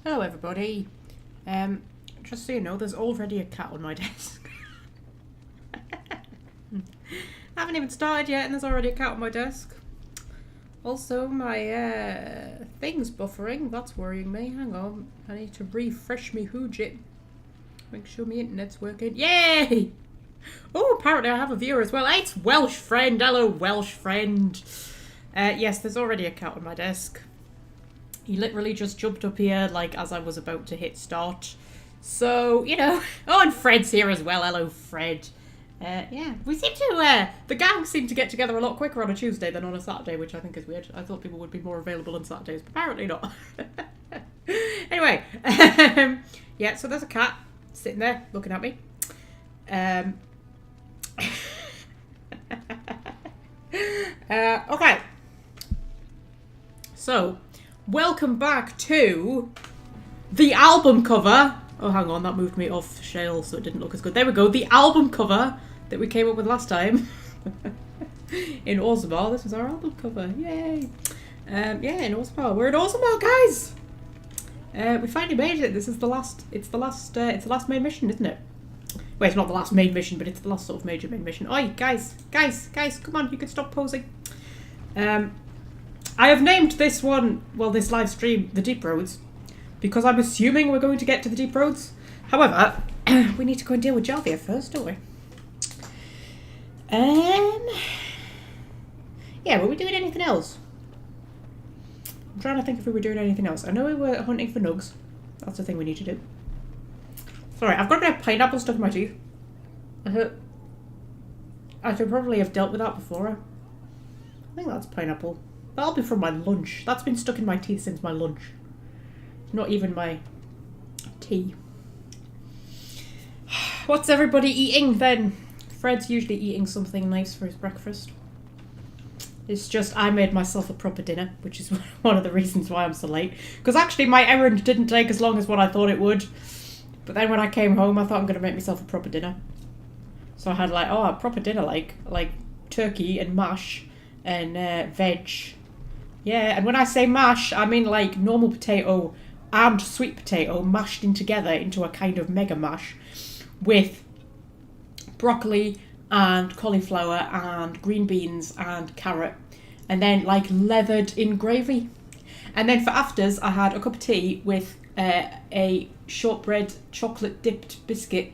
Hello everybody. Just so you know, there's already a cat on my desk. I haven't even started yet and there's already a cat on my desk. Also, my thing's buffering. That's worrying me. Hang on. I need to refresh me Hoojit. Make sure my internet's working. Yay! Oh, apparently I have a viewer as well. Hey, it's Welsh friend. Hello, Welsh friend. Yes, there's already a cat on my desk. He literally just jumped up here, like, as I was about to hit start. So, you know. Oh, and Fred's here as well. Hello, Fred. Yeah, we seem to, the gang seem to get together a lot quicker on a Tuesday than on a Saturday, which I think is weird. I thought people would be more available on Saturdays, but apparently not. Anyway, yeah, so there's a cat sitting there looking at me. Okay. So, welcome back to the album cover. Oh, hang on, that moved me off shale, so it didn't look as good. There we go, the album cover that we came up with last time in Orzammar. This was our album cover, yay! Yeah, in Orzammar. We're in Orzammar, guys. We finally made it. This is the last. It's the last main mission, isn't it? Wait, it's not the last main mission, but it's the last sort of major main mission. Oi, guys, come on, you can stop posing. I have named this one, well, this live stream, The Deep Roads, because I'm assuming we're going to get to the Deep Roads. However, we need to go and deal with Javia first, don't we? Yeah, were we doing anything else? I'm trying to think if we were doing anything else. I know we were hunting for nugs. That's the thing we need to do. Sorry, I've got a bit of pineapple stuck in my teeth. I should probably have dealt with that before. I think that's pineapple. That'll be from my lunch. That's been stuck in my teeth since my lunch. Not even my tea. What's everybody eating then? Fred's usually eating something nice for his breakfast. It's just I made myself a proper dinner, which is one of the reasons why I'm so late. Because actually my errand didn't take as long as what I thought it would. But then when I came home, I thought I'm going to make myself a proper dinner. So I had like, oh, a proper dinner, like turkey and mash and veg. Yeah, and when I say mash, I mean like normal potato and sweet potato mashed in together into a kind of mega mash with broccoli and cauliflower and green beans and carrot, and then like leathered in gravy. And then for afters, I had a cup of tea with a shortbread chocolate dipped biscuit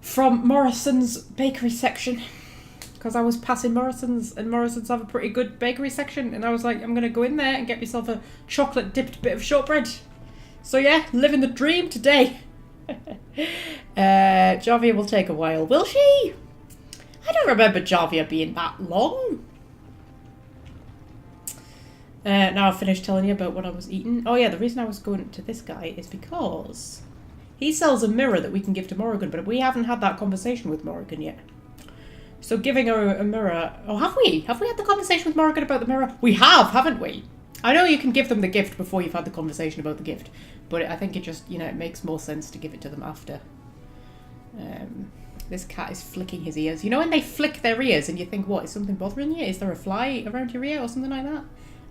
from Morrison's bakery section. Because I was passing Morrison's, and Morrison's have a pretty good bakery section, and I was like, I'm going to go in there and get myself a chocolate dipped bit of shortbread. So yeah, living the dream today. Javia will take a while, will she? I don't remember Javia being that long. Now I've finished telling you about what I was eating. Oh yeah, the reason I was going to this guy is because he sells a mirror that we can give to Morrigan, but we haven't had that conversation with Morrigan yet. So giving her a mirror... Oh, have we? Have we had the conversation with Morrigan about the mirror? We have, haven't we? I know you can give them the gift before you've had the conversation about the gift, but I think it just, you know, it makes more sense to give it to them after. This cat is flicking his ears. You know when they flick their ears and you think, what, is something bothering you? Is there a fly around your ear or something like that?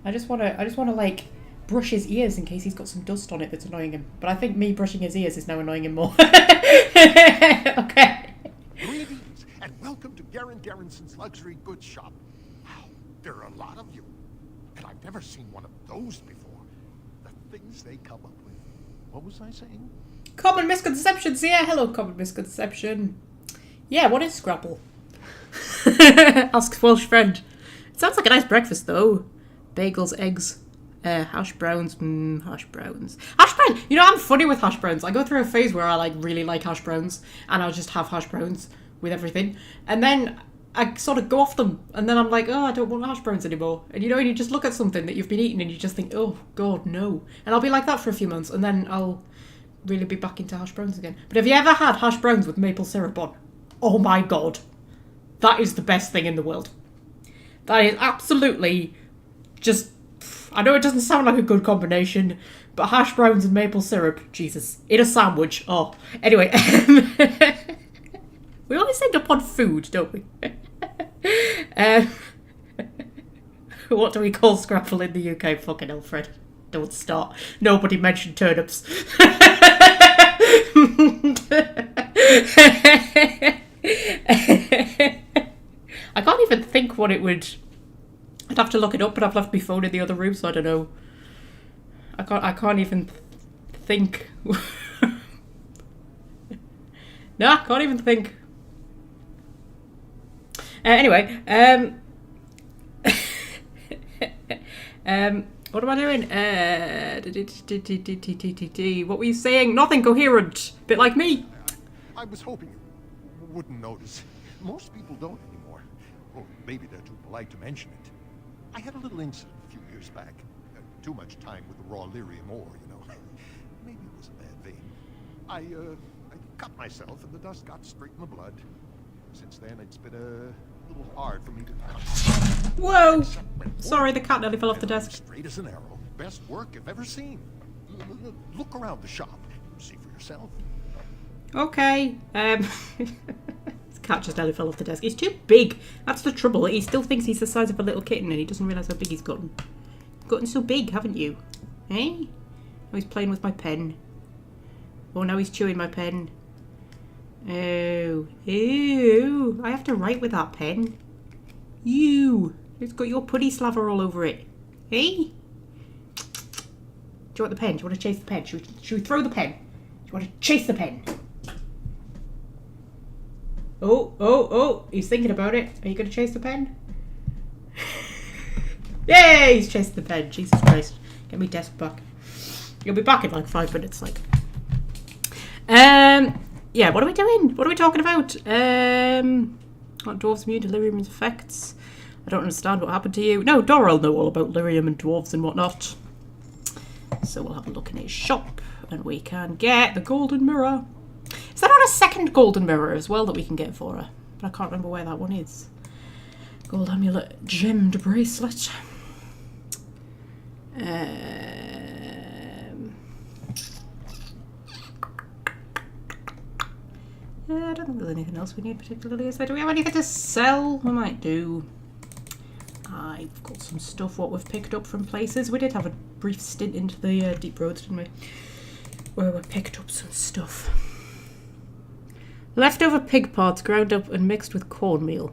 I just want to like brush his ears in case he's got some dust on it that's annoying him. But I think me brushing his ears is now annoying him more. Okay. Greetings and welcome to Garen Garrison's luxury goods shop. Wow, there are a lot of you, and I've never seen one of those before. The things they come up with. What was I saying? Common misconceptions, yeah. Hello, common misconception. Yeah, what is Scrapple? Ask Welsh friend. It sounds like a nice breakfast though. Bagels, eggs, hash browns, hash browns. Hash browns! You know, I'm funny with hash browns. I go through a phase where I like really like hash browns, and I'll just have hash browns with everything. And then I sort of go off them, and then I'm like, oh, I don't want hash browns anymore. And you know, and you just look at something that you've been eating, and you just think, oh, God, no. And I'll be like that for a few months, and then I'll really be back into hash browns again. But have you ever had hash browns with maple syrup on? Oh my God. That is the best thing in the world. That is absolutely just... I know it doesn't sound like a good combination, but hash browns and maple syrup, Jesus. In a sandwich. Oh. Anyway. We always end up on food, don't we? What do we call Scrapple in the UK? Fucking hell, Fred. Don't start. Nobody mentioned turnips. I can't even think what it would... I'd have to look it up, but I've left my phone in the other room, so I don't know. I can't even think. No, I can't even think. Anyway, what am I doing? What were you saying? Nothing coherent. Bit like me. I was hoping you wouldn't notice. Most people don't anymore. Or maybe they're too polite to mention it. I had a little incident a few years back. Too much time with the raw lyrium ore, you know. Maybe it was a bad vein. I cut myself and the dust got straight in the blood. Since then, it's been a little hard for me to cut. Whoa! Sorry, the cat nearly fell off the desk. Straight as an arrow. Best work I've ever seen. Look around the shop. See for yourself. Okay. This cat just nearly fell off the desk. He's too big. That's the trouble. He still thinks he's the size of a little kitten and he doesn't realise how big he's gotten. You've gotten so big, haven't you? Eh? Now he's playing with my pen. Oh, now he's chewing my pen. Oh. Ew. I have to write with that pen. Ew. It's got your putty slaver all over it. Eh? Do you want the pen? Do you want to chase the pen? Should we throw the pen? Do you want to chase the pen? Oh. He's thinking about it. Are you going to chase the pen? Yay! He's chasing the pen. Jesus Christ. Get me desk back. You'll be back in like 5 minutes, like. Yeah, what are we doing? What are we talking about? What dwarves immune to lyrium's effects? I don't understand what happened to you. No, Dora will know all about lyrium and dwarves and whatnot. So we'll have a look in his shop and we can get the golden mirror. Is there not a second golden mirror as well that we can get for her? But I can't remember where that one is. Gold amulet, gemmed bracelet. I don't think there's anything else we need particularly. Is there? Do we have anything to sell? We might do. I've got some stuff what we've picked up from places. We did have a brief stint into the deep roads, didn't we? Where we picked up some stuff. Leftover pig parts ground up and mixed with cornmeal.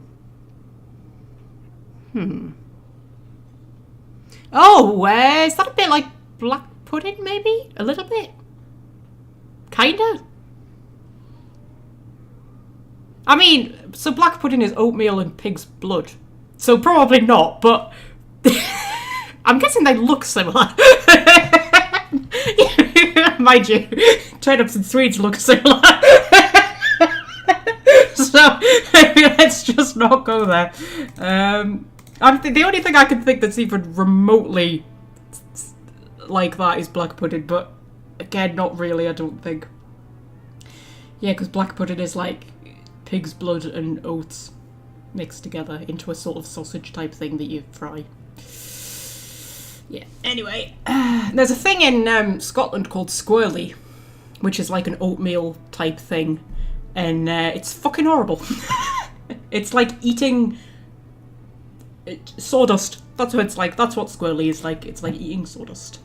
Oh, is that a bit like black pudding, maybe? A little bit? Kinda? I mean, so black pudding is oatmeal and pig's blood. So probably not, but I'm guessing they look similar. Mind you, turnips and Swedes look similar. So maybe let's just not go there. The only thing I can think that's even remotely like that is black pudding, but again, not really, I don't think. Yeah, because black pudding is like pig's blood and oats mixed together into a sort of sausage type thing that you fry. Yeah, anyway. There's a thing in Scotland called squirly, which is like an oatmeal type thing, and it's fucking horrible. It's like eating sawdust. That's what it's like. That's what squirly is like. It's like eating sawdust.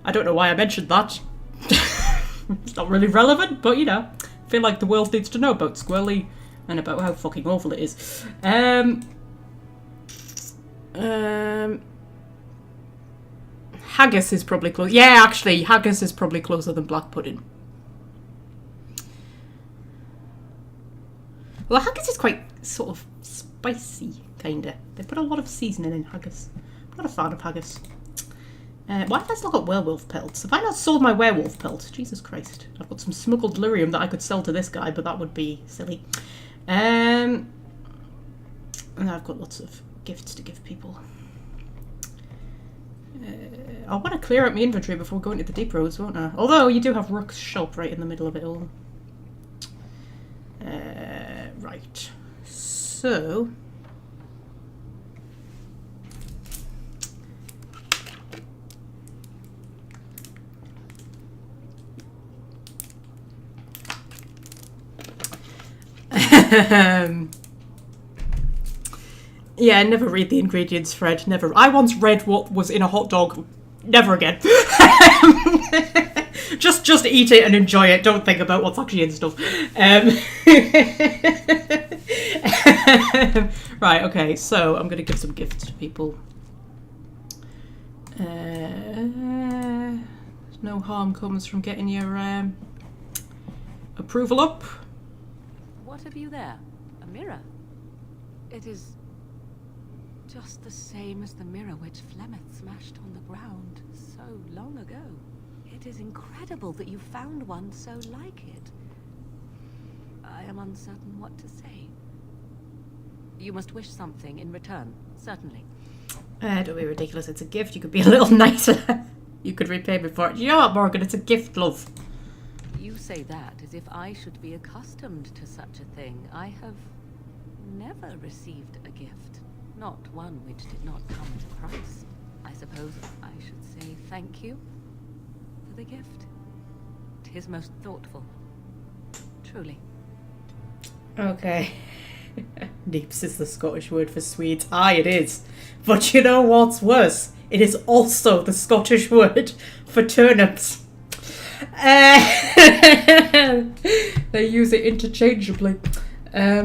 I don't know why I mentioned that. It's not really relevant, but you know, I feel like the world needs to know about squirly and about how fucking awful it is. Haggis is probably close. Yeah, actually, haggis is probably closer than black pudding. Well, haggis is quite sort of spicy, kinda. They put a lot of seasoning in haggis. I'm not a fan of haggis. Why did I still got werewolf pelts? Have I not sold my werewolf pelt? Jesus Christ. I've got some smuggled lyrium that I could sell to this guy, but that would be silly. And I've got lots of gifts to give people. I want to clear out my inventory before going to the deep roads, won't I? Although you do have Rook's shop right in the middle of it all. Right. So... yeah, never read the ingredients, Fred. Never. I once read what was in a hot dog never again. just eat it and enjoy it. Don't think about what's actually in stuff. Right, okay, so I'm going to give some gifts to people. No harm comes from getting your approval up. What have you there? A mirror? It is just the same as the mirror which Flemeth smashed on the ground so long ago. It is incredible that you found one so like it. I am uncertain what to say. You must wish something in return, certainly. Don't be ridiculous, it's a gift. You could be a little nicer. You could repay me for it. You know what, Morgan? It's a gift, love. You say that as if I should be accustomed to such a thing. I have never received a gift. Not one which did not come at a price. I suppose I should say thank you for the gift. 'Tis most thoughtful. Truly. Okay. Neeps is the Scottish word for Swedes. Aye, it is. But you know what's worse? It is also the Scottish word for turnips. They use it interchangeably. I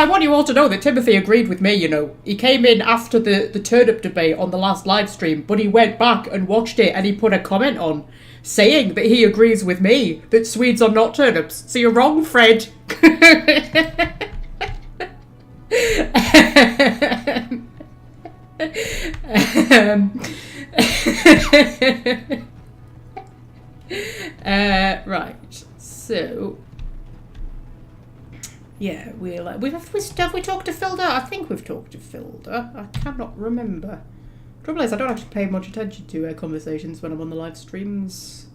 want you all to know that Timothy agreed with me, you know. He came in after the turnip debate on the last live stream, but he went back and watched it and he put a comment on saying that he agrees with me that Swedes are not turnips. So you're wrong, Fred. Right, so yeah, have we talked to Filda? I think we've talked to Filda. I cannot remember. Trouble is, I don't actually pay much attention to conversations when I'm on the live streams.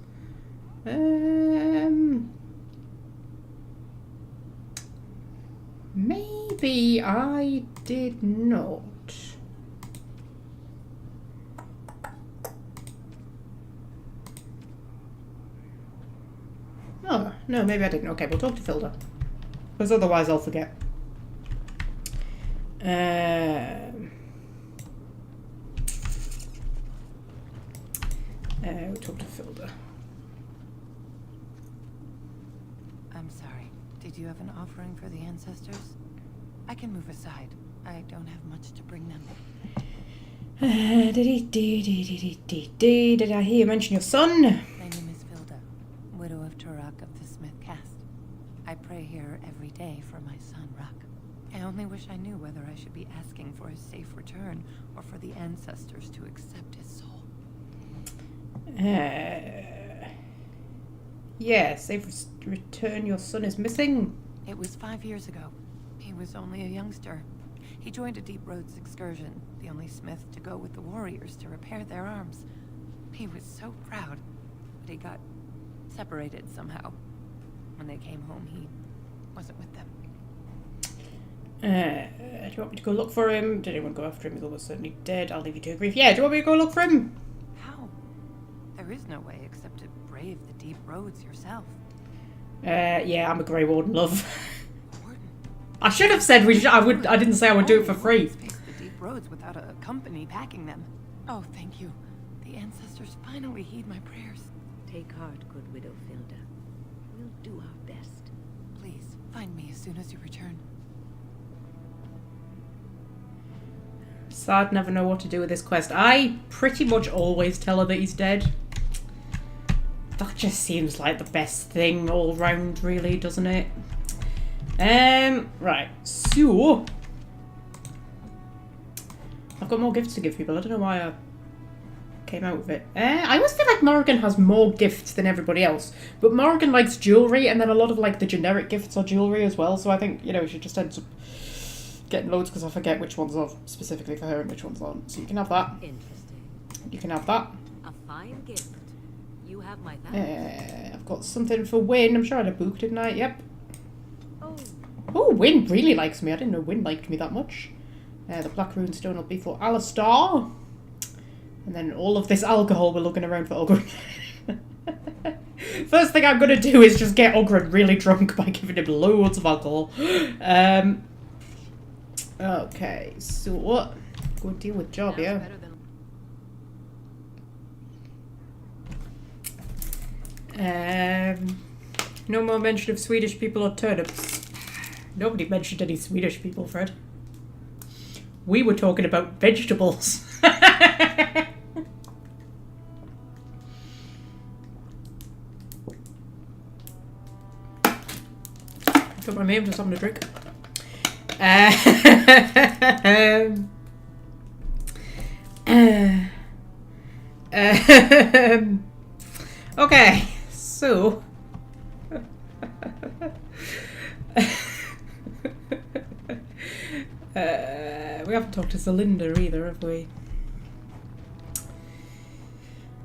Maybe I did not. Oh, no, maybe I didn't. Okay, we'll talk to Filda. Because otherwise I'll forget. We'll talk to Filda. I'm sorry. Did you have an offering for the ancestors? I can move aside. I don't have much to bring them. Did I hear you mention your son? My name is Filda, widow of Turok of the Smith caste. I pray here every day for my son, Rock. I only wish I knew whether I should be asking for his safe return or for the ancestors to accept his soul. Yeah, safe return. Your son is missing. It was 5 years ago. He was only a youngster. He joined a Deep Roads excursion, the only smith to go with the warriors to repair their arms. He was so proud, but he got separated somehow. When they came home, he wasn't with them. Do you want me to go look for him? Did anyone go after him? He's almost certainly dead. I'll leave you to your grief. Yeah, do you want me to go look for him? How? There is no way except to brave the Deep Roads yourself. Yeah, I'm a Grey Warden, love. Warden. I should have said I didn't say I would do it for free. Face the Deep Roads without a company packing them. Oh, thank you. The ancestors finally heed my prayers. Take heart, good widow Filda. We'll do our best. Please, find me as soon as you return. Sad, never know what to do with this quest. I pretty much always tell her that he's dead. That just seems like the best thing all round, really, doesn't it? Right, so I've got more gifts to give people. I don't know why I came out with it. I always feel like Morrigan has more gifts than everybody else, but Morrigan likes jewellery, and then a lot of like the generic gifts are jewellery as well, so I think, you know, she just ends up getting loads because I forget which ones are specifically for her and which ones aren't. So you can have that. Interesting. You can have that. A fine gift. You have my thanks. I've got something for Win. I'm sure I had a book, didn't I? Yep. Oh, Oh, Win really likes me. I didn't know Win liked me that much. The Black Rune Stone will be for Alistar. And then all of this alcohol we're looking around for Ogren. First thing I'm going to do is just get Ogren really drunk by giving him loads of alcohol. Okay, so what? Go deal with job, yeah. No more mention of Swedish people or turnips. Nobody mentioned any Swedish people, Fred. We were talking about vegetables. Got my name, just having a drink. Okay, so we haven't talked to Celinda either, have we?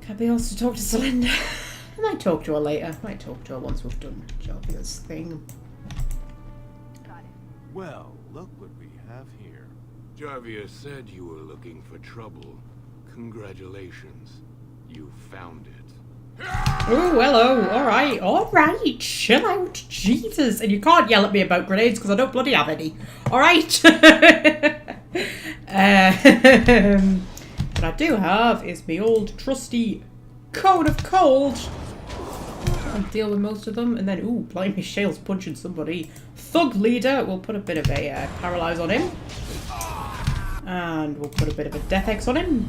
Can't be asked to talk to Celinda. I might talk to her later. I might talk to her once we've done Jarvia's thing. Well, look what we have here. Jarvia said you were looking for trouble. Congratulations. You found it. Oh, hello. Alright. Chill out. Jesus. And you can't yell at me about grenades because I don't bloody have any. Alright. What I do have is my old trusty Cone of Cold. I'll deal with most of them. And then, ooh, blimey, Shale's punching somebody. Thug leader. We'll put a bit of a paralyze on him. And we'll put a bit of a Death X on him.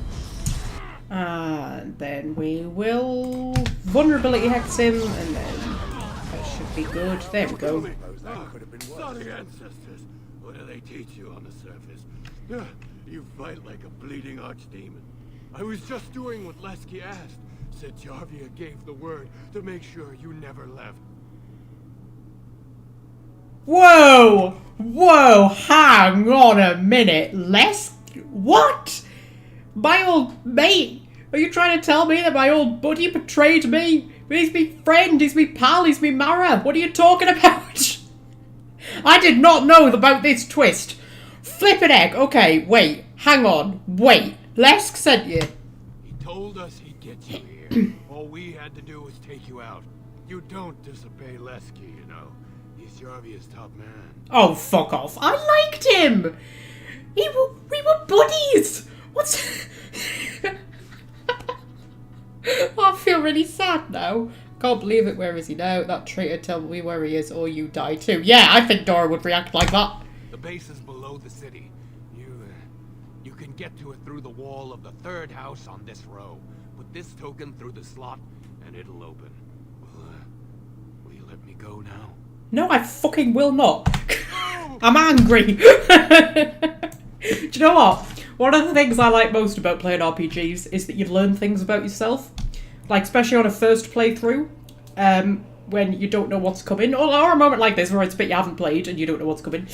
And then we will vulnerability hex him, and then that should be good. There we go. Sorry, ancestors. What do they teach you on the surface? You fight like a bleeding archdemon. I was just doing what Lesky asked. Said Jarvia gave the word to make sure you never left. Whoa, hang on a minute. What? My old mate? Are you trying to tell me that my old buddy betrayed me? He's me friend, he's me pal, he's me Mara. What are you talking about? I did not know about this twist. Flippin' egg. Okay, wait. Hang on. Wait. Lesk sent you. He told us he'd get you here. All we had to do was take you out. You don't disobey Lesky, you know. He's Jarvia's top man. Oh, fuck off. I liked him. We were buddies. What's... I feel really sad now. Can't believe it. Where is he now? That traitor, tell me where he is or you die too. Yeah, I think Dora would react like that. The base is below the city. You can get to it through the wall of the third house on this row. Put this token through the slot and it'll open. Will you let me go now? No, I fucking will not. I'm angry. Do you know what? One of the things I like most about playing RPGs is that you learn things about yourself. Like, especially on a first playthrough, when you don't know what's coming. Or a moment like this where it's a bit you haven't played and you don't know what's coming.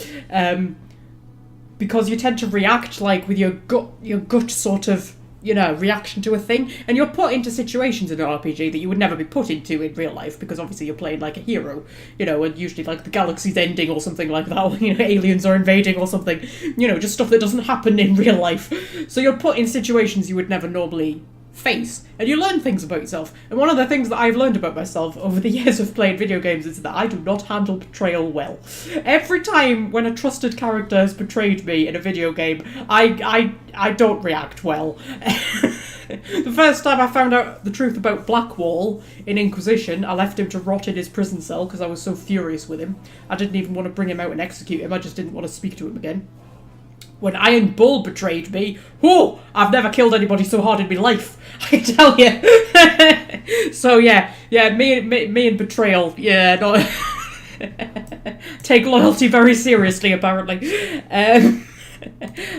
Because you tend to react, like, with your gut sort of, you know, reaction to a thing. And you're put into situations in an RPG that you would never be put into in real life, because obviously you're playing like a hero, you know, and usually like the galaxy's ending or something like that, or, you know, aliens are invading or something, you know, just stuff that doesn't happen in real life. So you're put in situations you would never normally face, and you learn things about yourself. And one of the things that I've learned about myself over the years of playing video games is that I do not handle betrayal well. Every time when a trusted character has betrayed me in a video game, I don't react well. The first time I found out the truth about Blackwall in Inquisition, I left him to rot in his prison cell because I was so furious with him. I didn't even want to bring him out and execute him, I just didn't want to speak to him again. When Iron Bull betrayed me, whoa, I've never killed anybody so hard in my life, I can tell you. So yeah, me and betrayal, yeah, not take loyalty very seriously, apparently.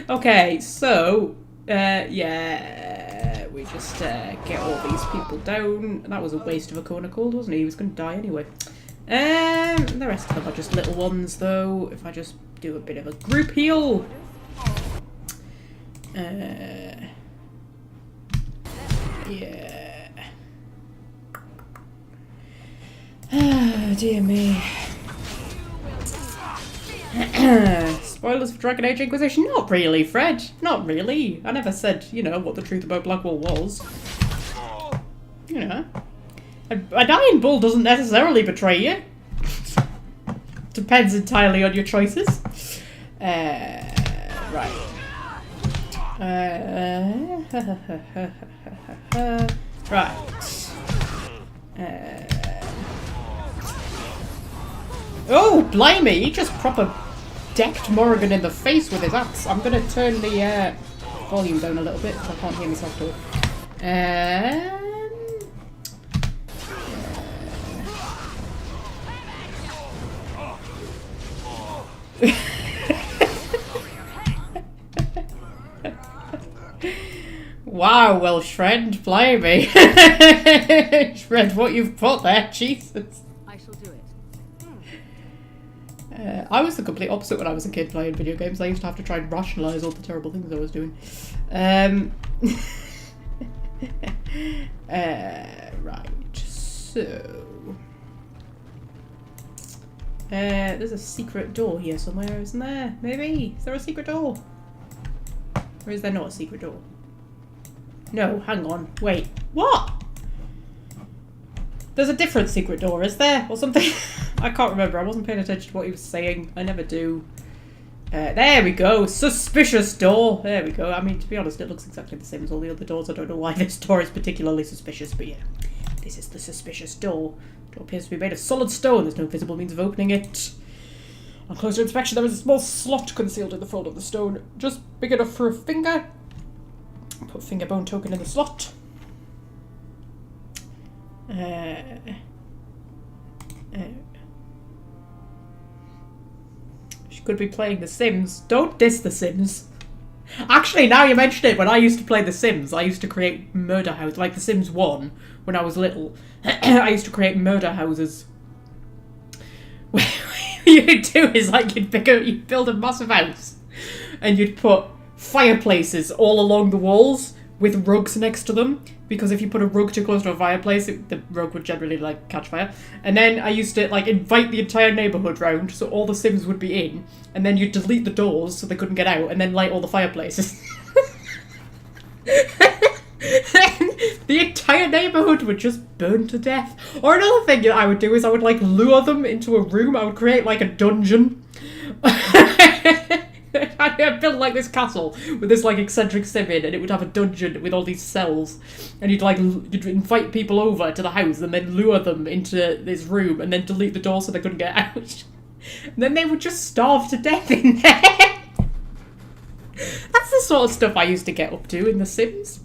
Okay, so yeah, we just get all these people down. That was a waste of a Cone of Cold, wasn't he? He was going to die anyway. The rest of them are just little ones, though. If I just do a bit of a group heal. Yeah. Ah, dear me. Spoilers for Dragon Age Inquisition? Not really, Fred. Not really. I never said, you know, what the truth about Blackwall was. You know. An Iron Bull doesn't necessarily betray you. Depends entirely on your choices. Right. Right. Oh, blimey! He just proper decked Morrigan in the face with his axe. I'm gonna turn the volume down a little bit because I can't hear myself talk. Wow, well, Shred, blimey. Shred, what you've put there, Jesus. I shall do it. I was the complete opposite when I was a kid playing video games. I used to have to try and rationalise all the terrible things I was doing. Right, so... there's a secret door here somewhere, isn't there? Maybe? Is there a secret door? Or is there not a secret door? No, hang on. Wait. What? There's a different secret door, is there? Or something? I can't remember. I wasn't paying attention to what he was saying. I never do. There we go. Suspicious door. There we go. I mean, to be honest, it looks exactly the same as all the other doors. I don't know why this door is particularly suspicious, but yeah. This is the suspicious door. The door appears to be made of solid stone. There's no visible means of opening it. On closer inspection, there is a small slot concealed in the fold of the stone. Just big enough for a finger. Put finger bone token in the slot. She could be playing The Sims. Don't diss The Sims. Actually, now you mention it, when I used to play The Sims, I used to create murder houses. Like The Sims 1, when I was little. I used to create murder houses. What you'd do is, like, you'd build a massive house. And you'd put fireplaces all along the walls with rugs next to them, because if you put a rug too close to a fireplace, the rug would generally like catch fire. And then I used to like invite the entire neighbourhood round, so all the Sims would be in, and then you'd delete the doors so they couldn't get out, and then light all the fireplaces. The entire neighbourhood would just burn to death. Or another thing that I would do is I would like lure them into a room. I would create like a dungeon. I'd build like this castle with this like eccentric sim in, and it would have a dungeon with all these cells, and you'd invite people over to the house and then lure them into this room and then delete the door so they couldn't get out. And then they would just starve to death in there. That's the sort of stuff I used to get up to in The Sims.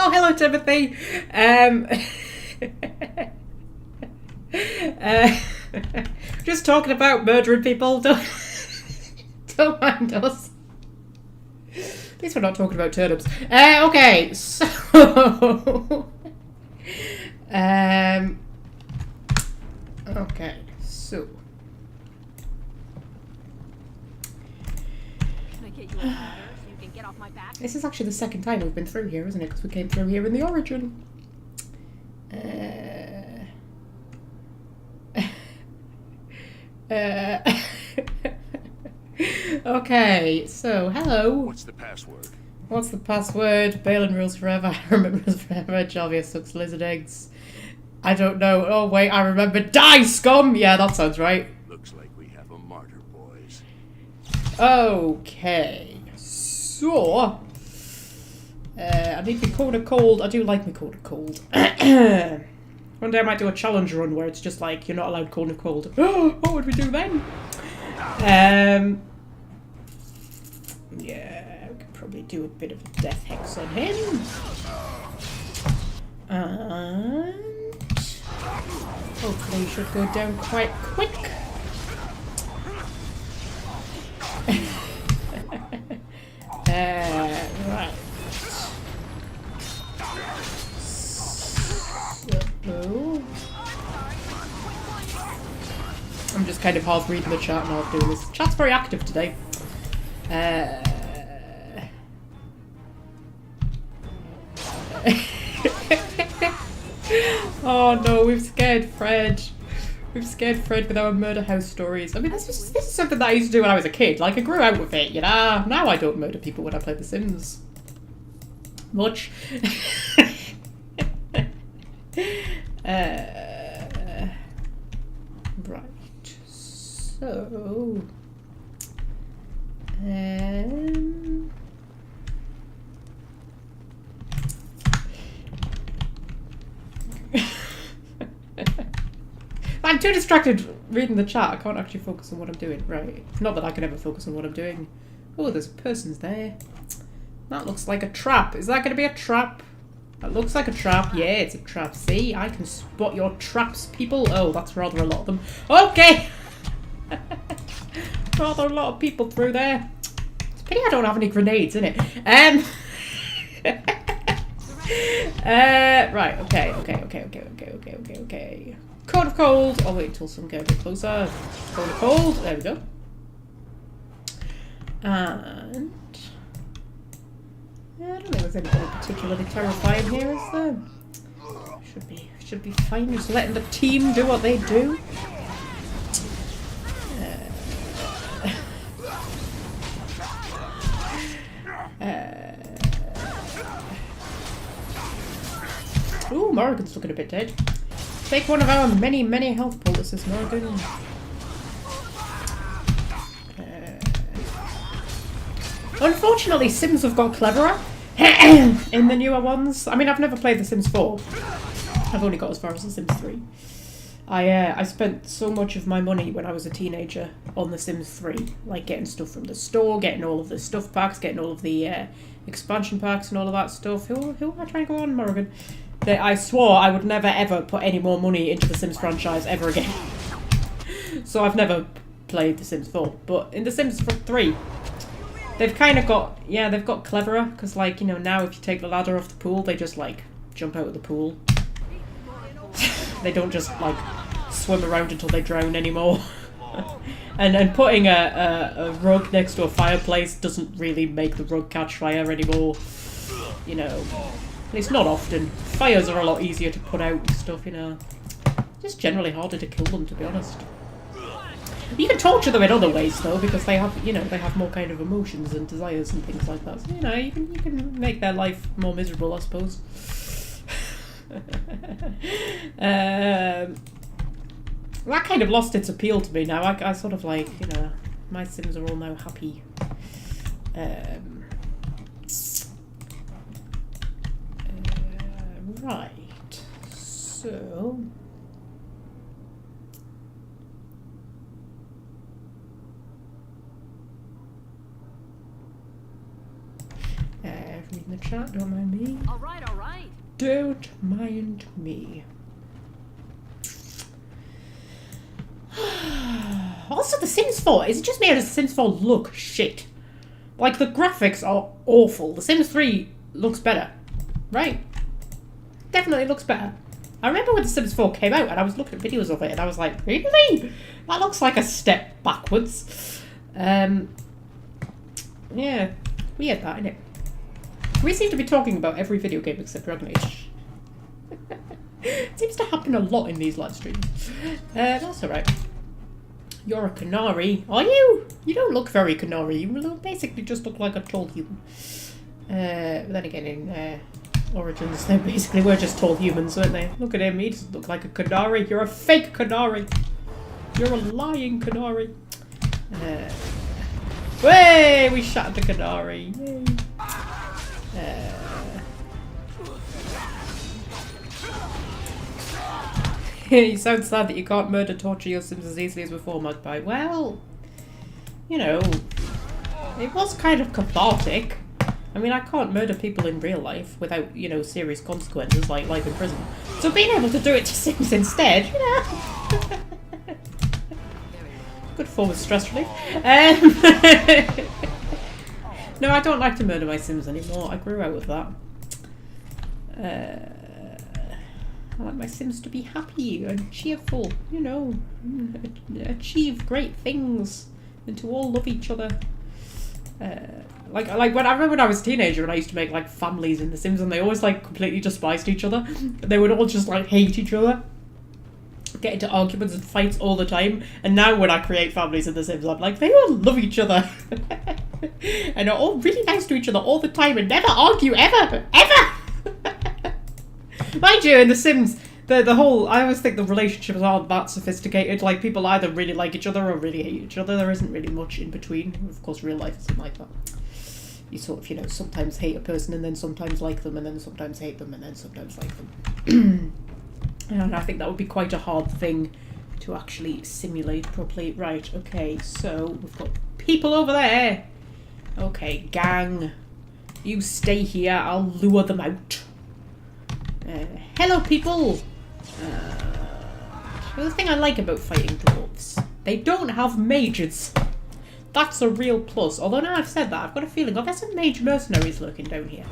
Oh, hello, Timothy. Just talking about murdering people. Don't mind us. At least we're not talking about turnips. Okay, so... okay, so... Can I get you a ladder so you can get off my back? This is actually the second time we've been through here, isn't it? Because we came through here in the origin. Okay, so, hello. What's the password? What's the password? Balin rules forever. Remember rules forever. Jarvia sucks lizard eggs. I don't know. Oh, wait, I remember. Die, scum! Yeah, that sounds right. Looks like we have a martyr, boys. Okay. So... I need me quarter cold. I do like me quarter cold. One day I might do a challenge run where it's just like, you're not allowed quarter cold. What would we do then? Yeah, we could probably do a bit of a death hex on him. And... hopefully he should go down quite quick. Right. So... I'm just kind of half reading the chat and half doing this. Chat's very active today. Oh no, we've scared Fred. We've scared Fred with our murder house stories. I mean, this is something that I used to do when I was a kid. Like, I grew out with it, you know? Now I don't murder people when I play The Sims. Much. Right. So... I'm too distracted reading the chat. I can't actually focus on what I'm doing. Right. Not that I can ever focus on what I'm doing. Oh, there's a person there. That looks like a trap. Is that going to be a trap? That looks like a trap. Yeah, it's a trap. See? I can spot your traps, people. Oh, that's rather a lot of them. Okay! Rather a lot of people through there. It's a pity I don't have any grenades in it. Right, okay. Code of Cold. I'll wait until some get a bit closer. Code of Cold. There we go. And yeah, I don't think there's anything particularly terrifying here, is there? Should be fine. Just letting the team do what they do. Ooh, Morrigan's looking a bit dead. Take one of our many, many health poultices, Morrigan. Unfortunately, Sims have got cleverer in the newer ones. I mean, I've never played The Sims 4. I've only got as far as The Sims 3. I spent so much of my money when I was a teenager on The Sims 3. Like, getting stuff from the store, getting all of the stuff packs, getting all of the expansion packs and all of that stuff. Who am I trying to go on, Morrigan? I swore I would never ever put any more money into the Sims franchise ever again. So I've never played The Sims 4. But in The Sims 3... they've kind of got, yeah, they've got cleverer, because, like, you know, now if you take the ladder off the pool, they just, like, jump out of the pool. They don't just, like, swim around until they drown anymore. and putting a rug next to a fireplace doesn't really make the rug catch fire anymore. You know, at least not often. Fires are a lot easier to put out and stuff, you know. Just generally harder to kill them, to be honest. You can torture them in other ways, though, because they have, you know, they have more kind of emotions and desires and things like that. So, you know, you can make their life more miserable, I suppose. That kind of lost its appeal to me now. I sort of like, you know, my Sims are all now happy. Right. So... reading the chat, don't mind me. All right. Don't mind me. Also, The Sims 4, is it just me or does The Sims 4 look shit? Like, the graphics are awful. The Sims 3 looks better, right? Definitely looks better. I remember when The Sims 4 came out and I was looking at videos of it and I was like, really? That looks like a step backwards. Yeah, weird that, innit? We seem to be talking about every video game except Dragon Age. It seems to happen a lot in these live streams. That's alright. You're a canary. Are you? You don't look very canary. You basically just look like a tall human. But then again, in Origins, they basically were just tall humans, weren't they? Look at him. He doesn't look like a canary. You're a fake canary. You're a lying canary. Way! We shot the canary. Yay. You sound sad that you can't murder, torture your Sims as easily as before, Magpie. Well, you know, it was kind of cathartic. I mean, I can't murder people in real life without, you know, serious consequences like life in prison. So being able to do it to Sims instead, you know. Good form of stress relief. No, I don't like to murder my Sims anymore. I grew out of that. I like my Sims to be happy and cheerful, you know, achieve great things and to all love each other. Like when I remember when I was a teenager and I used to make like families in The Sims and they always like completely despised each other. They would all just like hate each other, get into arguments and fights all the time. And now when I create families in The Sims, I'm like, they all love each other and are all really nice to each other all the time and never argue ever. Mind you, in The Sims, the whole, I always think the relationships aren't that sophisticated. Like, people either really like each other or really hate each other. There isn't really much in between. Of course, real life isn't like that. You sort of, you know, sometimes hate a person and then sometimes like them and then sometimes hate them and then sometimes like them. And I think that would be quite a hard thing to actually simulate properly. Right, okay, so we've got people over there. Okay, gang. You stay here, I'll lure them out. Hello, people! The thing I like about fighting dwarves, they don't have mages. That's a real plus. Although now I've said that, I've got a feeling, oh, there's some mage mercenaries lurking down here.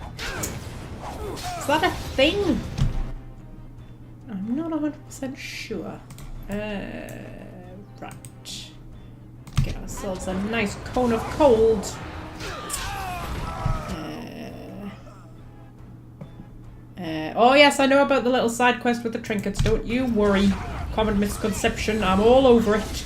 Is that a thing? I'm not 100% sure. Right. Get ourselves a nice cone of cold. Oh yes, I know about the little side quest with the trinkets, don't you worry. Common misconception, I'm all over it.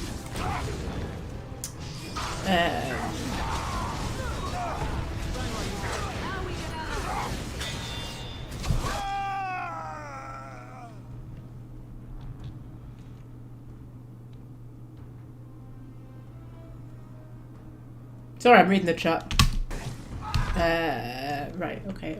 Sorry, I'm reading the chat. Right, okay.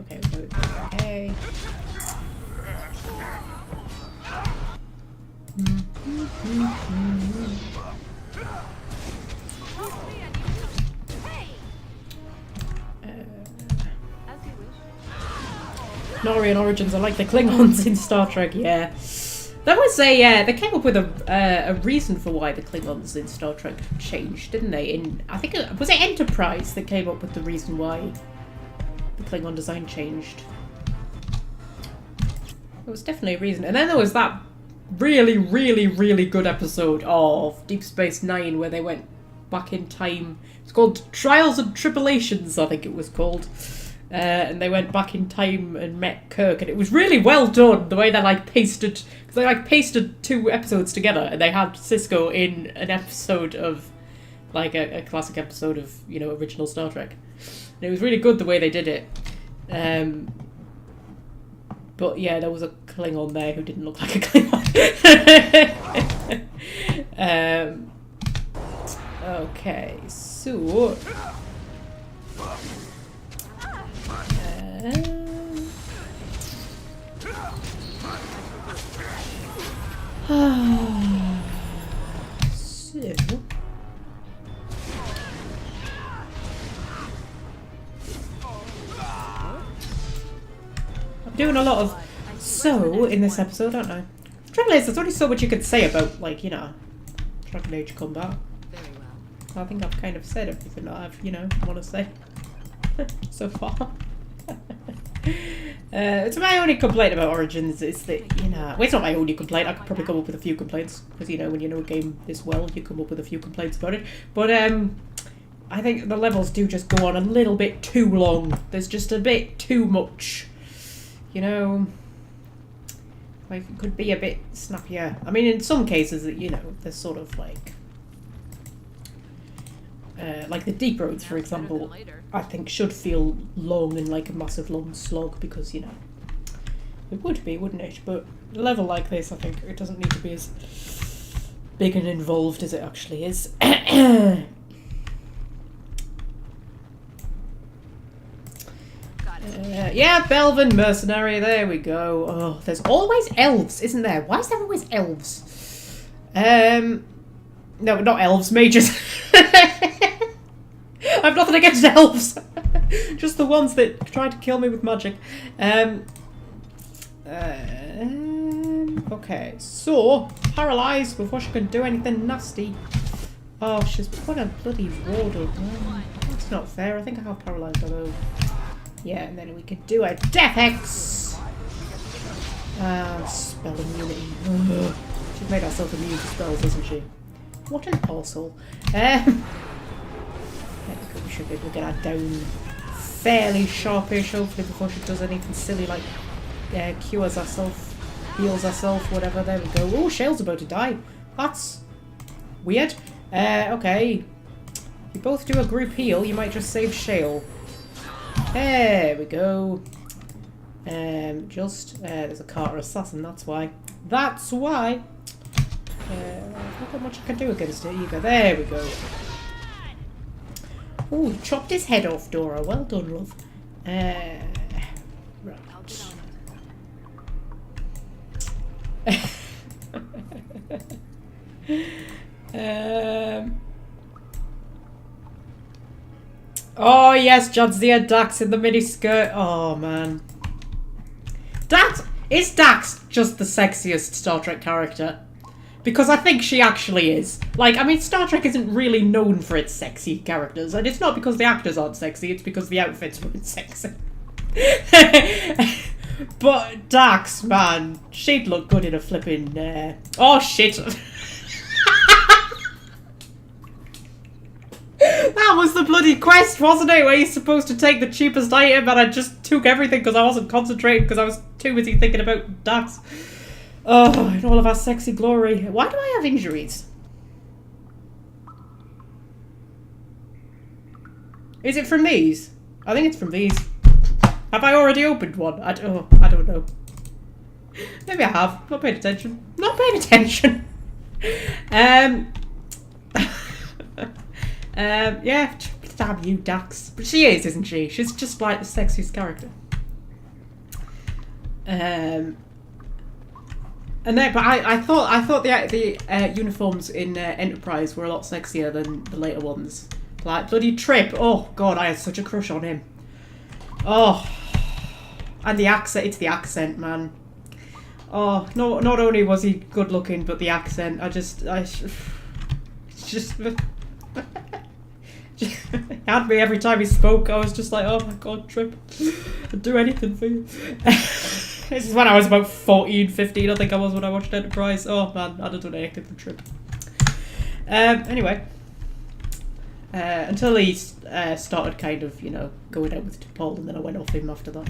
Norian origins are like the Klingons in Star Trek, yeah. That was they came up with a reason for why the Klingons in Star Trek changed, didn't they? I think was it Enterprise that came up with the reason why the Klingon design changed. There was definitely a reason. And then there was that really, really, really good episode of Deep Space Nine where they went back in time. It's called Trials and Tribulations, I think it was called. And they went back in time and met Kirk, and it was really well done. The way they pasted, because they pasted 2 episodes together, and they had Cisco in an episode of, a classic episode of original Star Trek. And it was really good the way they did it. But yeah, there was a Klingon there who didn't look like a Klingon. Okay, so. So. I'm doing a lot of so in this episode, aren't I? The trouble is, there's only so much you could say about, Dragon Age combat. Very well. I think I've kind of said everything that I've, want to say so far. It's my only complaint about Origins is that, well, it's not my only complaint. I could probably come up with a few complaints, because, when you know a game this well, you come up with a few complaints about it. But, I think the levels do just go on a little bit too long. There's just a bit too much, Like, it could be a bit snappier. I mean, in some cases, there's sort of like the deep roads, for example, I think should feel long and like a massive long slog because, it would be, wouldn't it? But a level like this, I think it doesn't need to be as big and involved as it actually is. Yeah, Belvin Mercenary, there we go. Oh, there's always elves, isn't there? Why is there always elves? No, not elves, mages. I've nothing against elves. Just the ones that try to kill me with magic. Okay, so, paralysed before she can do anything nasty. Oh, she's put a bloody ward up. That's not fair. I think I have paralysed although. Yeah, and then we could do a Death Hex! Spell immunity. Ugh. She's made herself immune to spells, isn't she? What an arsehole. There we go, we should be able to get her down fairly sharpish, hopefully, before she does anything silly like cures herself, heals herself, whatever. There we go. Oh, Shale's about to die. That's weird. Okay. If you both do a group heal, you might just save Shale. There we go. There's a Carter Assassin, that's why. That's why. Not got much I can do against it either. There we go. Oh, chopped his head off, Dora. Well done, love. Right. Oh yes, Jadzia Dax in the miniskirt. Oh man. Is Dax just the sexiest Star Trek character? Because I think she actually is. Like, I mean, Star Trek isn't really known for its sexy characters, and it's not because the actors aren't sexy, it's because the outfits weren't sexy. But Dax, man, she'd look good in a flipping, oh shit. That was the bloody quest, wasn't it? Where you're supposed to take the cheapest item, and I just took everything because I wasn't concentrating because I was too busy thinking about Dax. Oh, in all of our sexy glory. Why do I have injuries? Is it from these? I think it's from these. Have I already opened one? I don't know. Maybe I have. Not paying attention. Not paying attention. Yeah, damn you, Dax. But she is, isn't she? She's just like the sexiest character. And then, but I thought the uniforms in Enterprise were a lot sexier than the later ones. Like bloody Trip. Oh god, I had such a crush on him. Oh, and the accent. It's the accent, man. Oh, no, not only was he good looking, but the accent. It's just had me every time he spoke. I was just like, oh my god, Trip, I'd do anything for you. This is when I was about 14, 15, I think I was when I watched Enterprise. Oh man, I'd have done anything for Trip. Anyway, until he started kind of, you know, going out with Paul, and then I went off him after that.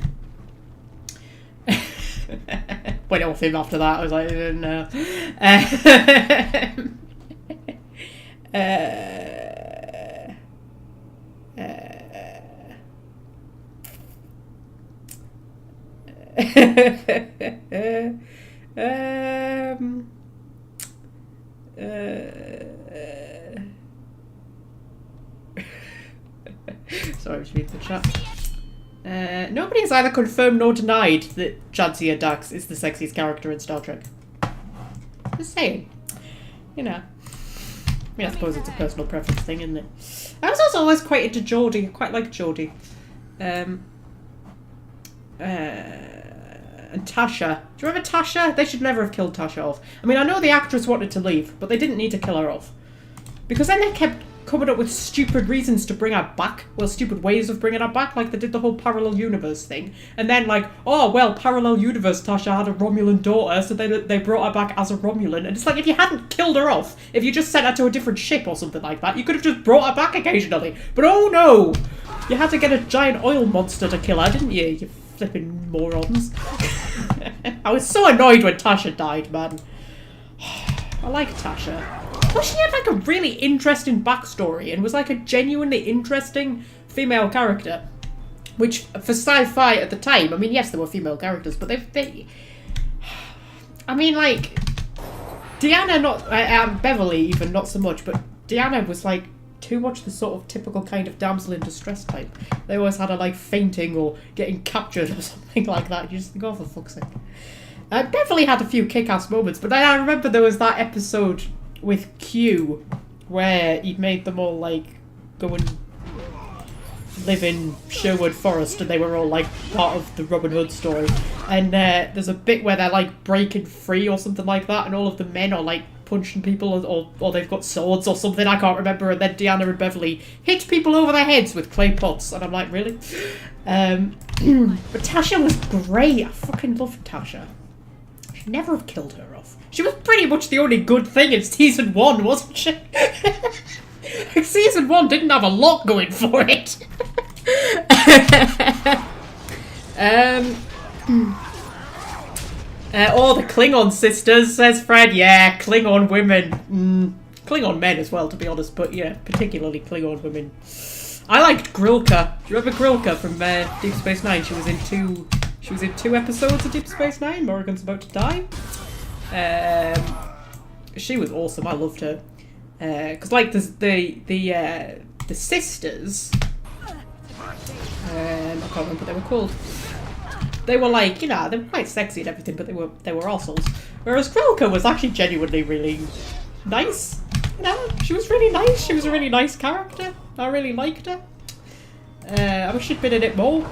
Went off him after that. I was like, no. Sorry, I was reading the chat. Nobody has either confirmed nor denied that Jadzia Dax is the sexiest character in Star Trek. Just saying. You know. I mean, I suppose it's a personal preference thing, isn't it? I was also always quite into Geordie. I quite like Geordie. And Tasha. Do you remember Tasha? They should never have killed Tasha off. I mean, I know the actress wanted to leave, but they didn't need to kill her off. Because then they kept coming up with stupid reasons to bring her back. Well, stupid ways of bringing her back. Like, they did the whole parallel universe thing. And then, like, oh, well, parallel universe, Tasha had a Romulan daughter, so they brought her back as a Romulan. And it's like, if you hadn't killed her off, if you just sent her to a different ship or something like that, you could have just brought her back occasionally. But oh no! You had to get a giant oil monster to kill her, didn't you? You flipping morons. I was so annoyed when Tasha died, man. I like Tasha. Well, she had like a really interesting backstory and was like a genuinely interesting female character. Which, for sci-fi at the time, I mean, yes, there were female characters, but they I mean, like, Deanna, not, Beverly even, not so much, but Deanna was like too much the sort of typical kind of damsel in distress type. They always had her like fainting or getting captured or something like that. You just think, oh, for fuck's sake. Beverly had a few kick-ass moments, but then I remember there was that episode with Q where he'd made them all like go and live in Sherwood Forest, and they were all like part of the Robin Hood story. And there's a bit where they're like breaking free or something like that, and all of the men are like punching people, or they've got swords or something, I can't remember, and then Deanna and Beverly hit people over their heads with clay pots, and I'm like, really? But Tasha was great. I fucking loved Tasha. I should never have killed her off. She was pretty much the only good thing in season 1, wasn't she? Season 1 didn't have a lot going for it. Oh, the Klingon sisters, says Fred. Yeah, Klingon women. Klingon men as well, to be honest, but yeah, particularly Klingon women. I liked Grilka. Do you remember Grilka from Deep Space Nine? She was in two episodes of Deep Space Nine. Morrigan's about to die. She was awesome. I loved her. Because like the sisters, I can't remember what they were called. They were like, you know, they were quite sexy and everything, but they were assholes. Whereas Grilka was actually genuinely really nice. You know, she was really nice. She was a really nice character. I really liked her. I wish she'd been in it more.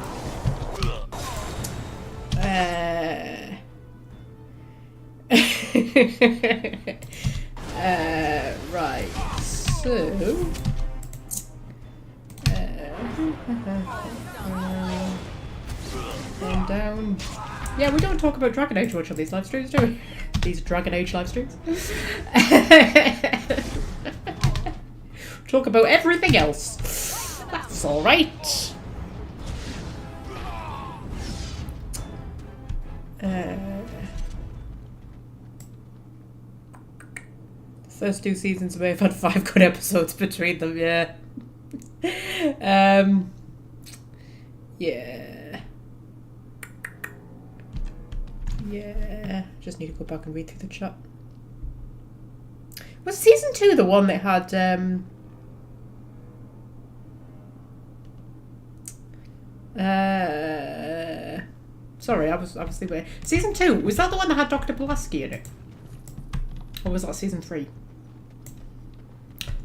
Right, so... and down. Yeah, we don't talk about Dragon Age much on these live streams, do we? These Dragon Age live streams. Talk about everything else. That's alright. First 2 seasons may have had 5 good episodes between them, yeah. Yeah. Yeah. Just need to go back and read through the chat. Was season 2 the one that had sorry, I was thinking. Season 2, was that the one that had Dr. Pulaski in it? Or was that season 3?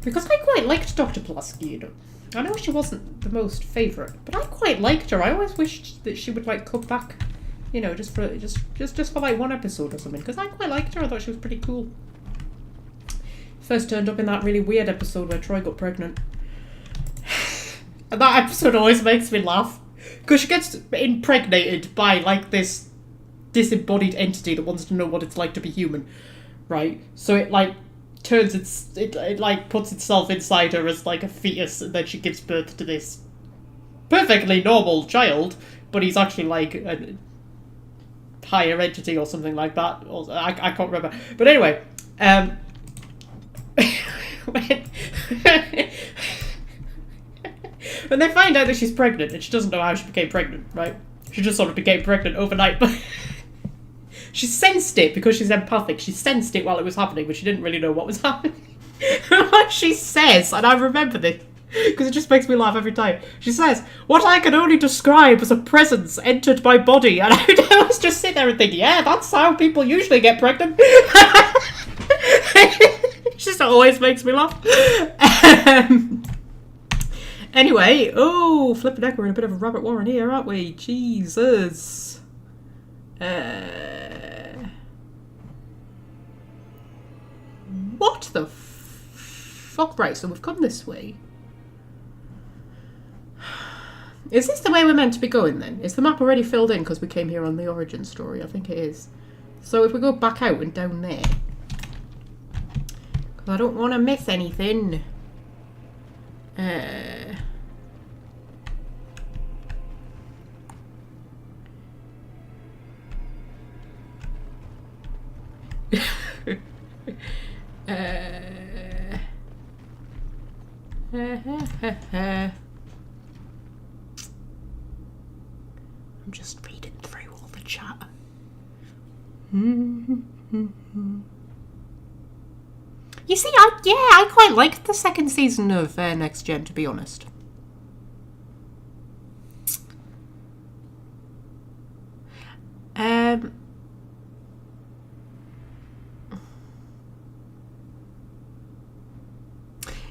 Because I quite liked Dr. Pulaski, you know. I know she wasn't the most favourite, but I quite liked her. I always wished that she would like come back, you know, just for like 1 episode or something. Because I quite liked her. I thought she was pretty cool. First turned up in that really weird episode where Troy got pregnant. And that episode always makes me laugh. Because she gets impregnated by like this disembodied entity that wants to know what it's like to be human. Right? So it like turns it like puts itself inside her as like a fetus, and then she gives birth to this perfectly normal child, but he's actually like a higher entity or something like that. Or I can't remember. But anyway, when they find out that she's pregnant, and she doesn't know how she became pregnant, right? She just sort of became pregnant overnight, but she sensed it because she's empathic. She sensed it while it was happening, but she didn't really know what was happening. What she says, and I remember this, because it just makes me laugh every time. She says, "What I can only describe as a presence entered my body." And I was just sitting there and thinking, yeah, that's how people usually get pregnant. It just always makes me laugh. Anyway, oh, flipping heck, we're in a bit of a rabbit warren here, aren't we? Jesus. What the fuck? Right, so we've come this way. Is this the way we're meant to be going then? Is the map already filled in because we came here on the origin story? I think it is. So if we go back out and down there. Because I don't want to miss anything. I'm just reading through all the chat. You see, I quite liked the second season of Next Gen, to be honest.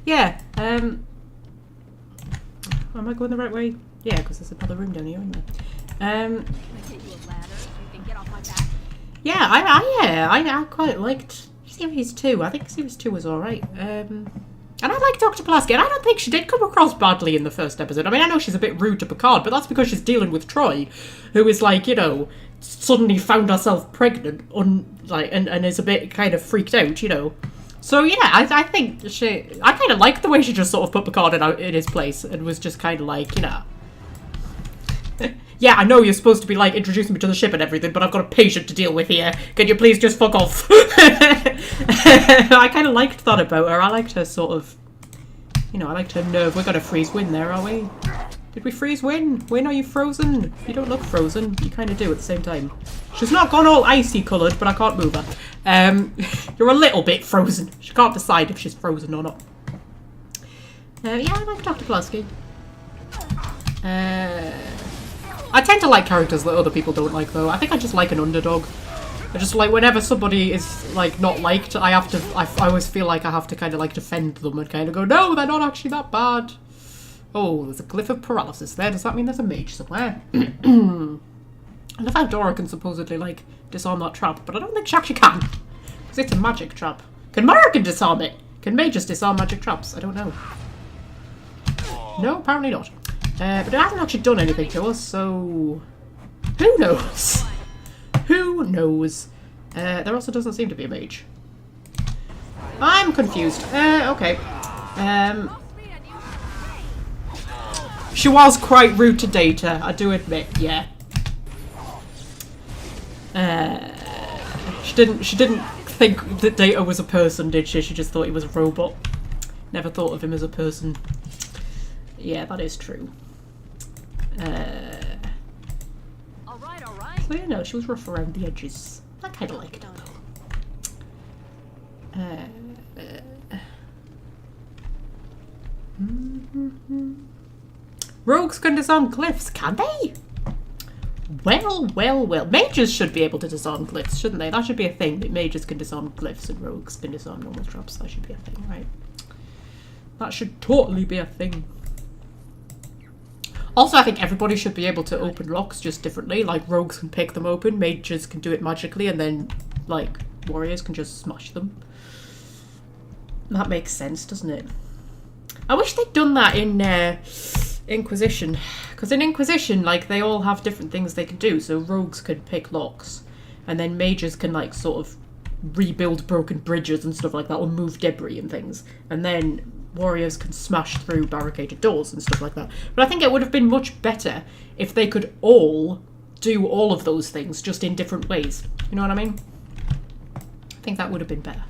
Yeah, am I going the right way? Yeah, because there's another room down here, isn't there? Yeah, I quite liked Series 2. I think Series 2 was alright. And I like Dr. Pulaski, and I don't think she did come across badly in the first episode. I mean, I know she's a bit rude to Picard, but that's because she's dealing with Troy, who is like, you know, suddenly found herself pregnant, and is a bit kind of freaked out, you know. So yeah, I think I kind of liked the way she just sort of put Picard in his place and was just kind of like, you know, yeah, I know you're supposed to be like introducing me to the ship and everything, but I've got a patient to deal with here. Can you please just fuck off? I kind of liked that about her. I liked her sort of, you know, I liked her nerve. We're gonna freeze Win there, are we? Did we freeze Win? Win, are you frozen? You don't look frozen. You kind of do at the same time. She's not gone all icy coloured, but I can't move her. You're a little bit frozen. She can't decide if she's frozen or not. Yeah, I like Dr. Pulaski. I tend to like characters that other people don't like, though. I think I just like an underdog. I just like whenever somebody is like not liked, I always feel like I have to kind of like defend them and kind of go, no, they're not actually that bad. Oh, there's a glyph of paralysis there. Does that mean there's a mage somewhere? I love how Dora can supposedly like disarm that trap, but I don't think she actually can. Because it's a magic trap. Can American disarm it? Can mages disarm magic traps? I don't know. No, apparently not. But it hasn't actually done anything to us, so... Who knows? Who knows? There also doesn't seem to be a mage. I'm confused. Okay. She was quite rude to Data, I do admit, yeah. She didn't think that Data was a person, did she? She just thought he was a robot. Never thought of him as a person. Yeah, that is true. So yeah, no, she was rough around the edges. I kind of liked her though. Rogues can disarm glyphs, can they? Well, well, well. Mages should be able to disarm glyphs, shouldn't they? That should be a thing, that mages can disarm glyphs and rogues can disarm normal traps. That should be a thing, right? That should totally be a thing. Also, I think everybody should be able to open locks just differently. Like, rogues can pick them open, mages can do it magically, and then, like, warriors can just smash them. That makes sense, doesn't it? I wish they'd done that in Inquisition. Because in Inquisition, like, they all have different things they can do. So rogues can pick locks, and then mages can, like, sort of rebuild broken bridges and stuff like that, or move debris and things. And then warriors can smash through barricaded doors and stuff like that. But I think it would have been much better if they could all do all of those things, just in different ways. You know what I mean? I think that would have been better.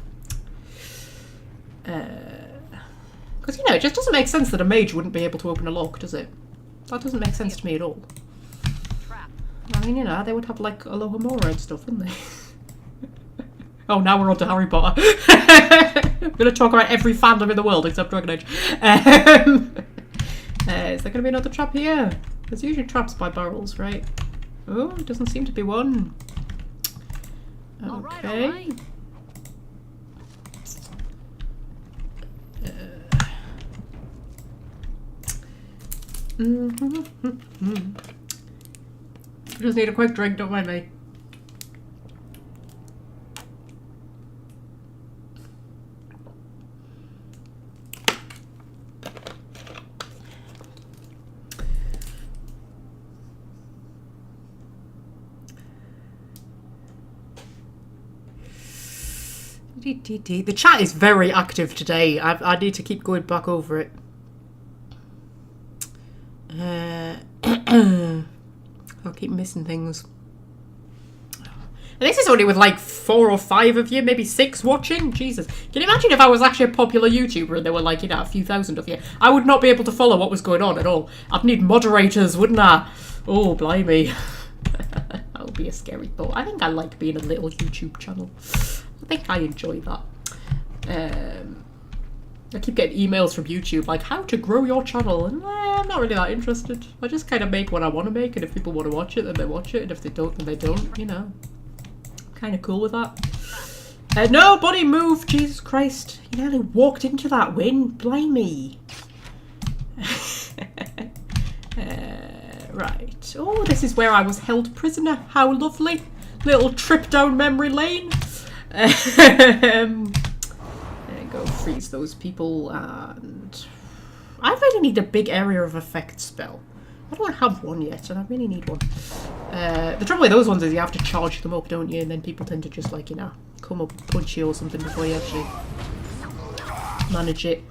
Because, you know, it just doesn't make sense that a mage wouldn't be able to open a lock, does it? That doesn't make sense to me at all. I mean, you know, they would have, like, Alohomora and stuff, wouldn't they? Oh, now we're on to Harry Potter. We're going to talk about every fandom in the world except Dragon Age. Is there going to be another trap here? There's usually traps by barrels, right? Oh, it doesn't seem to be one. Okay. All right. Just need a quick drink, don't mind me. The chat is very active today. I need to keep going back over it. I'll keep missing things. And this is only with like 4 or 5 of you, maybe 6 watching. Jesus. Can you imagine if I was actually a popular YouTuber and there were like, you know, a few thousand of you? I would not be able to follow what was going on at all. I'd need moderators, wouldn't I? Oh, blimey. That would be a scary thought. I think I like being a little YouTube channel. I think I enjoy that. I keep getting emails from YouTube like, how to grow your channel, and I'm not really that interested. I just kind of make what I want to make, and if people want to watch it, then they watch it, and if they don't, then they don't, you know. Kind of cool with that. Nobody move, Jesus Christ. You nearly walked into that win. Blimey. Right. Oh, this is where I was held prisoner. How lovely. Little trip down memory lane. There you go, freeze those people, and I really need a big area of effect spell. I don't have one yet, and I really need one. The trouble with those ones is you have to charge them up, don't you? And then people tend to just, like, you know, come up and punch you or something before you actually manage it.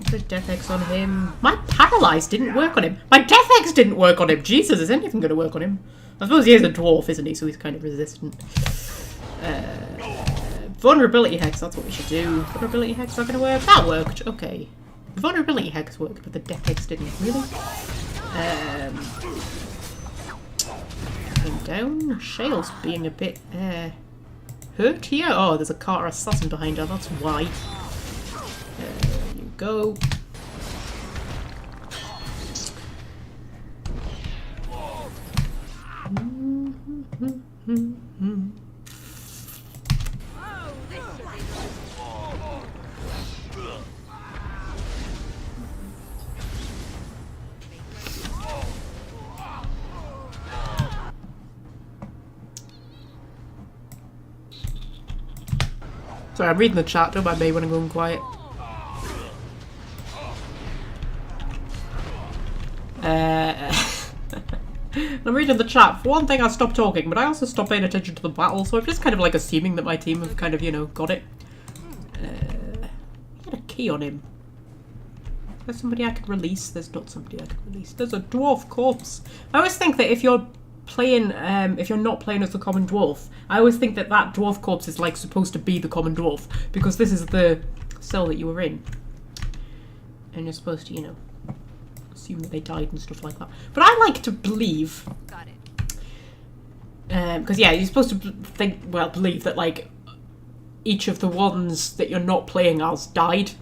Put Death X on him. My Paralyze didn't work on him. My Death X didn't work on him. Jesus, is anything going to work on him? I suppose he is a dwarf, isn't he? So he's kind of resistant. Vulnerability Hex, that's what we should do. Vulnerability Hex not going to work? That worked, okay. Vulnerability Hex worked, but the Death Hex didn't, really. Going down. Shale's being a bit hurt here. Oh, there's a Carter assassin behind her, that's why. There you go. Sorry, I'm reading the chat. Don't mind me when I'm going quiet. I'm reading the chat. For one thing, I stopped talking, but I also stopped paying attention to the battle, so I'm just kind of like assuming that my team have kind of, you know, got it. He had a key on him. Is there somebody I can release? There's not somebody I can release. There's a dwarf corpse. I always think that if you're playing, if you're not playing as the common dwarf, I always think that that dwarf corpse is like supposed to be the common dwarf, because this is the cell that you were in. And you're supposed to, you know, assume that they died and stuff like that. But I like to believe, Got it. because yeah, you're supposed to believe that like each of the ones that you're not playing as died,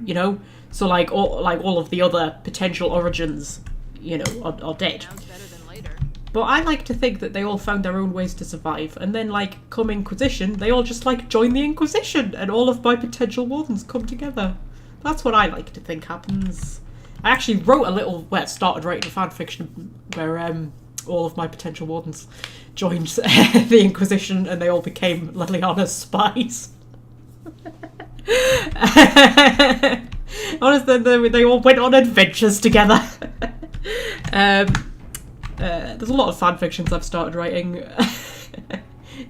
you know. So like all of the other potential origins, you know, are dead. Sounds better than later. But I like to think that they all found their own ways to survive, and then like come Inquisition, they all just like join the Inquisition, and all of my potential wardens come together. That's what I like to think happens. I actually wrote a little, started writing a fan fiction where all of my potential wardens joined the Inquisition and they all became Liliana's spies. Honestly, they all went on adventures together. There's a lot of fan fictions I've started writing.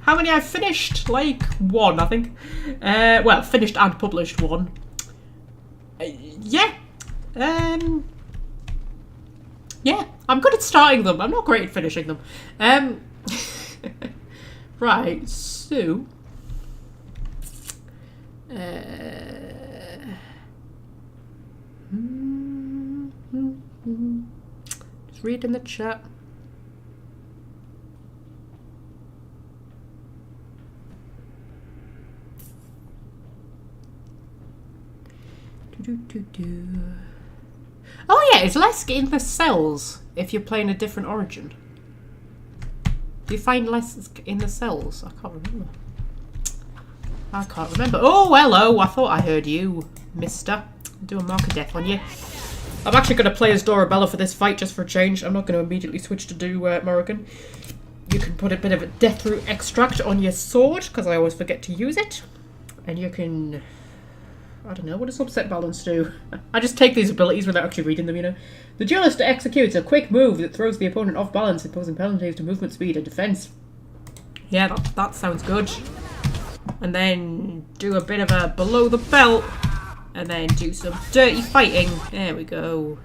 How many I've finished? Like one, I think. Well, finished and published one. Yeah. Yeah, I'm good at starting them. I'm not great at finishing them. Right, so... Just read in the chat. Oh yeah, it's less in the cells if you're playing a different origin. Do you find less in the cells? I can't remember. Oh, hello, I thought I heard you, mister. I'll do a mark of death on you. I'm actually going to play as Dorabella for this fight just for a change. I'm not going to immediately switch to do Morrigan. You can put a bit of a death root extract on your sword, because I always forget to use it. And you can... I don't know, what does upset balance do? I just take these abilities without actually reading them, you know. The duelist executes a quick move that throws the opponent off balance, imposing penalties to movement speed and defense. Yeah, that sounds good. And then do a bit of a below the belt. And then do some dirty fighting. There we go.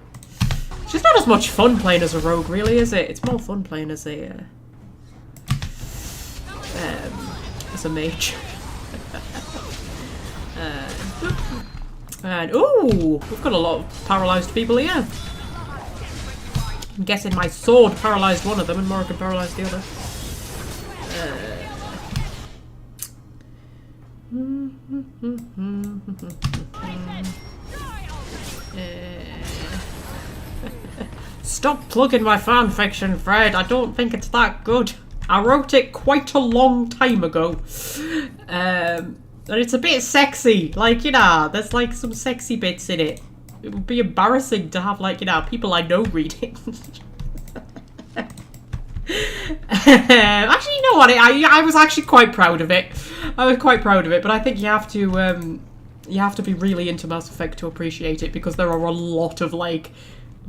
It's just not as much fun playing as a rogue, really, is it? It's more fun playing as a mage. And ooh, we've got a lot of paralysed people here. I'm guessing my sword paralysed one of them and Morrigan paralysed the other. Stop plugging my fanfiction, Fred. I don't think it's that good. I wrote it quite a long time ago. And it's a bit sexy. Like, you know, there's like some sexy bits in it. It would be embarrassing to have, like, you know, people I know read it. Actually, you know what? I was actually quite proud of it. I was quite proud of it, but I think you have to be really into Mass Effect to appreciate it, because there are a lot of, like,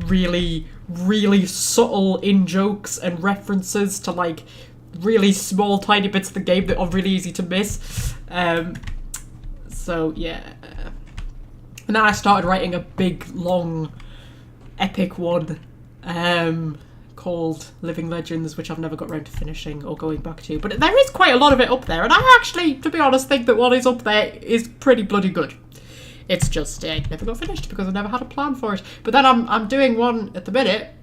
really, really subtle in-jokes and references to, like, really small, tiny bits of the game that are really easy to miss. So, yeah. And then I started writing a big, long, epic one called Living Legends, which I've never got around to finishing or going back to. But there is quite a lot of it up there, and I actually, to be honest, think that what is up there is pretty bloody good. It's just never got finished because I never had a plan for it. But then I'm doing one at the minute,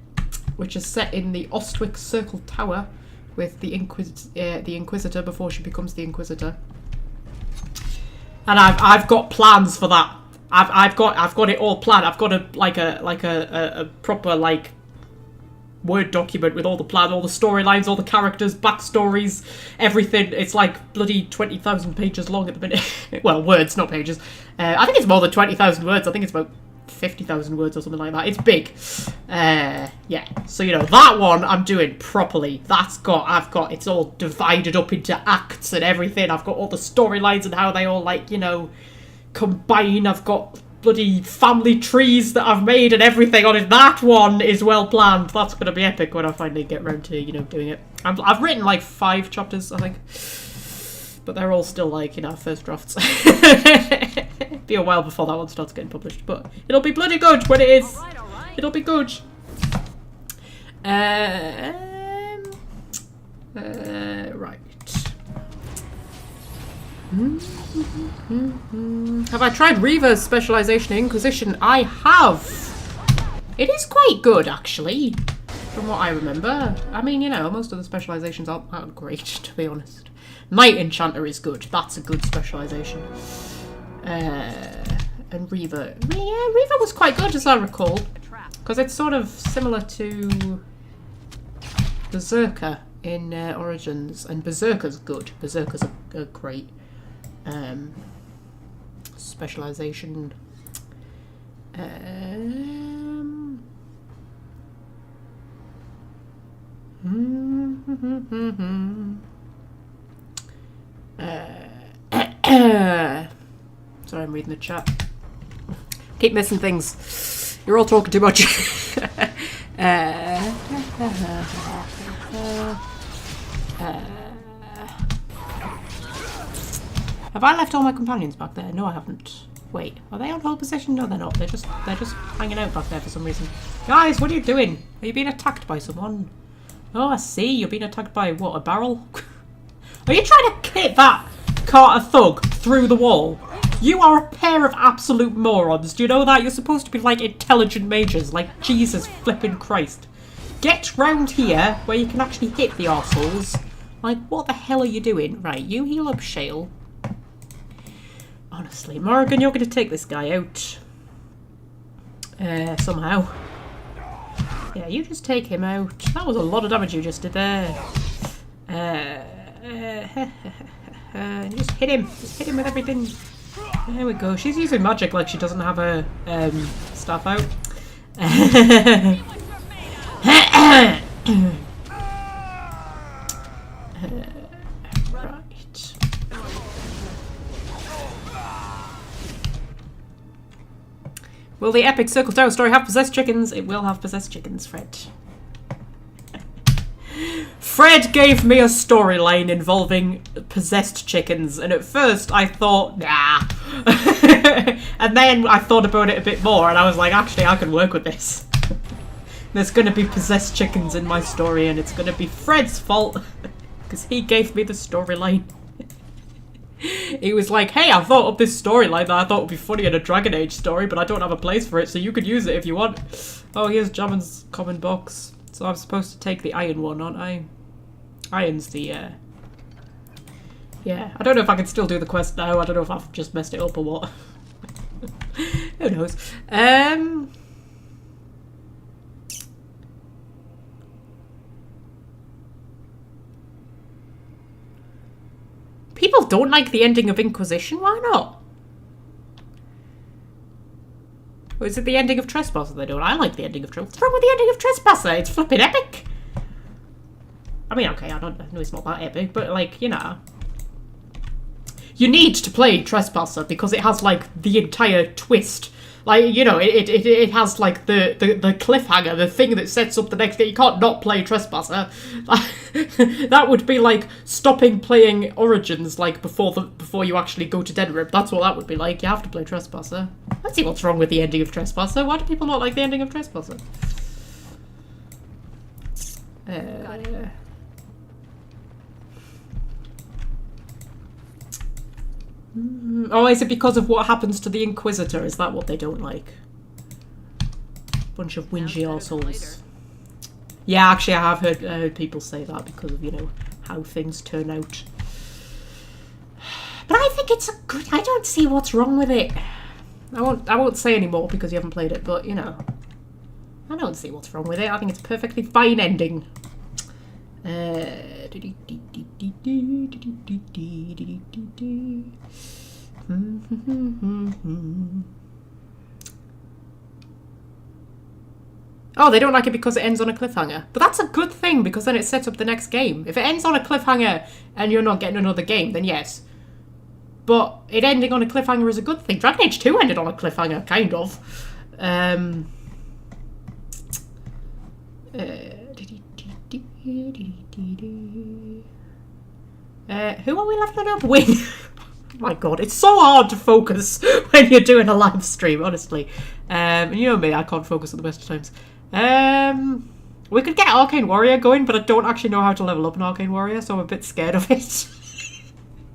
which is set in the Ostwick Circle Tower with the Inquisitor before she becomes the Inquisitor. And I've got plans for that. I've got it all planned. I've got a proper like Word document with all the plan, all the storylines, all the characters, backstories, everything. It's like bloody 20,000 pages long at the minute. Well, words, not pages. I think it's more than 20,000 words. I think it's about 50,000 words or something like that. It's big. Yeah. So, you know, that one I'm doing properly. It's all divided up into acts and everything. I've got all the storylines and how they all, like, you know, combine. I've got bloody family trees that I've made and everything on it. That one is well planned. That's going to be epic when I finally get around to, you know, doing it. I've written like 5 chapters, I think. But they're all still like, you know, first drafts. Be a while before that one starts getting published. But it'll be bloody good when it is. All right. It'll be good. Right. Have I tried Reaver's specialization in Inquisition? I have. It is quite good, actually, from what I remember. I mean, you know, most of the specializations aren't that great, to be honest. Knight Enchanter is good. That's a good specialization. And Reaver. Yeah, Reaver was quite good, as I recall. Because it's sort of similar to Berserker in Origins. And Berserker's good. Berserker's a great specialization. Sorry, I'm reading the chat. Keep missing things. You're all talking too much. Have I left all my companions back there? No, I haven't. Wait, are they on hold position? No, they're not. They're just hanging out back there for some reason. Guys, what are you doing? Are you being attacked by someone? Oh, I see. You're being attacked by, what, a barrel? Are you trying to hit that Carter thug through the wall? You are a pair of absolute morons. Do you know that? You're supposed to be, like, intelligent mages. Like, Jesus flipping Christ. Get round here where you can actually hit the arseholes. Like, what the hell are you doing? Right, you heal up Shale. Honestly, Morrigan, you're going to take this guy out. Somehow. Yeah, you just take him out. That was a lot of damage you just did there. Just hit him. Just hit him with everything. There we go. She's using magic like she doesn't have her stuff out. Right. Will the epic Circle Tower story have possessed chickens? It will have possessed chickens, Fred. Fred gave me a storyline involving possessed chickens, and at first I thought, nah. And then I thought about it a bit more, and I was like, actually, I can work with this. There's going to be possessed chickens in my story, and it's going to be Fred's fault, because he gave me the storyline. He was like, hey, I thought of this storyline that I thought would be funny in a Dragon Age story, but I don't have a place for it, so you could use it if you want. Oh, here's Jamin's common box. So I'm supposed to take the iron one, aren't I? Iron's the, yeah, I don't know if I can still do the quest now. I don't know if I've just messed it up or what. Who knows? People don't like the ending of Inquisition. Why not? Or is it the ending of Trespasser they don't? I like the ending of Trespasser. What's wrong with the ending of Trespasser? It's flipping epic. I mean, okay, I know it's not that epic, but, like, you know. You need to play Trespasser because it has, like, the entire twist. Like, you know, it has, like, the cliffhanger, the thing that sets up the next day. You can't not play Trespasser. That would be like stopping playing Origins, like, before you actually go to Denrib. That's what that would be like. You have to play Trespasser. Let's see what's wrong with the ending of Trespasser. Why do people not like the ending of Trespasser? Oh, is it because of what happens to the Inquisitor? Is that what they don't like? Bunch of whingy arseholes. Yeah, actually, I have heard people say that because of, you know, how things turn out. But I think it's a good. I don't see what's wrong with it. I won't say any more because you haven't played it. But you know, I don't see what's wrong with it. I think it's a perfectly fine ending. Oh, they don't like it because it ends on a cliffhanger. But that's a good thing, because then it sets up the next game. If it ends on a cliffhanger and you're not getting another game, then yes. But it ending on a cliffhanger is a good thing. Dragon Age 2 ended on a cliffhanger, kind of. Who are we leveling up? Win. My god, it's so hard to focus when you're doing a live stream, honestly. And you know me, I can't focus at the best of times. We could get Arcane Warrior going, but I don't actually know how to level up an Arcane Warrior, so I'm a bit scared of it.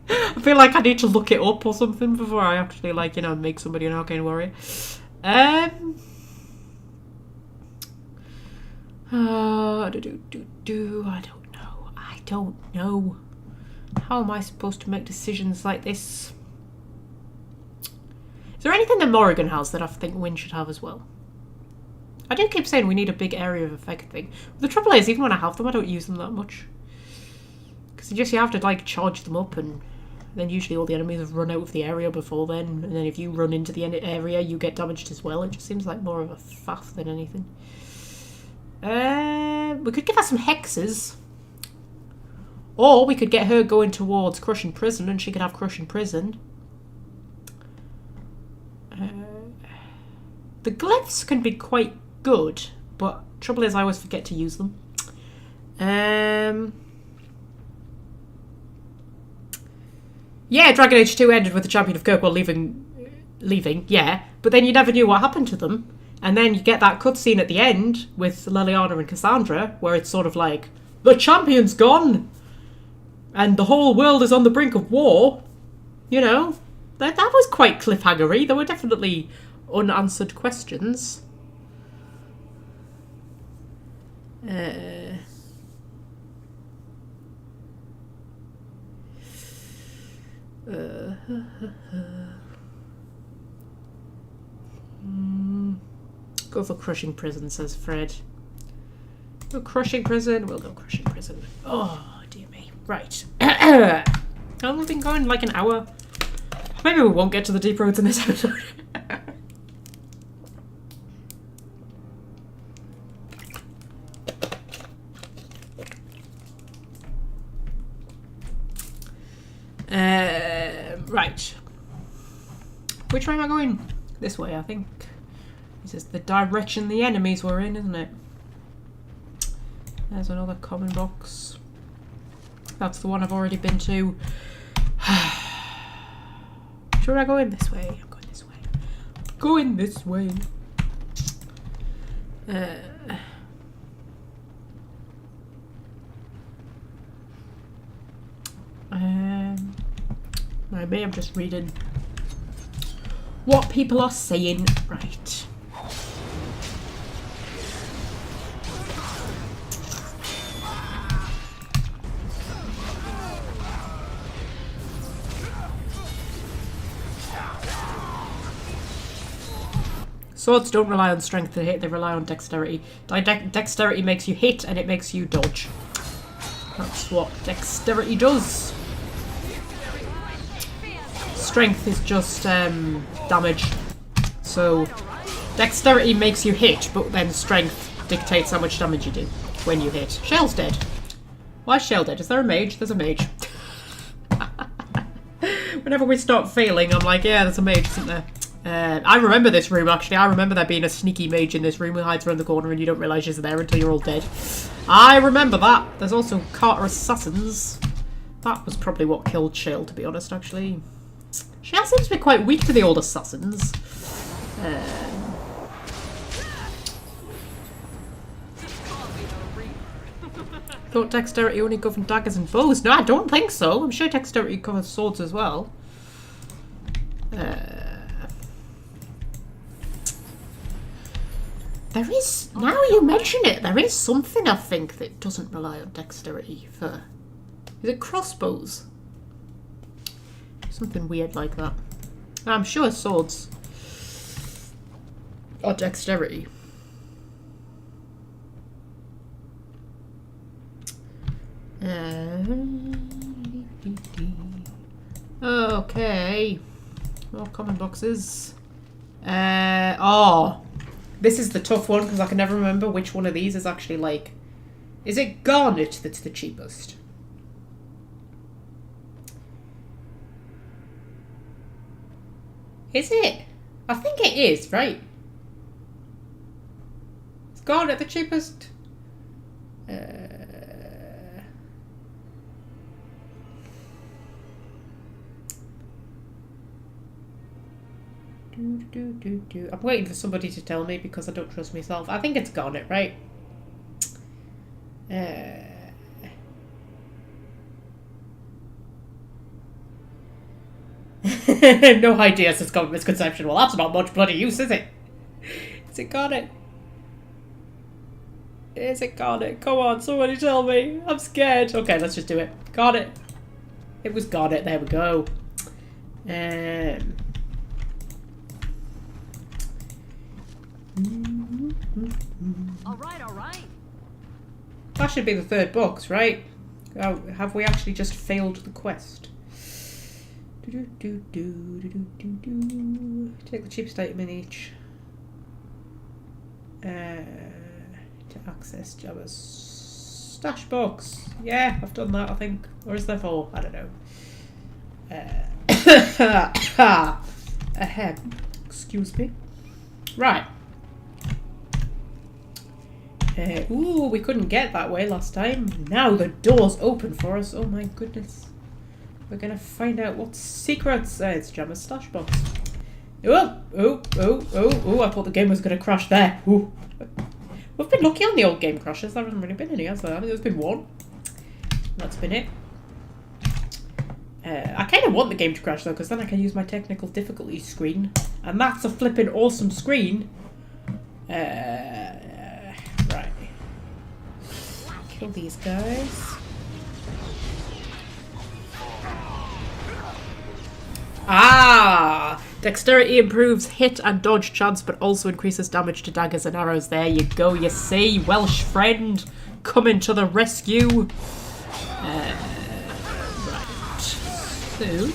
I feel like I need to look it up or something before I actually, like, you know, make somebody an Arcane Warrior. I don't know. How am I supposed to make decisions like this? Is there anything that Morrigan has that I think Wynn should have as well? I do keep saying we need a big area of effect thing. The trouble is, even when I have them, I don't use them that much. Because you have to, like, charge them up, and then usually all the enemies have run out of the area before then. And then if you run into the area, you get damaged as well. It just seems like more of a faff than anything. We could give her some hexes. Or we could get her going towards Crushing Prison, and she could have Crushing Prison. The glyphs can be quite good, but trouble is I always forget to use them. Yeah, Dragon Age 2 ended with the Champion of Kirkwall leaving, yeah, but then you never knew what happened to them. And then you get that cutscene at the end with Liliana and Cassandra, where it's sort of like, the champion's gone! And the whole world is on the brink of war. You know, that was quite cliffhangery. There were definitely unanswered questions. Go for Crushing Prison, says Fred. Go Crushing Prison. We'll go Crushing Prison. Oh, dear me. Right. How long have we been going? Like an hour? Maybe we won't get to the deep roads in this episode. Right. Which way am I going? This way, I think. This is the direction the enemies were in, isn't it? There's another common box. That's the one I've already been to. Should I go in this way? I'm going this way. Going this way. Maybe I'm just reading what people are saying. Right. Swords don't rely on strength to hit, they rely on dexterity. Dexterity makes you hit and it makes you dodge. That's what dexterity does. Strength is just damage. So dexterity makes you hit, but then strength dictates how much damage you do when you hit. Shell's dead. Why is Shell dead? Is there a mage? There's a mage. Whenever we start failing, I'm like, yeah, there's a mage, isn't there? I remember this room, actually. I remember there being a sneaky mage in this room who hides around the corner and you don't realise she's there until you're all dead. I remember that. There's also Carter Assassins. That was probably what killed Shale, to be honest, actually. Shale seems to be quite weak to the old Assassins. Thought dexterity only governed daggers and bows. No, I don't think so. I'm sure dexterity covers swords as well. There is, now you mention it, there is something I think that doesn't rely on dexterity for... Is it crossbows? Something weird like that. I'm sure swords are dexterity. Okay. More common boxes. Oh. This is the tough one because I can never remember which one of these is actually like... Is it garnet that's the cheapest? Is it? I think it is, right? Is garnet the cheapest? I'm waiting for somebody to tell me because I don't trust myself. I think it's garnet, right? No ideas, it's got misconception. Well, that's not much bloody use, is it? Is it garnet? Is it garnet? Come on, somebody tell me. I'm scared. Okay, let's just do it. Garnet. It was garnet. There we go. All right. That should be the third box, right? Oh, have we actually just failed the quest? Take the cheapest item each. To access Jabba's stash box. Yeah, I've done that, I think. Or is there 4? I don't know. Excuse me. Right. Ooh, we couldn't get that way last time. Now the door's open for us. Oh my goodness. We're gonna find out what secrets. It's Jabba's stash box. Oh, I thought the game was gonna crash there. Ooh. We've been lucky on the old game crashes. There hasn't really been any, has there? I think there's been one. That's been it. I kind of want the game to crash though, because then I can use my technical difficulty screen. And that's a flippin' awesome screen. Right. Kill these guys. Ah! Dexterity improves hit and dodge chance, but also increases damage to daggers and arrows. There you go, you see. Welsh friend coming to the rescue. Right. So...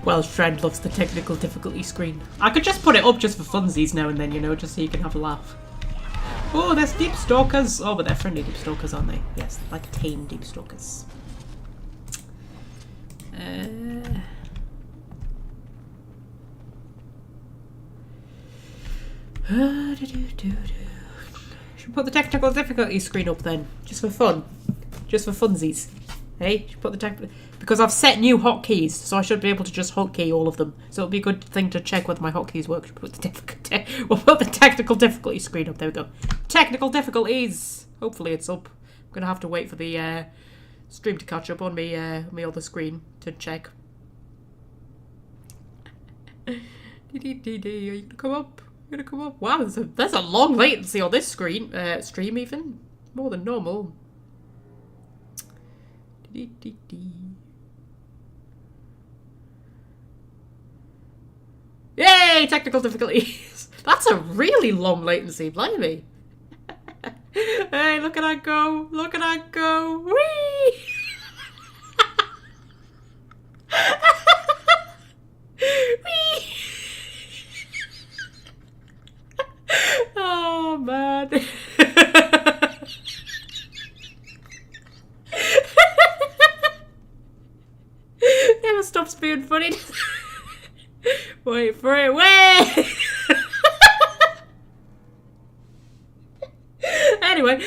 Welsh friend loves the technical difficulty screen. I could just put it up just for funsies now and then, you know, just so you can have a laugh. Oh, there's deep stalkers. Oh, but they're friendly deep stalkers, aren't they? Yes, like tame deep stalkers. Should put the technical difficulty screen up then, just for fun, just for funsies. Hey, should put the because I've set new hotkeys, so I should be able to just hotkey all of them. So it'll be a good thing to check whether my hotkeys work. We'll put the technical difficulty screen up. There we go. Technical difficulties. Hopefully it's up. I'm gonna have to wait for the stream to catch up on me my other screen to check. Are you gonna come up? You're gonna come up? Wow, there's a long latency on this stream even more than normal. Yay! Technical difficulties. That's a really long latency, blimey. Hey, look at that go! Look at that go! Whee! Whee! Oh man. Never stops being funny. Wait for it. Wait. Anyway,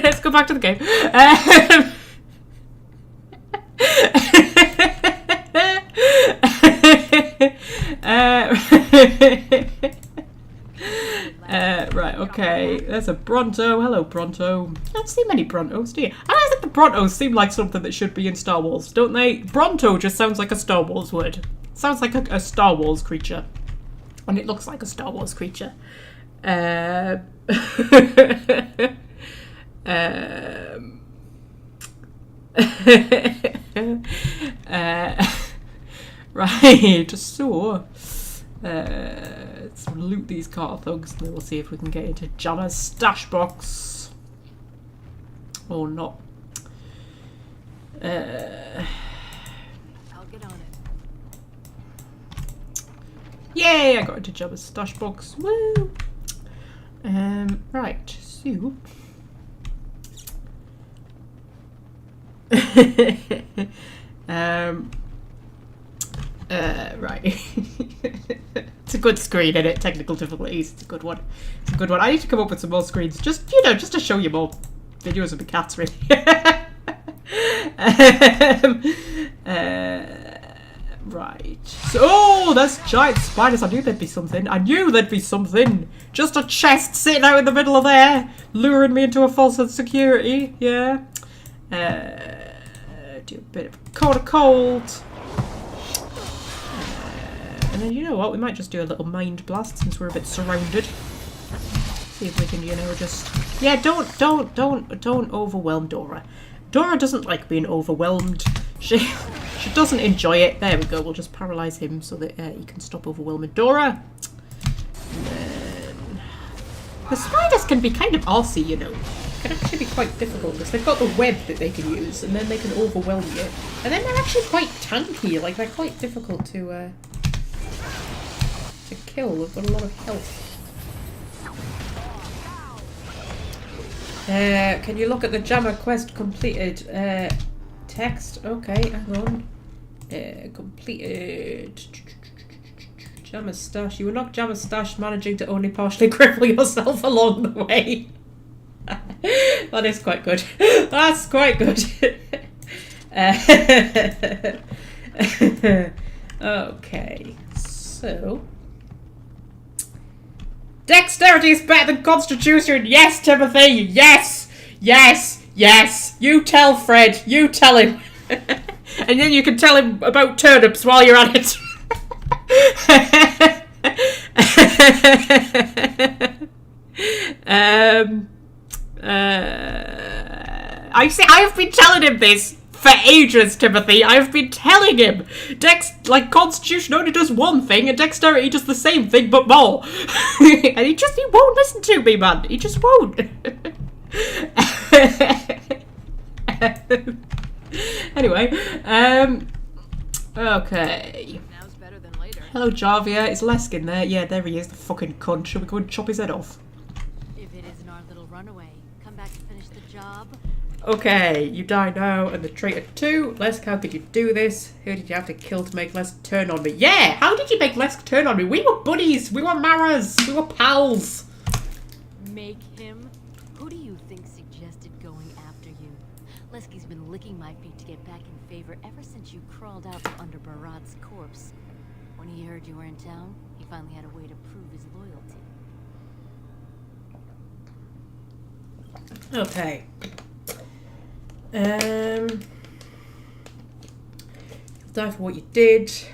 let's go back to the game. Right, okay. There's a Bronto. Hello, Bronto. I don't see many Brontos, do you? I don't think the Brontos seem like something that should be in Star Wars, don't they? Bronto just sounds like a Star Wars word. Sounds like a Star Wars creature. And it looks like a Star Wars creature. Right, so let's loot these car thugs and then we'll see if we can get into Jammer's stash box or not. I'll get on it. Yay! I got into Jammer's stash box. Woo! Right, so right. It's a good screen, isn't it? Technical difficulties. It's a good one. It's a good one. I need to come up with some more screens, just just to show you more videos of the cats, really. Right. So, oh, there's giant spiders. I knew there'd be something. I knew there'd be something. Just a chest sitting out in the middle of there, luring me into a false sense of security. Yeah. Do a bit of cold. And then you know what? We might just do a little mind blast since we're a bit surrounded. See if we can, just don't overwhelm Dora. Dora doesn't like being overwhelmed. She doesn't enjoy it. There we go. We'll just paralyze him so that he can stop overwhelming Dora. And then the spiders can be kind of arsey, Can actually be quite difficult because they've got the web that they can use, and then they can overwhelm you. And then they're actually quite tanky. Like they're quite difficult to kill. They've got a lot of health. Can you look at the Jammer quest completed? Text. Okay, hang on. Completed. Jammer stash. You were not Jammer stash, managing to only partially cripple yourself along the way. That is quite good. That's quite good. Okay, so dexterity is better than constitution. Yes, Timothy. Yes, yes, yes. You tell Fred. You tell him, and then you can tell him about turnips while you're at it. I've been telling him this for ages, Timothy. I've been telling him. Constitution only does one thing, and dexterity does the same thing, but more. And he won't listen to me, man. He just won't. Anyway, okay. Now's better than later. Hello, Jarvia. Is Lesk in there? Yeah, there he is, the fucking cunt. Shall we go and chop his head off? If it isn't our little runaway, come back to finish the job. Okay, you die now, and the traitor too. Lesk, how could you do this? Who did you have to kill to make Lesk turn on me? Yeah, how did you make Lesk turn on me? We were buddies. We were Maras. We were pals. Make him? Who do you think suggested going after you? Lesky's been licking my feet to get back in favor ever since you crawled out from under Barat's corpse. When he heard you were in town, he finally had a way to prove his loyalty. Okay. You'll die for what you did. Sorry,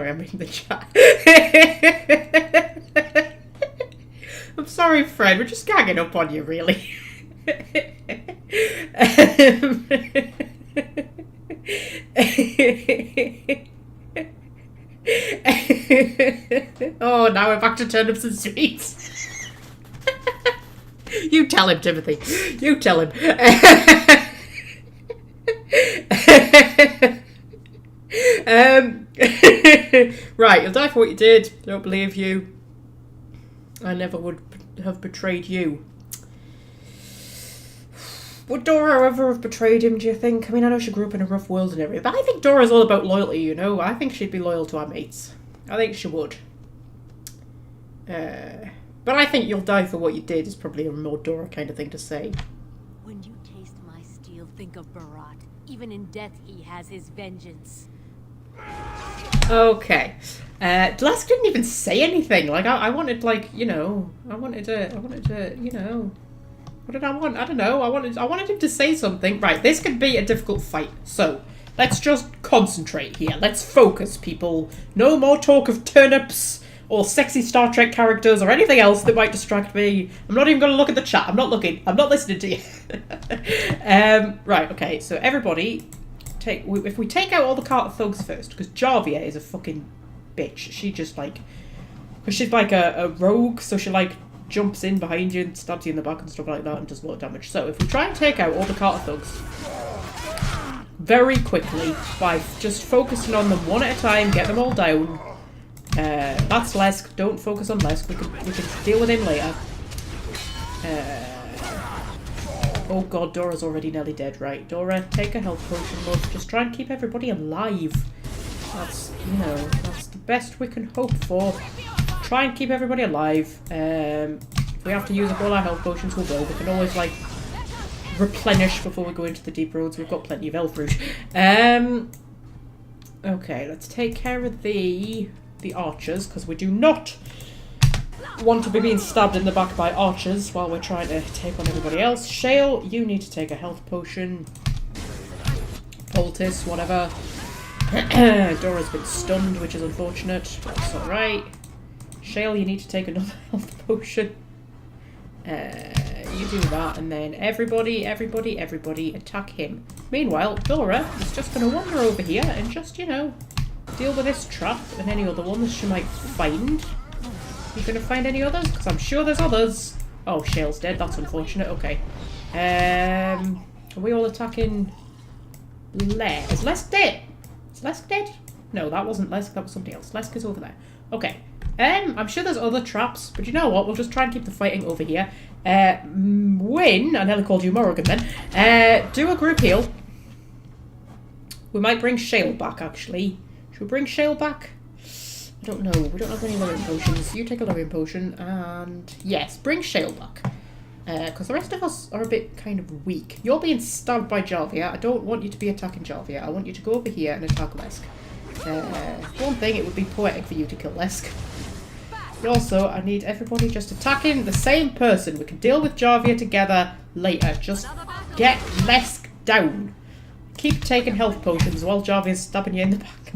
I'm in the chat. I'm sorry, Fred. We're just gagging up on you, really. Oh, now we're back to turnips and sweets. You tell him, Timothy. You tell him. Right, you'll die for what you did. Don't believe you. I never would have betrayed you. Would Dora ever have betrayed him, do you think? I mean, I know she grew up in a rough world and everything, but I think Dora's all about loyalty, I think she'd be loyal to our mates. I think she would. But I think you'll die for what you did is probably a more Dora kind of thing to say. When you taste my steel, think of Barat. Even in death, he has his vengeance. Okay. Lesk didn't even say anything. I wanted, what did I want? I don't know. I wanted him to say something. Right, this could be a difficult fight. So, let's just concentrate here. Let's focus, people. No more talk of turnips or sexy Star Trek characters or anything else that might distract me. I'm not even going to look at the chat. I'm not looking. I'm not listening to you. Right, okay, so everybody, if we take out all the Carter thugs first, because Jarvia is a fucking bitch. She just like, because she's like a rogue, so she like jumps in behind you and stabs you in the back and stuff like that and does a lot of damage. So if we try and take out all the Carter thugs very quickly by just focusing on them one at a time, get them all down. That's Lesk. Don't focus on Lesk. We can deal with him later. Oh god, Dora's already nearly dead. Right, Dora, take a health potion, love. Just try and keep everybody alive. That's, you know, that's the best we can hope for. Try and keep everybody alive. If we have to use up all our health potions, we will. We can always, like, replenish before we go into the deep roads. We've got plenty of elf fruit. Okay, let's take care of the archers, because we do not want to be being stabbed in the back by archers while we're trying to take on everybody else. Shale, you need to take a health potion. Poultice, whatever. Dora's been stunned, which is unfortunate. That's alright. Shale, you need to take another health potion. You do that, and then everybody attack him. Meanwhile, Dora is just going to wander over here and just, you know, deal with this trap and any other ones she might find. You going to find any others? Because I'm sure there's others. Oh, Shale's dead. That's unfortunate. Okay. Are we all attacking Lesk? Is Lesk dead? Is Lesk dead? No, that wasn't Lesk. That was somebody else. Lesk is over there. Okay. I'm sure there's other traps, but you know what? We'll just try and keep the fighting over here. Win, I nearly called you Morrigan then. Do a group heal. We might bring Shale back, actually. Should we bring Shale back? I don't know. We don't have any Lurian potions. You take a Lurian potion, and yes, bring Shale back. Because the rest of us are a bit kind of weak. You're being stabbed by Jarvia. I don't want you to be attacking Jarvia. I want you to go over here and attack Lesk. One thing, it would be poetic for you to kill Lesk. But also, I need everybody just attacking the same person. We can deal with Jarvia together later. Just get Lesk down. Keep taking health potions while Jarvia's stabbing you in the back.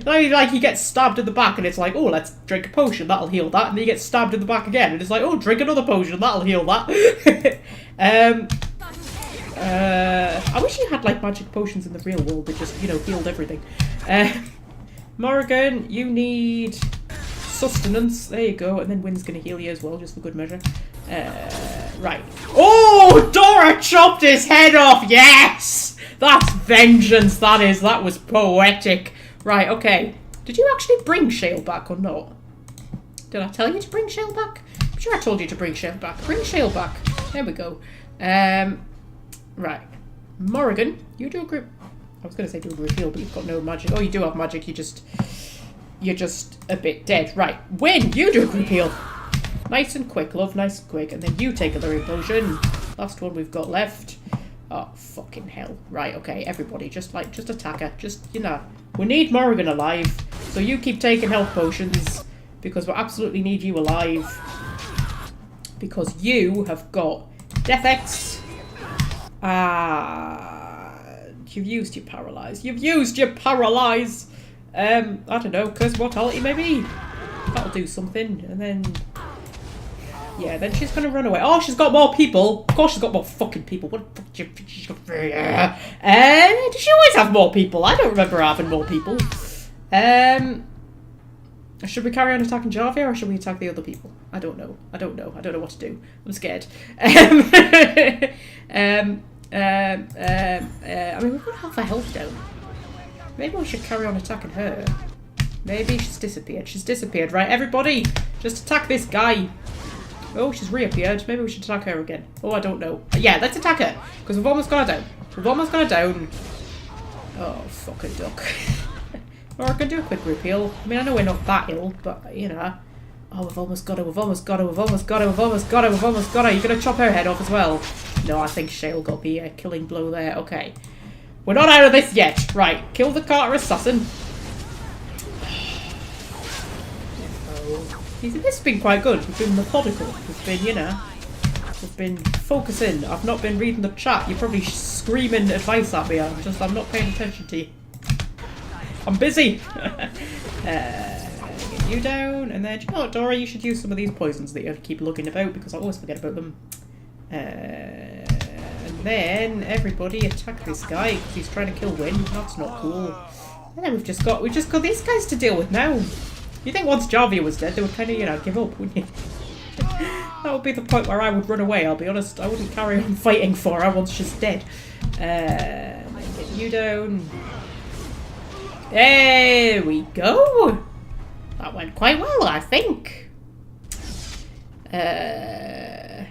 Like, you get stabbed in the back and it's like, oh, let's drink a potion, that'll heal that. And then you get stabbed in the back again and it's like, oh, drink another potion, that'll heal that. I wish you had, like, magic potions in the real world that just, you know, healed everything. Morrigan, you need sustenance. There you go. And then Wynn's going to heal you as well, just for good measure. Right. Oh, Dora chopped his head off. Yes! That's vengeance, that is. That was poetic. Right, okay. Did you actually bring Shale back or not? Did I tell you to bring Shale back? I'm sure I told you to bring Shale back. Bring Shale back. There we go. Right. Morrigan, you do a group... I was going to say do a group heal, but you've got no magic. Oh, you do have magic. You're just a bit dead. Right. Wynn, you do a group heal. Nice and quick, love. Nice and quick. And then you take a Lurian potion. Last one we've got left. Oh, fucking hell. Right, okay. Everybody, just attack her. Just, you know. We need Morrigan alive. So you keep taking health potions. Because we absolutely need you alive. Because you have got Death X. You've used your paralyze. You've used your paralyze. I don't know, curse mortality maybe? That'll do something. And then... yeah, then she's gonna run away. Oh, she's got more people. Of course she's got more fucking people. What the fuck? Does she always have more people? I don't remember having more people. Should we carry on attacking Jarvia or should we attack the other people? I don't know. I don't know what to do. I'm scared. I mean, we've got half our health down. Maybe we should carry on attacking her. Maybe she's disappeared. She's disappeared, right? Everybody, just attack this guy. Oh, she's reappeared. Maybe we should attack her again. Oh, I don't know. Yeah, let's attack her. Because we've almost got her down. We've almost got her down. Oh, fucking duck. Or I can do a quick group heal. I mean, I know we're not that ill, but, you know. Oh, we've almost got her. We've almost got her. We've almost got her. We've almost got her. We've almost got her. You're going to chop her head off as well. No, I think Shale got the killing blow there. Okay. We're not out of this yet. Right. Kill the Carter assassin. This has been quite good. We've been methodical. We've been, you know, we've been focusing. I've not been reading the chat. You're probably screaming advice at me. I'm not paying attention to you. I'm busy. You you down, and then, you know what, Dora, you should use some of these poisons that you keep looking about, because I always forget about them. And then everybody attack this guy, because he's trying to kill Wynn. That's not cool. And then we've just got these guys to deal with now. You think once Jarvia was dead, they would kind of, you know, give up, wouldn't you? That would be the point where I would run away, I'll be honest. I wouldn't carry on fighting for her once she's dead. Get you down. There we go. That went quite well, I think. Okay.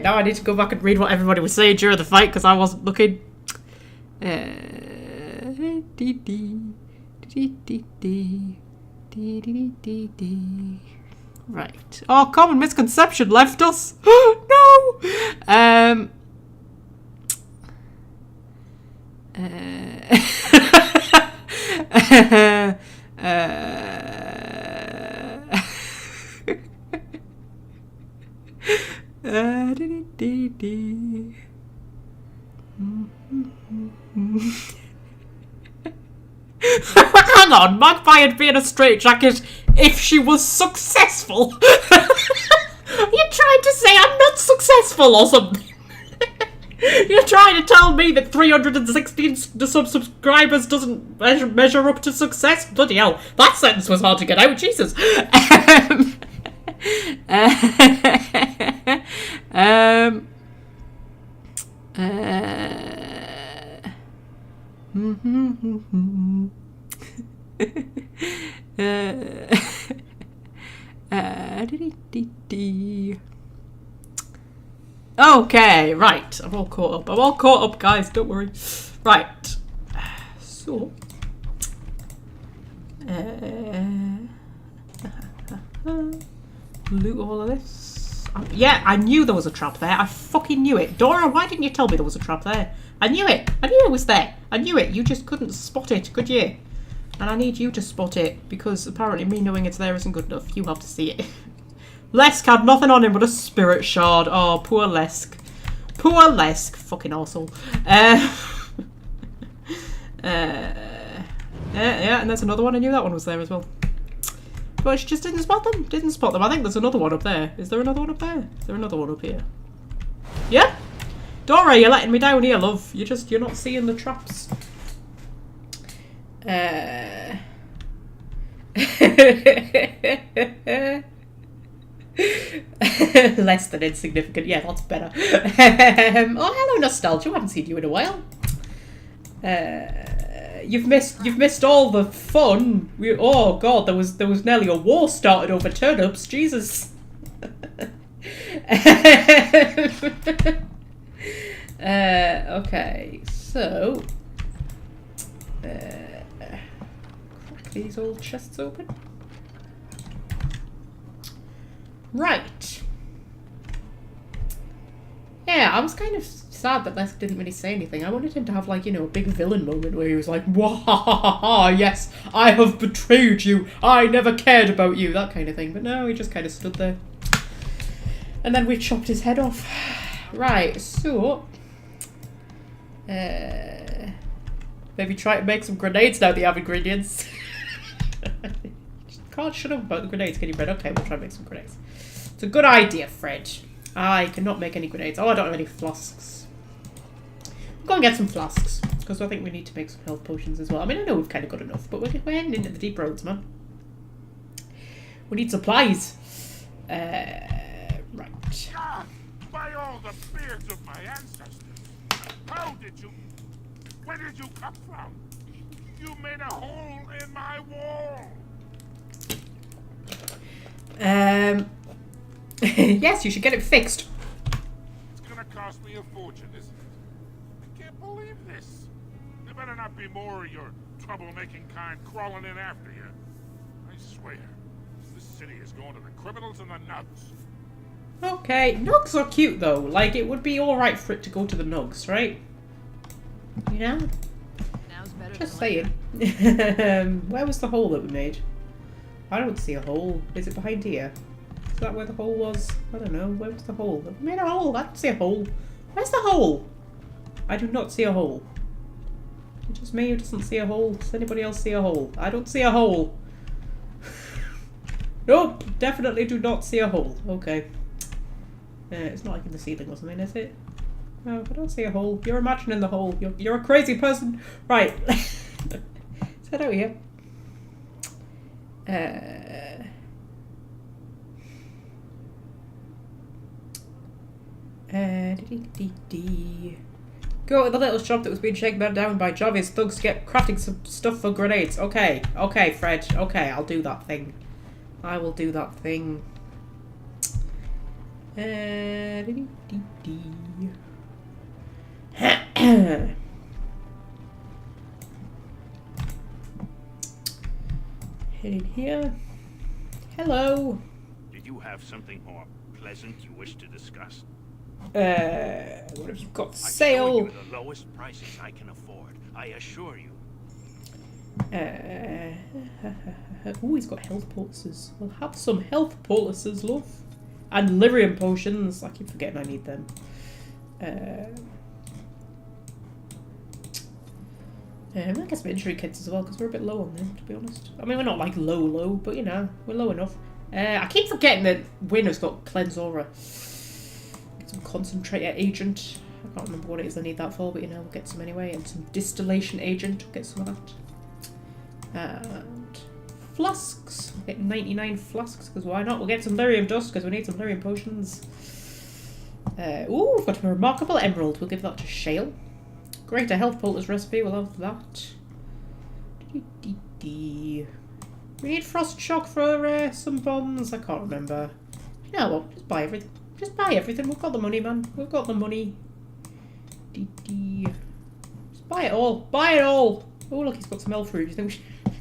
Now I need to go back and read what everybody was saying during the fight because I wasn't looking. Right. Oh, common misconception left us. No. Hang on, Magpie would be in a straitjacket if she was successful. You're trying to say I'm not successful or something? You're trying to tell me that 316 subscribers doesn't measure up to success? Bloody hell, that sentence was hard to get out, Jesus. Okay, right. I'm all caught up. I'm all caught up, guys. Don't worry. Right. So. Loot all of this. Yeah, I knew there was a trap there. I fucking knew it. Dora, why didn't you tell me there was a trap there? I knew it. I knew it was there. I knew it. You just couldn't spot it, could you? And I need you to spot it because apparently me knowing it's there isn't good enough. You have to see it. Lesk had nothing on him but a spirit shard. Oh, poor Lesk. Poor Lesk. Fucking arsehole. Yeah, and there's another one. I knew that one was there as well. But she just didn't spot them. Didn't spot them. I think there's another one up there. Is there another one up there? Is there another one up here? Yeah? Dora, you're letting me down here, love. You're not seeing the traps. Less than insignificant. Yeah, that's better. Oh, hello, Nostalgia. I haven't seen you in a while. You've missed all the fun. Oh God, there was nearly a war started over turnips. Jesus. Okay, so crack these old chests open. Right. Yeah, I was kind of sad that Lesk didn't really say anything. I wanted him to have, like, you know, a big villain moment where he was like, "Wahahaha, yes, I have betrayed you. I never cared about you," that kind of thing. But no, he just kind of stood there. And then we chopped his head off. Right, so maybe try to make some grenades now that you have ingredients. Can't shut up about the grenades, can you, Fred? Okay, we'll try and make some grenades. It's a good idea, Fred. I cannot make any grenades. Oh, I don't have any flasks. We'll go and get some flasks, because I think we need to make some health potions as well. I mean, I know we've kind of got enough, but we're heading into the deep roads, man. We need supplies. Right. By all the beards of my ancestors! How did you... Where did you come from? You made a hole in my wall! Yes, you should get it fixed. It's gonna cost me a fortune, isn't it? I can't believe this. There better not be more of your troublemaking kind crawling in after you. I swear, this city is going to the criminals and the nuts. Okay, nugs are cute though. Like, it would be alright for it to go to the nugs, right? You know? Now's better Just than saying. Where was the hole that we made? I don't see a hole. Is it behind here? Is that where the hole was? I don't know. Where was the hole? We made a hole. I don't see a hole. Where's the hole? I do not see a hole. It's just me who doesn't see a hole. Does anybody else see a hole? I don't see a hole. Nope, definitely do not see a hole. Okay. It's not like in the ceiling or something, is it? No, I don't see a hole. You're imagining the hole. You're a crazy person. Right. Let's head out here. Go to the little shop that was being shaken down by Jarvis thugs to get crafting some stuff for grenades. Okay, okay, Fred. Okay, I'll do that thing. I will do that thing. Heading here. Hello. Did you have something more pleasant you wish to discuss? What have you got? I Sale. show you the lowest prices I can afford. I assure you. Oh, he's got health poultices. We'll have some health poultices, love. And lyrium potions. I keep forgetting I need them. I might get some injury kits as well, because we're a bit low on them, to be honest. I mean, we're not like low, but you know, we're low enough. I keep forgetting that Winner's got Cleanse Aura. Get some Concentrator Agent. I can't remember what it is I need that for, but you know, we'll get some anyway. And some Distillation Agent. We'll get some of that. And flasks. We'll get 99 flasks, because why not? We'll get some lyrium dust, because we need some lyrium potions. Ooh, we've got a remarkable emerald. We'll give that to Shale. Greater health poultice recipe, we'll have that. We need frost shock for some bombs. I can't remember. You know what? Just buy everything. Just buy everything. We've got the money, man. We've got the money. Just buy it all. Buy it all. Oh, look, he's got some elf fruit. Do you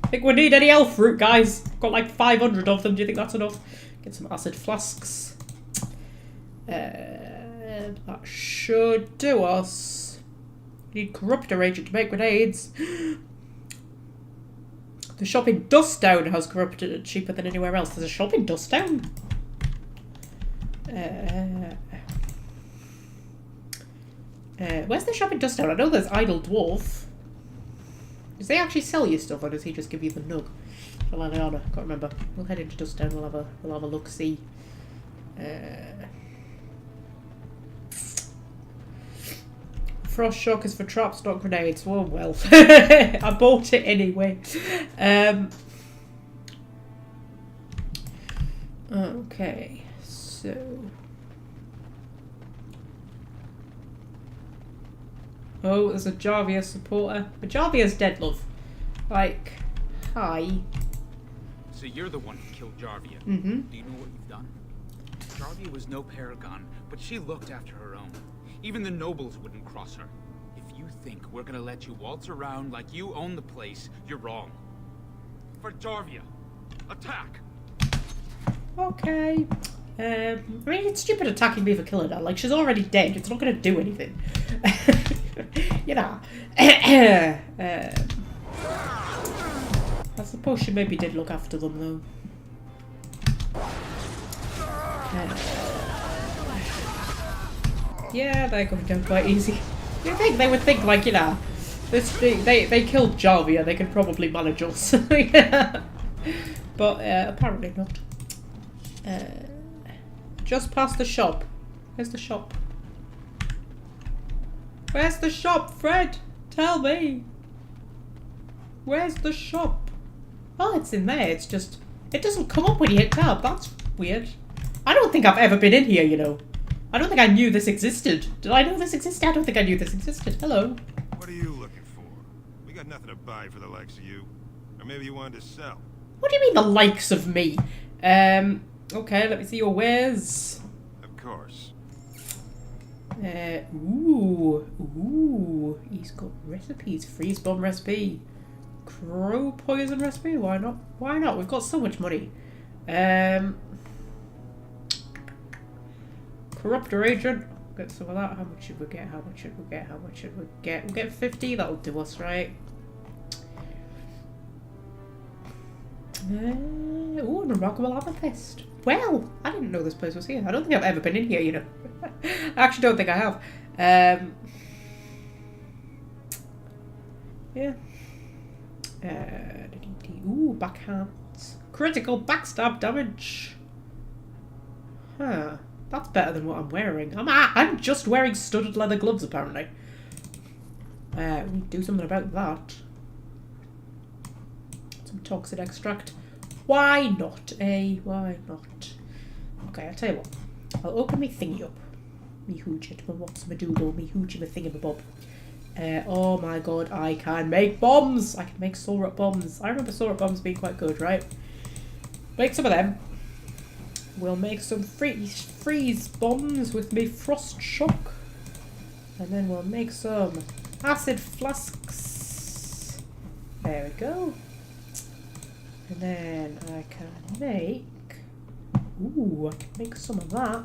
think we need any elf fruit, guys? Got like 500 of them. Do you think that's enough? Get some acid flasks. That should do us. We need corruptor agent to make grenades. The shop in Dustdown has corrupted cheaper than anywhere else. There's a shop in Dustdown? Where's the shop in Dustdown? I know there's Idle Dwarf. Does they actually sell you stuff, or does he just give you the nug? Liliana, can't remember. We'll head into Dustdown. We'll have a look. See. Frost shock is for traps, not grenades. Oh well. I bought it anyway. Okay, so... Oh, there's a Jarvia supporter. But Jarvia's dead, love. Like, hi. So you're the one who killed Jarvia. Mm-hmm. Do you know what you've done? Jarvia was no paragon, but she looked after her own. Even the nobles wouldn't cross her. If you think we're gonna let you waltz around like you own the place, you're wrong. For Jarvia, attack! Okay. I mean, it's stupid attacking me for killing her. Like, she's already dead. It's not going to do anything. You know. I suppose she maybe did look after them, though. Yeah, they're going down quite easy. You think they would think, like, you know, they killed Jarvia, they could probably manage us. But apparently not. Just past the shop. Where's the shop? Where's the shop, Fred? Tell me. Where's the shop? Oh, it's in there. It's just... It doesn't come up when you hit tab. That's weird. I don't think I've ever been in here, you know. I don't think I knew this existed. Did I know this existed? I don't think I knew this existed. Hello. What are you looking for? We got nothing to buy for the likes of you. Or maybe you wanted to sell. What do you mean the likes of me? Okay, let me see your wares. Of course. Ooh, he's got recipes. Freeze bomb recipe. Crow poison recipe. Why not? Why not? We've got so much money. Corruptor agent. Get some of that. How much should we get? How much should we get? How much should we get? We'll get 50. That'll do us, right? Ooh, an remarkable amethyst. Well, I didn't know this place was here. I don't think I've ever been in here, you know. I actually don't think I have. Yeah. Ooh, backhands. Critical backstab damage. Huh. That's better than what I'm wearing. I'm just wearing studded leather gloves, apparently. We need to do something about that. Some toxic extract. Why not, eh? Why not? Okay, I'll tell you what. I'll open my thingy up. Me hoojit, my what's my doodle, me hoochie, my thingamabob. Oh my god, I can make bombs! I can make Sorut bombs. I remember Sorut bombs being quite good, right? Make some of them. We'll make some freeze bombs with me frost shock. And then we'll make some acid flasks. There we go. And then I can make... Ooh, I can make some of that.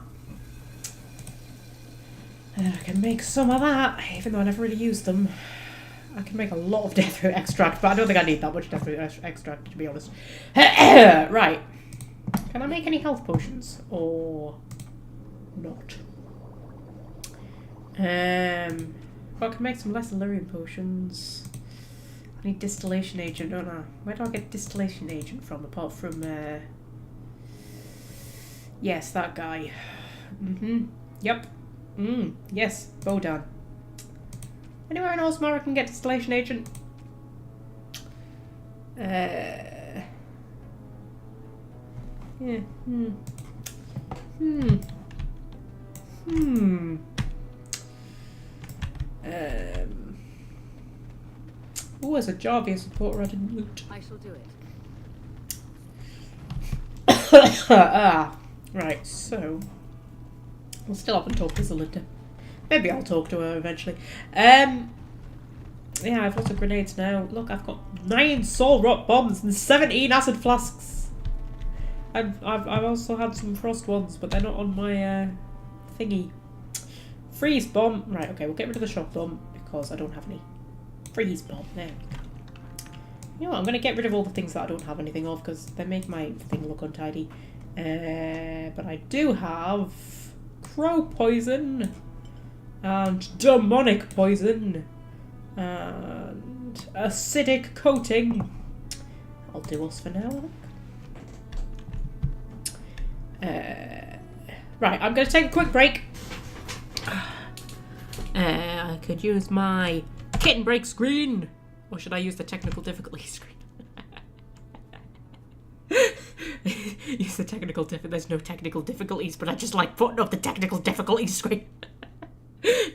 And then I can make some of that, even though I never really used them. I can make a lot of deathroot extract, but I don't think I need that much deathroot extract, to be honest. Right. Can I make any health potions? Or not? Well, I can make some less Illyrian potions. I need distillation agent, don't I? Where do I get distillation agent from, apart from... Yes, that guy. Yep. Yes, Bodan. Anywhere in Osmar I can get distillation agent? Yeah. Oh, there's a Jarvia supporter I didn't loot. I shall do it. Right, so... We'll still haven't talked to Zelinda. Maybe I'll talk to her eventually. Yeah, I've lots of grenades now. Look, I've got 9 soul rot bombs and 17 acid flasks. And I've also had some frost ones, but they're not on my thingy. Freeze bomb. Right, okay, we'll get rid of the shock bomb because I don't have any. Freeze bomb. There we go. You know what, I'm going to get rid of all the things that I don't have anything of because they make my thing look untidy. But I do have crow poison and demonic poison and acidic coating. I'll do us for now, I think. Right, I'm going to take a quick break. I could use my kitten break screen, or should I use the technical difficulty screen? Use the technical difficulty. There's no technical difficulties, but I just like putting up the technical difficulties screen.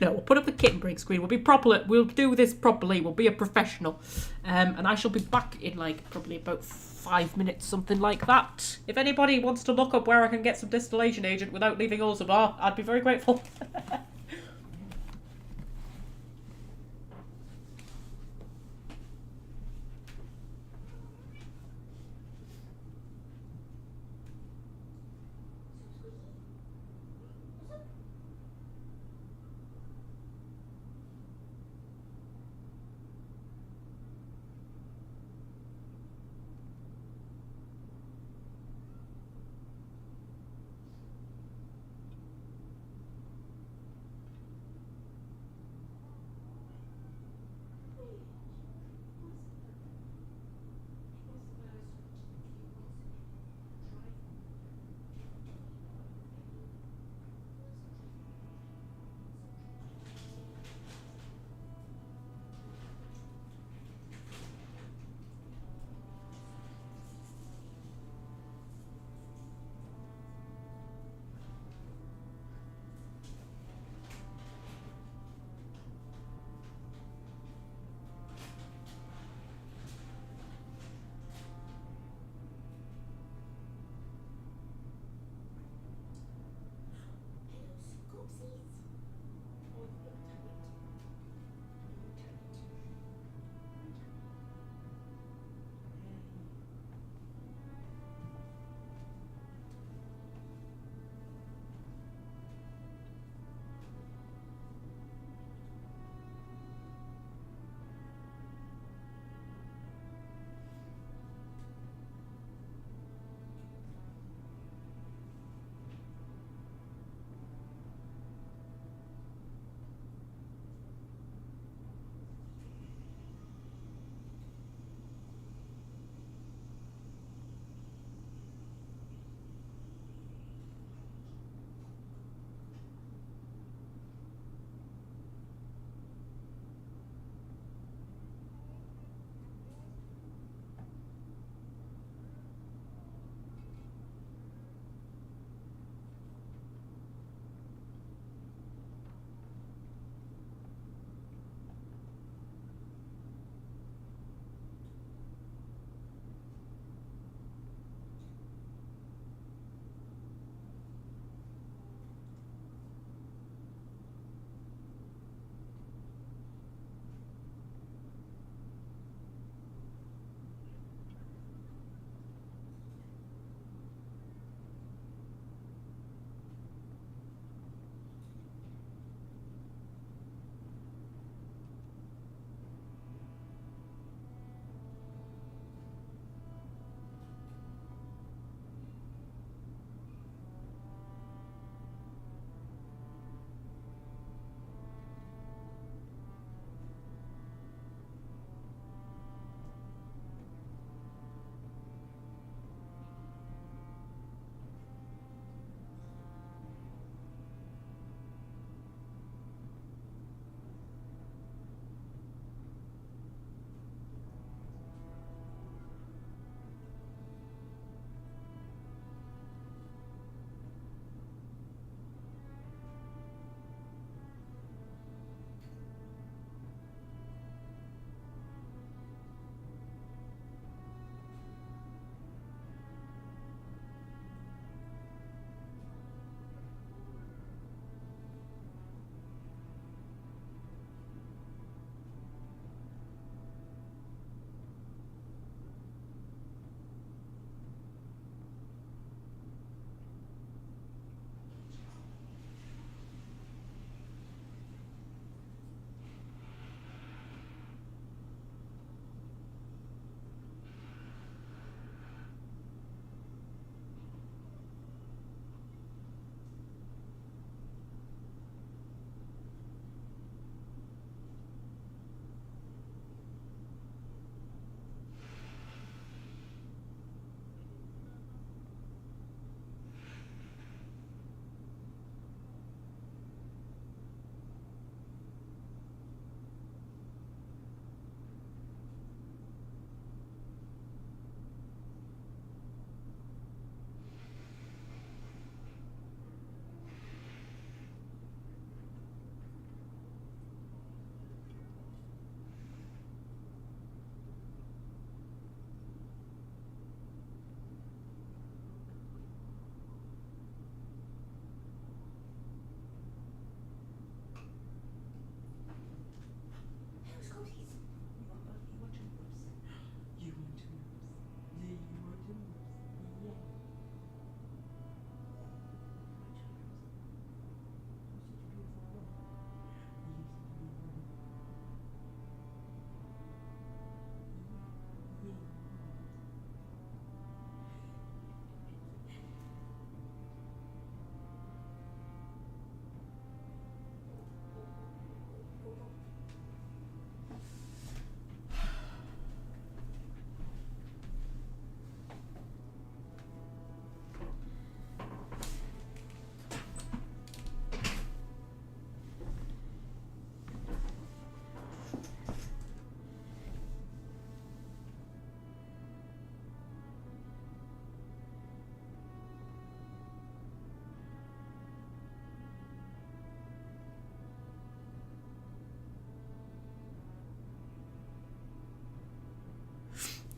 No, we'll put up the kitten break screen. We'll be proper. We'll do this properly. We'll be a professional. And I shall be back in like probably about 5 minutes, something like that. If anybody wants to look up where I can get some distillation agent without leaving Ulzamar, I'd be very grateful.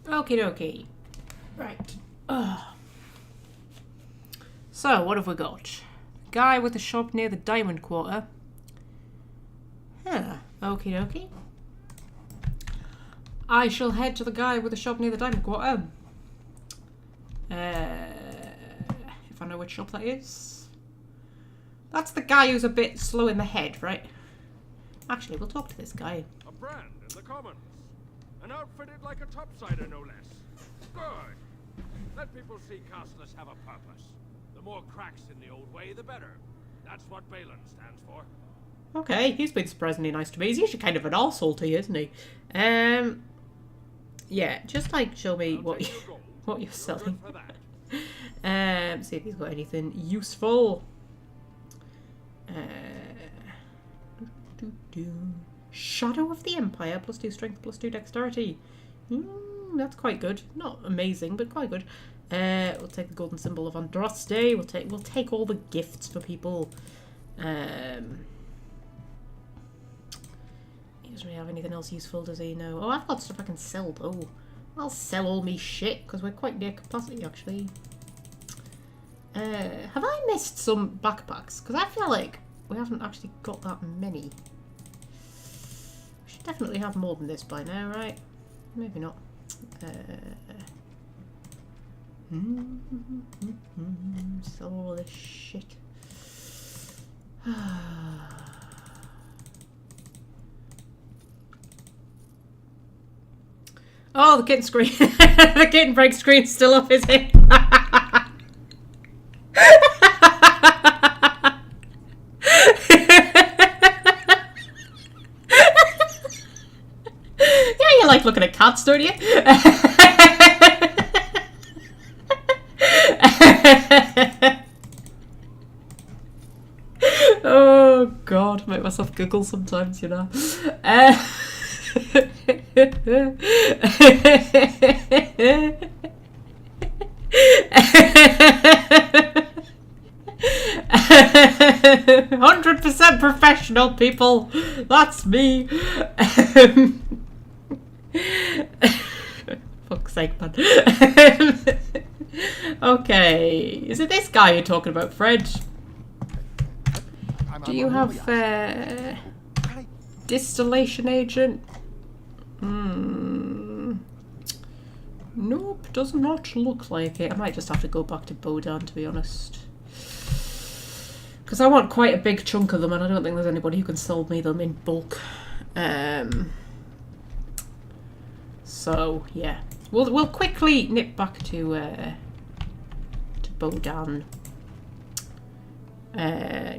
Okie dokie. Right. So, what have we got? Guy with a shop near the Diamond Quarter. Huh. Okie dokie. I shall head to the guy with the shop near the Diamond Quarter. If I know which shop that is. That's the guy who's a bit slow in the head, right? Actually, we'll talk to this guy. A brand in the commons. And outfitted like a topsider, no less. Good. Let people see Castless have a purpose. The more cracks in the old way, the better. That's what Balin stands for. Okay, he's been surprisingly nice to me. He's usually kind of an arsehole to you, isn't he? Yeah, just like show me what you're selling. See if he's got anything useful. Shadow of the Empire, +2 strength, +2 dexterity. That's quite good. Not amazing, but quite good. We'll take the golden symbol of Andraste. We'll take all the gifts for people. He doesn't really have anything else useful, does he? No. Oh, I've got stuff I can sell though. I'll sell all me shit because we're quite near capacity actually. Have I missed some backpacks? Because I feel like we haven't actually got that many. We should definitely have more than this by now, right? Maybe not. Sell all this shit. Oh, the kitten screen. The kitten break screen's still up, is it? Yeah, you like looking at cats, don't you? Oh God, make myself giggle sometimes, you know. 100% professional, people. That's me. Fuck's sake, man. Okay, is it this guy you're talking about, Fred? Do you have distillation agent? Nope, does not look like it. I might just have to go back to Bodan, to be honest. Because I want quite a big chunk of them, and I don't think there's anybody who can sell me them in bulk. So, yeah. We'll quickly nip back to Bodan.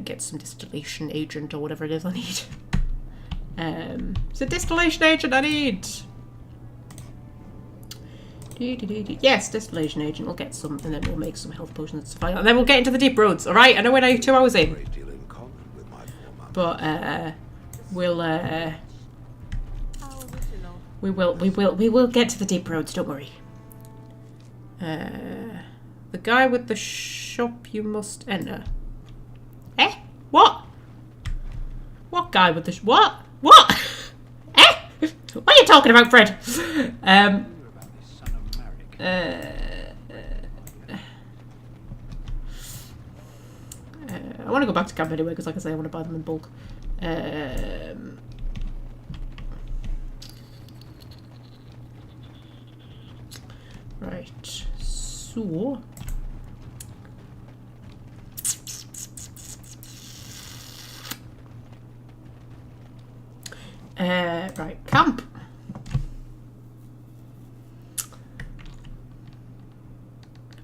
Get some distillation agent or whatever it is I need. It's a distillation agent I need! Yes, distillation agent. We'll get some, and then we'll make some health potions and stuff like that. And then we'll get into the deep roads, alright? I know we're now 2 hours in. But, we will get to the deep roads, don't worry. The guy with the shop you must enter. Eh? What? What guy with the what? What? Eh? What are you talking about, Fred? I want to go back to camp anyway, because like I say, I want to buy them in bulk. Right, so... right, camp.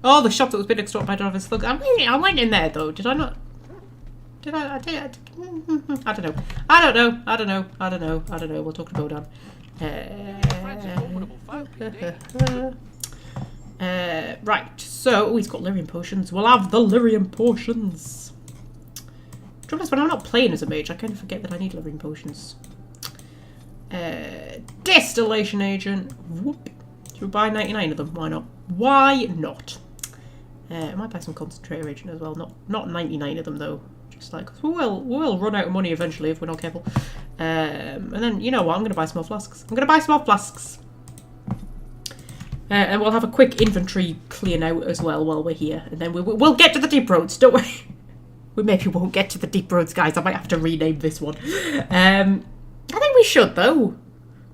Oh, the shop that was being extorted by Dwarf Slug. I went in there though. Did I not? Did I? I don't know. I don't know. We'll talk about that. Right. So he's got lyrium potions. We'll have the lyrium potions. Trouble is, when I'm not playing as a mage, I kind of forget that I need lyrium potions. Distillation agent. Whoop. Should we buy 99 of them? Why not? Why not? I might buy some concentrator agent as well. Not 99 of them though. Just like, we'll run out of money eventually if we're not careful. And then, you know what? I'm going to buy some more flasks. And we'll have a quick inventory clean out as well while we're here. And then we'll get to the deep roads, don't worry. We maybe won't get to the deep roads, guys. I might have to rename this one. I think we should, though.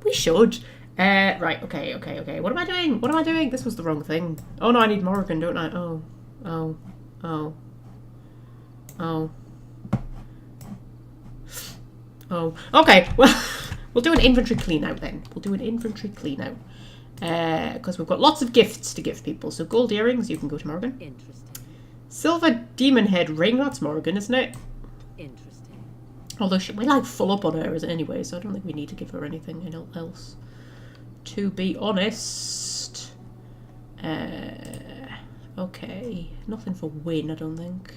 We should. Right, okay. What am I doing? This was the wrong thing. Oh, no, I need Morrigan, don't I? Oh. Okay, well, we'll do an inventory clean out then. Because we've got lots of gifts to give people. So gold earrings, you can go to Morrigan. Interesting. Silver demon head ring, that's Morrigan, isn't it? Interesting. Although we're like full up on her anyway, so I don't think we need to give her anything else. To be honest. Okay. Nothing for Win, I don't think.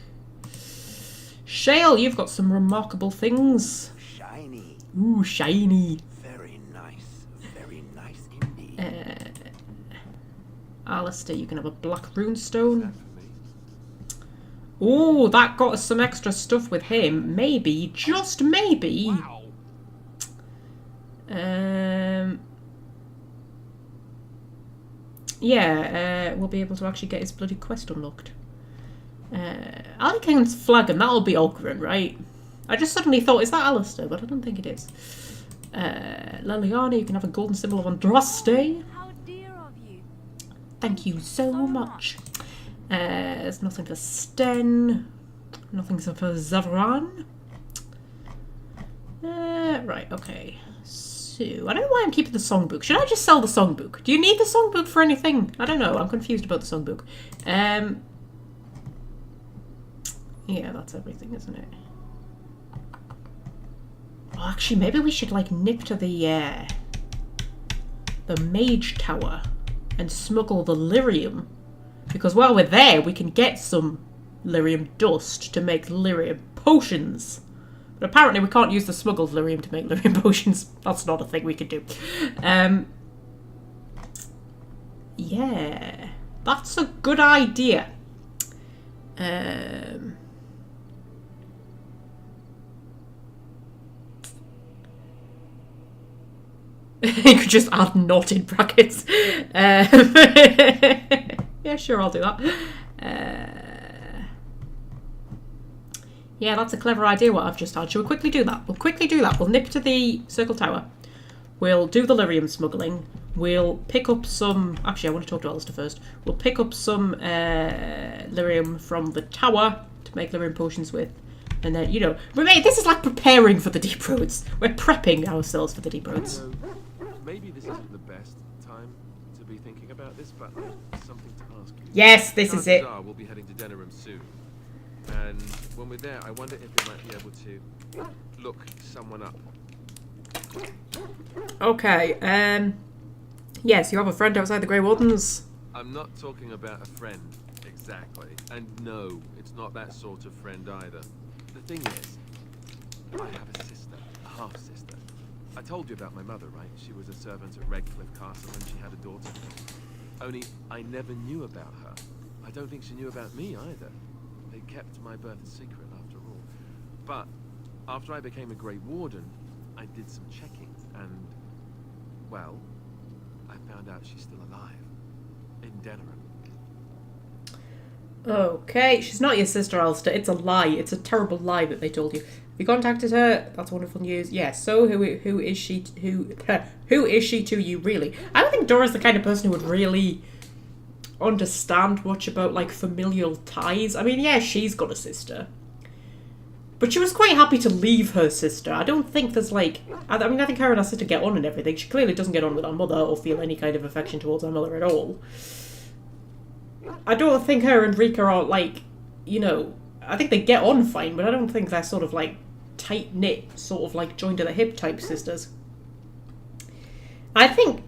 Shale, you've got some remarkable things. Shiny. Ooh, shiny. Very nice indeed. Alistair, you can have a black runestone. Ooh, that got us some extra stuff with him. Maybe, just maybe. Wow. Yeah, we'll be able to actually get his bloody quest unlocked. Alicant's flagon, that'll be Ogren, right? I just suddenly thought, is that Alistair? But I don't think it is. Liliana, you can have a golden symbol of Andraste. How dear of you. Thank you so much. There's nothing for Sten. Nothing for Zavran. Right, okay. So, I don't know why I'm keeping the songbook. Should I just sell the songbook? Do you need the songbook for anything? I don't know. I'm confused about the songbook. Yeah, that's everything, isn't it? Oh, actually, maybe we should, like, nip to the Mage Tower and smuggle the lyrium. Because while we're there, we can get some lyrium dust to make lyrium potions. But apparently we can't use the smuggled lyrium to make lyrium potions. That's not a thing we could do. Yeah. That's a good idea. You could just add not in brackets. Yeah, sure, I'll do that. Yeah, that's a clever idea what I've just had. Shall we quickly do that? We'll quickly do that. We'll nip to the Circle Tower. We'll do the lyrium smuggling. We'll pick up some... Actually, I want to talk to Alistair first. We'll pick up some lyrium from the tower to make lyrium potions with. And then, you know... This is like preparing for the deep roads. We're prepping ourselves for the deep roads. Maybe this isn't the best time to be thinking about this, but I've something to ask you. Yes, this is it. We'll be heading to Denerim soon. And when we're there, I wonder if we might be able to look someone up. Okay, yes, you have a friend outside the Grey Wardens. I'm not talking about a friend, exactly. And no, it's not that sort of friend either. The thing is, I have a sister, a half-sister. I told you about my mother, right? She was a servant at Redcliffe Castle and she had a daughter. Only, I never knew about her. I don't think she knew about me either. They kept my birth a secret after all. But after I became a Grey Warden, I did some checking and, well, I found out she's still alive. In Denerim. Okay, she's not your sister, Alistair. It's a lie. It's a terrible lie that they told you. Have you contacted her? That's wonderful news. Yes. So who is she? Who is she to you, really? I don't think Dora's the kind of person who would really understand much about like familial ties. I mean, yeah, she's got a sister, but she was quite happy to leave her sister. I don't think there's like... I mean, I think her and her sister get on and everything. She clearly doesn't get on with her mother or feel any kind of affection towards her mother at all. I don't think her and Rika are like, you know... I think they get on fine, but I don't think they're sort of like tight-knit, sort of like joined at the hip type sisters. I think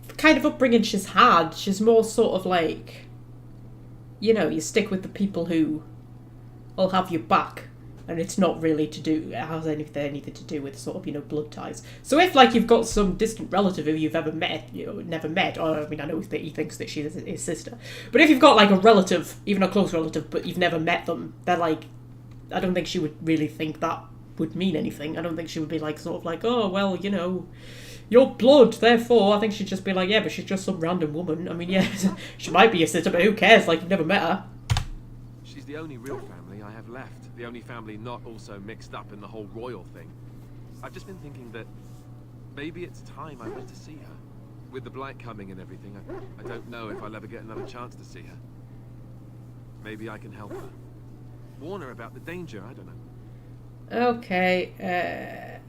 the kind of upbringing she's had, she's more sort of like, you know, you stick with the people who will have your back, and it's not really to do, it has anything to do with sort of, you know, blood ties. So if like you've got some distant relative who you've ever met, you know, never met, or I mean, I know that he thinks that she's his sister, but if you've got like a relative, even a close relative, but you've never met them, they're like, I don't think she would really think that would mean anything. I don't think she would be like, sort of like, oh, well, you know, your blood, therefore, I think she'd just be like, yeah, but she's just some random woman. I mean, yeah, she might be a sister, but who cares? Like, you've never met her. She's the only real family I have left. The only family not also mixed up in the whole royal thing. I've just been thinking that maybe it's time I went to see her. With the blight coming and everything, I don't know if I'll ever get another chance to see her. Maybe I can help her. Warn her about the danger, I don't know. Okay,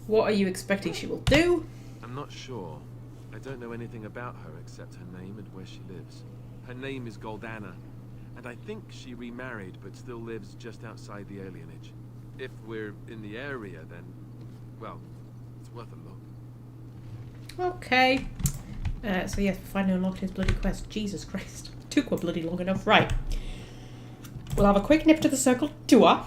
what are you expecting she will do? I'm not sure. I don't know anything about her except her name and where she lives. Her name is Goldana, and I think she remarried but still lives just outside the alienage. If we're in the area, then, well, it's worth a look. Okay. So yes, finally unlocked his bloody quest. Jesus Christ. Took one bloody long enough. Right. We'll have a quick nip to the circle tour.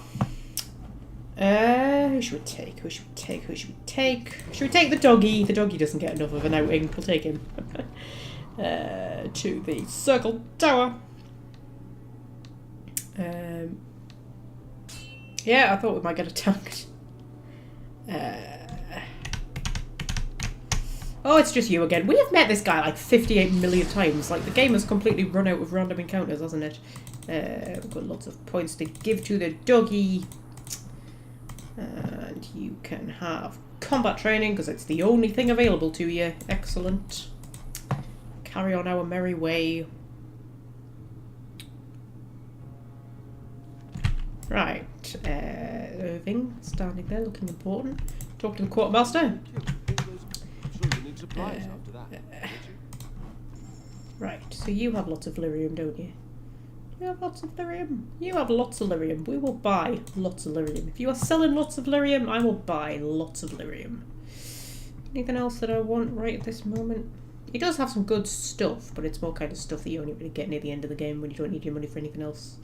Who should we take? Who should we take? Who should we take? Should we take the doggy? The doggy doesn't get enough of an outing. We'll take him. To the circle tower. Yeah, I thought we might get attacked. Oh, it's just you again. We have met this guy like 58 million times. Like, the game has completely run out of random encounters, hasn't it? We've got lots of points to give to the doggy. And you can have combat training, because it's the only thing available to you. Excellent. Carry on our merry way. Right. Irving, standing there, looking important. Talk to the quartermaster. Right, so you have lots of lyrium, don't you? You have lots of lyrium. You have lots of lyrium. We will buy lots of lyrium. If you are selling lots of lyrium, I will buy lots of lyrium. Anything else that I want right at this moment? He does have some good stuff, but it's more kind of stuff that you only really get near the end of the game when you don't need your money for anything else.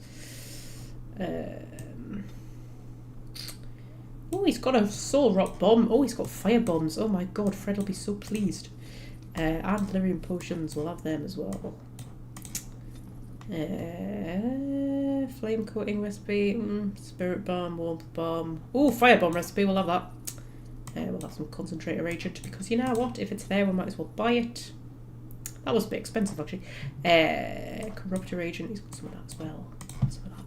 Oh, he's got a soul rock bomb. Oh, he's got fire bombs. Oh my god, Fred will be so pleased. And lyrium potions, we'll have them as well. Flame coating recipe, spirit bomb, warmth bomb. Oh, fire bomb recipe, we'll have that. We'll have some concentrator agent, because you know what? If it's there, we might as well buy it. That was a bit expensive, actually. Corruptor agent, he's got some of that as well. Some of that.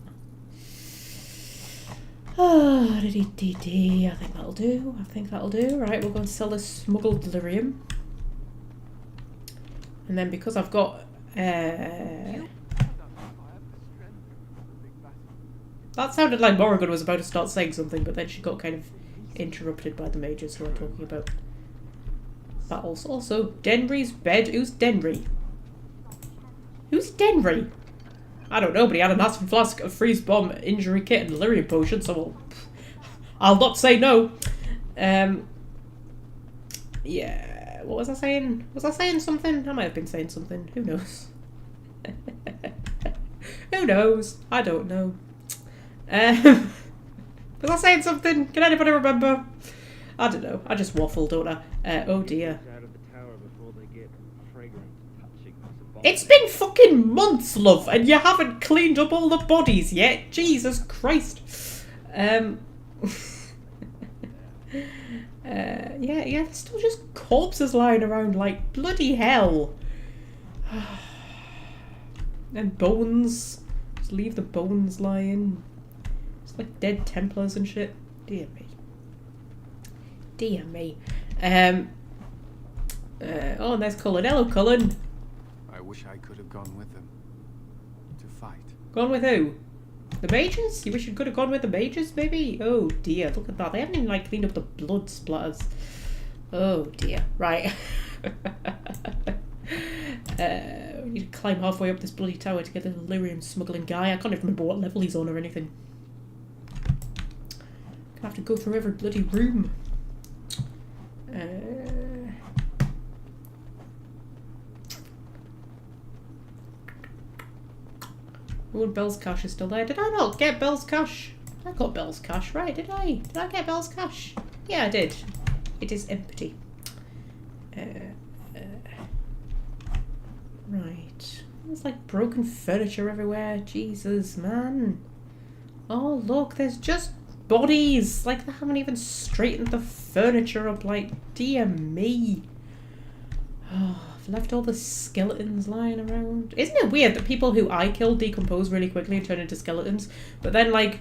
Oh, I think that'll do. I think that'll do. Right, we'll go and sell this smuggled delirium. And then because I've got... That sounded like Morrigan was about to start saying something, but then she got kind of interrupted by the mages who are talking about battles. Also, Denry's bed. Who's Denry? Who's Denry? I don't know, but he had a massive flask of freeze bomb, injury kit, and delirium potion, so I'll not say no. Yeah, what was I saying? Was I saying something? I might have been saying something. Who knows? Who knows? I don't know. Was I saying something? Can anybody remember? I don't know. I just waffle, don't I? Oh dear. It's been fucking months, love, and you haven't cleaned up all the bodies yet. Jesus Christ. Yeah, there's still just corpses lying around like bloody hell. And bones. Just leave the bones lying. It's like dead Templars and shit. Dear me. Dear me. Oh, and there's Cullen. Hello, Cullen. I wish I could have gone with them. To fight. Gone with who? The mages? You wish you could have gone with the mages, maybe? Oh dear, look at that. They haven't even like cleaned up the blood splatters. Oh dear. Right. We need to climb halfway up this bloody tower to get the lyrium smuggling guy. I can't even remember what level he's on or anything. Gonna have to go through every bloody room. Oh, and Bell's cash is still there. Did I not get Bell's cash? I got Bell's cash, right? Did I? Did I get Bell's cash? Yeah, I did. It is empty. Right. There's like broken furniture everywhere. Jesus, man. Oh, look, there's just bodies. Like, they haven't even straightened the furniture up. Like, dear me. Oh, I've left all the skeletons lying around. Isn't it weird that people who I kill decompose really quickly and turn into skeletons? But then, like,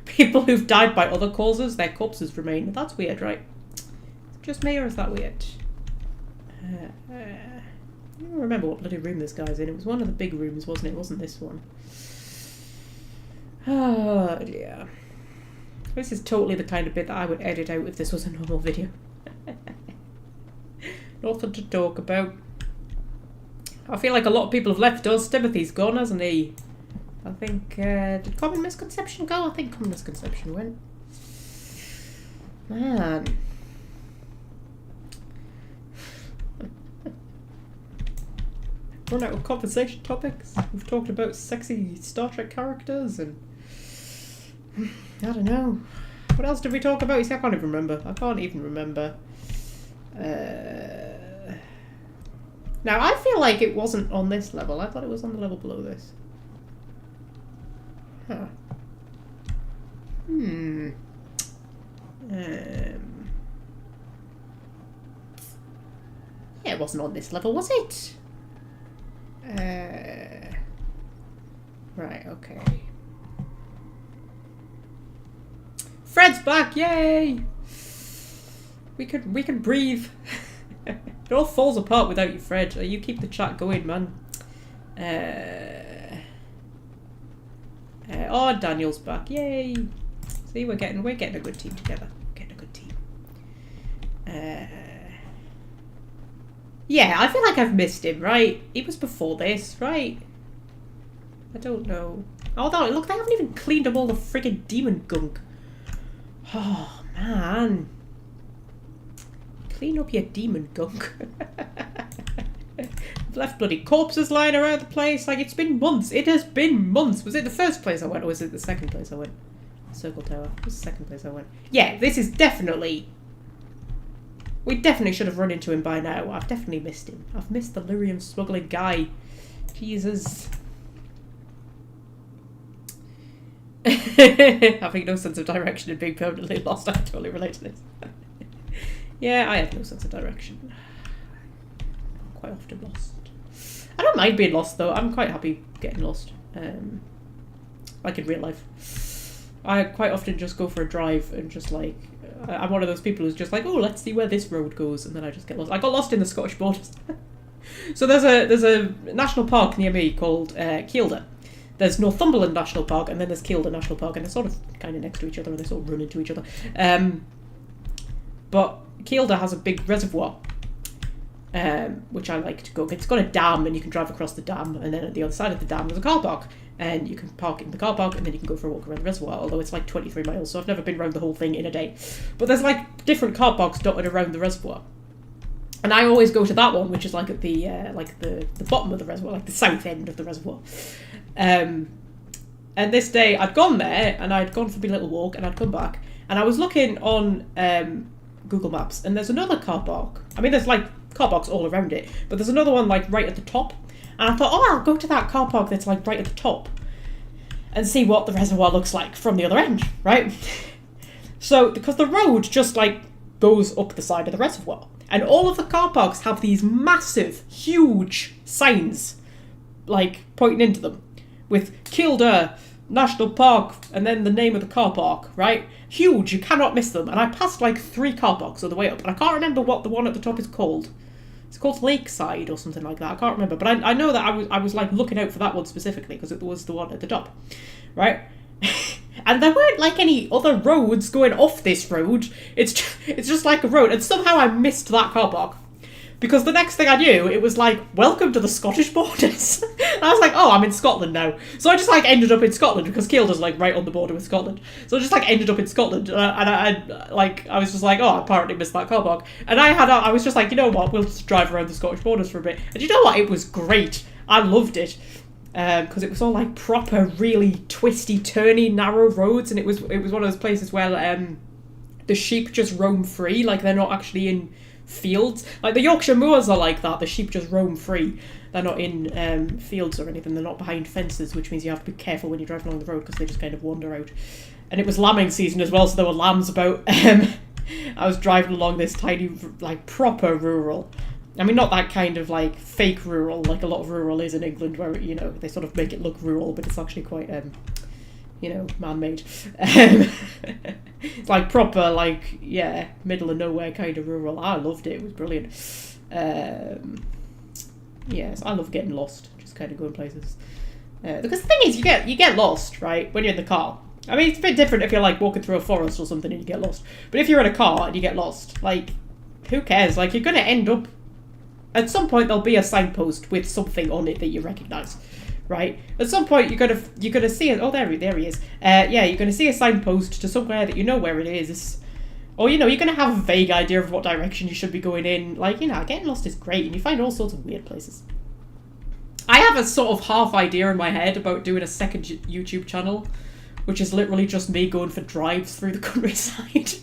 people who've died by other causes, their corpses remain. That's weird, right? Just me, or is that weird? I don't remember what bloody room this guy's in. It was one of the big rooms, wasn't it? It wasn't this one. Oh, dear. This is totally the kind of bit that I would edit out if this was a normal video. Nothing to talk about. I feel like a lot of people have left us. Timothy's gone, hasn't he? I think, did Common Misconception go? I think Common Misconception went. Man. Run out of conversation topics. We've talked about sexy Star Trek characters and... I don't know. What else did we talk about? You see, I can't even remember. Now, I feel like it wasn't on this level. I thought it was on the level below this. Huh. Yeah, it wasn't on this level, was it? Right, okay. Fred's back, yay! We can breathe. It all falls apart without you, Fred. You keep the chat going, man. Oh, Daniel's back, yay! See, we're getting a good team together. Getting a good team. Yeah, I feel like I've missed him, right? He was before this, right? I don't know. Although, look, they haven't even cleaned up all the friggin' demon gunk. Oh, man. Clean up your demon gunk. Left bloody corpses lying around the place. Like, it's been months. It has been months. Was it the first place I went, or was it the second place I went? Circle Tower. It was the second place I went. Yeah, this is definitely... We definitely should have run into him by now. I've definitely missed him. I've missed the lyrium smuggling guy. Jesus. Having no sense of direction and being permanently lost. I totally relate to this. Yeah, I have no sense of direction. I'm quite often lost. I don't mind being lost though. I'm quite happy getting lost. Like in real life. I quite often just go for a drive and just like... I'm one of those people who's just like, oh, let's see where this road goes, and then I just get lost. I got lost in the Scottish borders. So there's a national park near me called Kielder. There's Northumberland National Park, and then there's Kielder National Park, and they're sort of kind of next to each other, and they sort of run into each other. But Kielder has a big reservoir, which I like to go. It's got a dam, and you can drive across the dam, and then at the other side of the dam there's a car park, and you can park in the car park, and then you can go for a walk around the reservoir, although it's like 23 miles, so I've never been around the whole thing in a day. But there's like different car parks dotted around the reservoir. And I always go to that one, which is like at the bottom of the reservoir, like the south end of the reservoir. And this day I'd gone there, and I'd gone for my little walk, and I'd come back, and I was looking on Google Maps, and there's another car park. I mean, there's like car parks all around it, but there's another one like right at the top. And I thought, oh, I'll go to that car park that's like right at the top and see what the reservoir looks like from the other end, right? So, because the road just like goes up the side of the reservoir, and all of the car parks have these massive, huge signs like pointing into them with Kielder National Park and then the name of the car park, right? Huge, you cannot miss them. And I passed like 3 car parks on the way up, and I can't remember what the one at the top is called. It's called Lakeside or something like that. I can't remember, but I know that I was like looking out for that one specifically because it was the one at the top, right? And there weren't like any other roads going off this road. It's just like a road, and somehow I missed that car park. Because the next thing I knew, it was like, welcome to the Scottish borders. And I was like, oh, I'm in Scotland now. So I just like ended up in Scotland because Kielder's like right on the border with Scotland. So I just like ended up in Scotland, and I was just like, oh, I apparently missed that car park. And I was just like, you know what, we'll just drive around the Scottish borders for a bit. And you know what, it was great. I loved it. Because it was all like proper, really twisty, turny, narrow roads, and it was one of those places where the sheep just roam free, like they're not actually in fields. Like the Yorkshire moors are like that. The sheep just roam free. They're not in fields or anything. They're not behind fences, which means you have to be careful when you're driving along the road because they just kind of wander out. and it was lambing season as well, so there were lambs about. I was driving along this tiny, like, proper rural. I mean, not that kind of, like, fake rural, like a lot of rural is in England, where, you know, they sort of make it look rural, but it's actually quite, you know, man-made. It's like proper, like, yeah, middle of nowhere kind of rural. I loved it. It was brilliant. Yes, I love getting lost, just kind of going places. Because the thing is, you get lost, right, when you're in the car. I mean, it's a bit different if you're, like, walking through a forest or something and you get lost. But if you're in a car and you get lost, like, who cares? Like, you're going to end up... At some point, there'll be a signpost with something on it that you recognise, right? At some point, you're gonna see it. Oh, there he is. Yeah, you're gonna see a signpost to somewhere that you know where it is. Or, you know, you're gonna have a vague idea of what direction you should be going in. Like, you know, getting lost is great, and you find all sorts of weird places. I have a sort of half idea in my head about doing a second YouTube channel, which is literally just me going for drives through the countryside.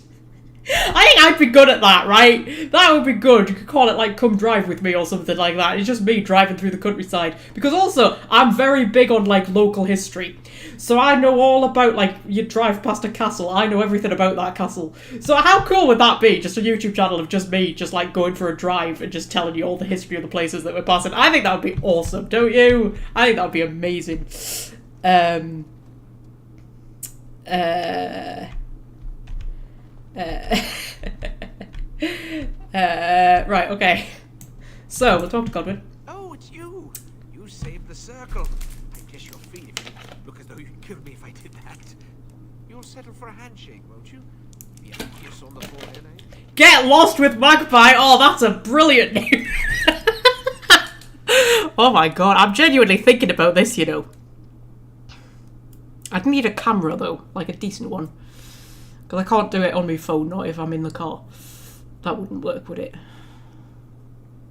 I think I'd be good at that, right? That would be good. You could call it, like, Come Drive With Me or something like that. It's just me driving through the countryside. Because also, I'm very big on, like, local history. So I know all about, like, you drive past a castle. I know everything about that castle. So how cool would that be? Just a YouTube channel of just me, just, like, going for a drive and just telling you all the history of the places that we're passing. I think that would be awesome, don't you? I think that would be amazing. Right, okay. So, we'll talk to Godwin. Oh, it's you. You saved the circle. I guess you'll feel if you look as though you'd kill me if I did that. You'll settle for a handshake, won't you? Maybe a kiss on the forehead, eh? Get Lost with Magpie! Oh, that's a brilliant name. Oh my god, I'm genuinely thinking about this, you know. I'd need a camera, though. Like, a decent one. Because I can't do it on my phone, not if I'm in the car. That wouldn't work, would it?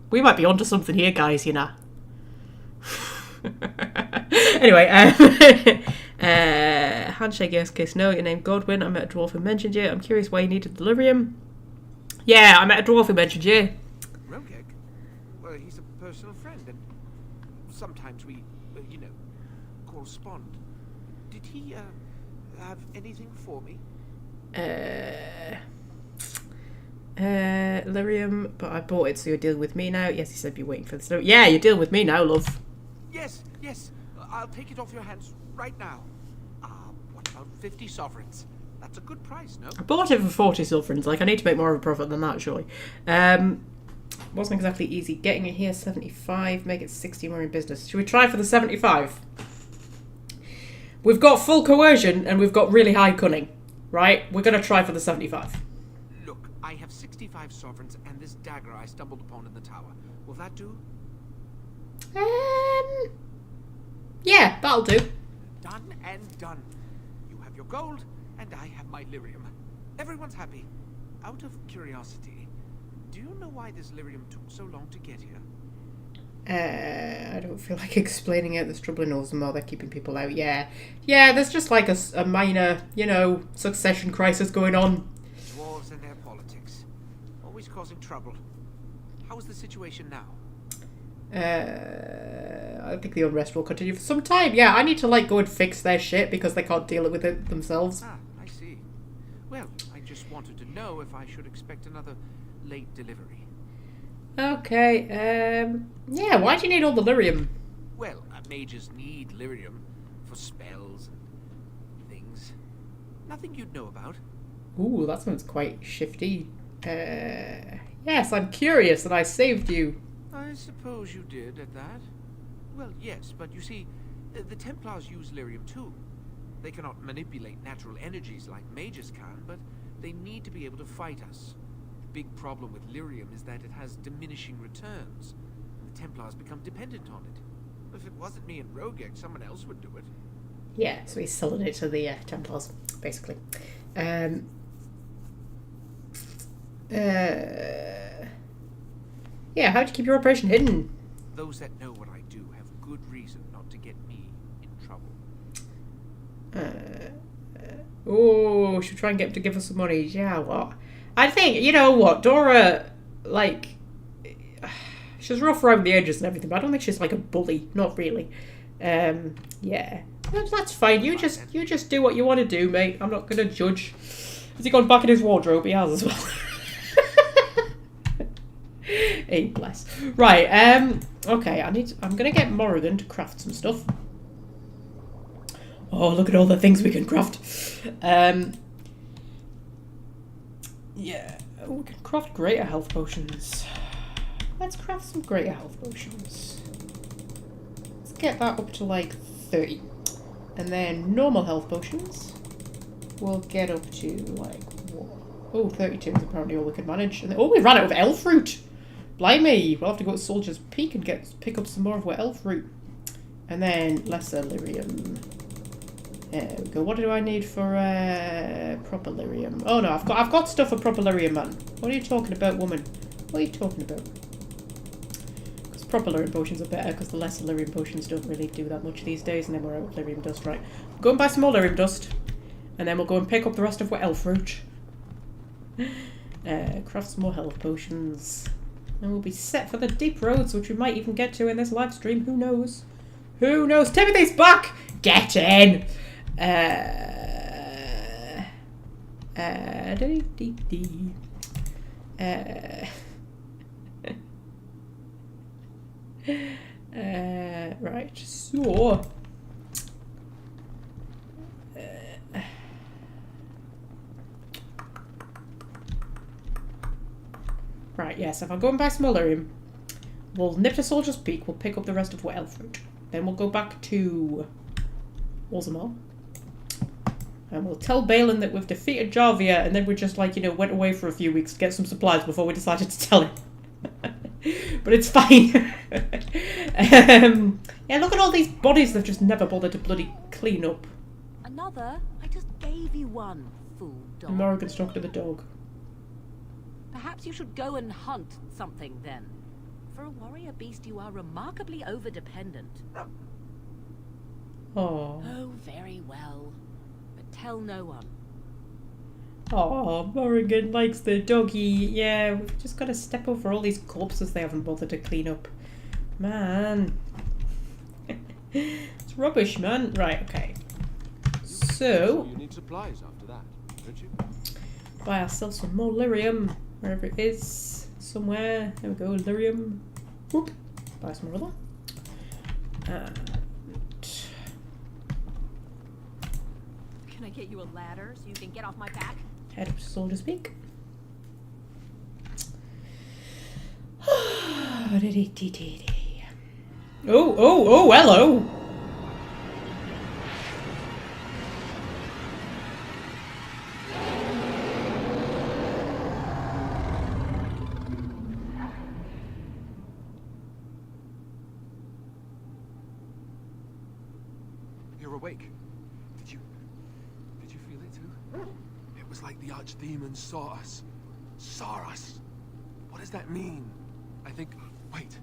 We might be onto something here, guys, you know. Anyway, handshake, yes, kiss, no. Your name Godwin. I met a dwarf who mentioned you. I'm curious why you needed delirium. Yeah, I met a dwarf who mentioned you. Rogek? Well, he's a personal friend, and sometimes we, you know, correspond. Did he, have anything for me? Lyrium, but I bought it, so you're dealing with me now. Yes, he said be waiting for this. No, yeah, you're dealing with me now, love. Yes, yes. I'll take it off your hands right now. What about 50 sovereigns? That's a good price, no? I bought it for 40 sovereigns. Like, I need to make more of a profit than that, surely. Wasn't exactly easy. Getting it here, 75. Make it 60 more in business. Should we try for the 75? We've got full coercion, and we've got really high cunning. Right? We're going to try for the 75. Look, I have 65 sovereigns and this dagger I stumbled upon in the tower. Will that do? Yeah, that'll do. Done and done. You have your gold, and I have my lyrium. Everyone's happy. Out of curiosity, do you know why this lyrium took so long to get here? I don't feel like explaining it. There's trouble in Ozma. They're keeping people out. Yeah. Yeah, there's just like a minor, you know, succession crisis going on. Dwarves and their politics. Always causing trouble. How is the situation now? I think the unrest will continue for some time. Yeah, I need to, like, go and fix their shit because they can't deal with it themselves. Ah, I see. Well, I just wanted to know if I should expect another late delivery. Okay, yeah, why do you need all the lyrium? Well, mages need lyrium for spells and things. Nothing you'd know about. Ooh, that sounds quite shifty. Yes, I'm curious and I saved you. I suppose you did at that. Well, yes, but you see, the Templars use lyrium too. They cannot manipulate natural energies like mages can, but they need to be able to fight us. The big problem with lyrium is that it has diminishing returns. The Templars become dependent on it. If it wasn't me and Rogek, someone else would do it. Yeah, so he's selling it to the Templars, basically. Yeah, how'd you keep your operation hidden? Those that know what I do have good reason not to get me in trouble. Oh, should we try and get him to give us some money? Yeah, what? I think, you know what, Dora, like, she's rough around the edges and everything, but I don't think she's like a bully. Not really. Yeah. That's fine. You just do what you want to do, mate. I'm not gonna judge. Has he gone back in his wardrobe? He has as well. Hey, bless. Right. Okay. I'm gonna get Morrigan to craft some stuff. Oh, look at all the things we can craft. Yeah, we can craft greater health potions. Let's craft some greater health potions. Let's get that up to like 30. And then normal health potions we'll get up to like, what? Oh, 32 is apparently all we can manage. And then, oh, we ran out of elf fruit. Blimey, we'll have to go to Soldier's Peak and pick up some more of our elf fruit. And then lesser lyrium. There we go. What do I need for proper lyrium? Oh no, I've got stuff for proper lyrium, man. What are you talking about, woman? What are you talking about? Because proper lyrium potions are better, because the lesser lyrium potions don't really do that much these days, and then we're out of lyrium dust, right? Go and buy some more lyrium dust, and then we'll go and pick up the rest of our elf fruit. Craft some more health potions. And we'll be set for the deep roads, which we might even get to in this live stream. Who knows? Who knows? Timothy's back! Get in! Right, so right, yes, if I go and buy some Lyrium, we'll nip to Soldier's Peak, we'll pick up the rest of what elf fruit. Then we'll go back to Orzammar. And we'll tell Balin that we've defeated Jarvia, and then we just, like, you know, went away for a few weeks to get some supplies before we decided to tell him. But it's fine. Yeah, look at all these bodies they've just never bothered to bloody clean up. Another? I just gave you one, fool dog. And Morrigan's talking to the dog. Perhaps you should go and hunt something, then. For a warrior beast, you are remarkably over-dependent. Oh. Oh, very well. But tell no one. Oh, Morrigan likes the doggy. Yeah, we've just got to step over all these corpses they haven't bothered to clean up. Man. It's rubbish, man. Right, okay. So you need supplies after that, don't you? Buy ourselves some more lyrium, wherever it is. Somewhere. There we go, lyrium. Whoop. Buy some more of that. Can I get you a ladder so you can get off my back? Head up to Soldier's Peak. Oh, hello! You're awake. Did you feel it too? It was like the archdemon saw us. Saw us. What does that mean? I think... Wait.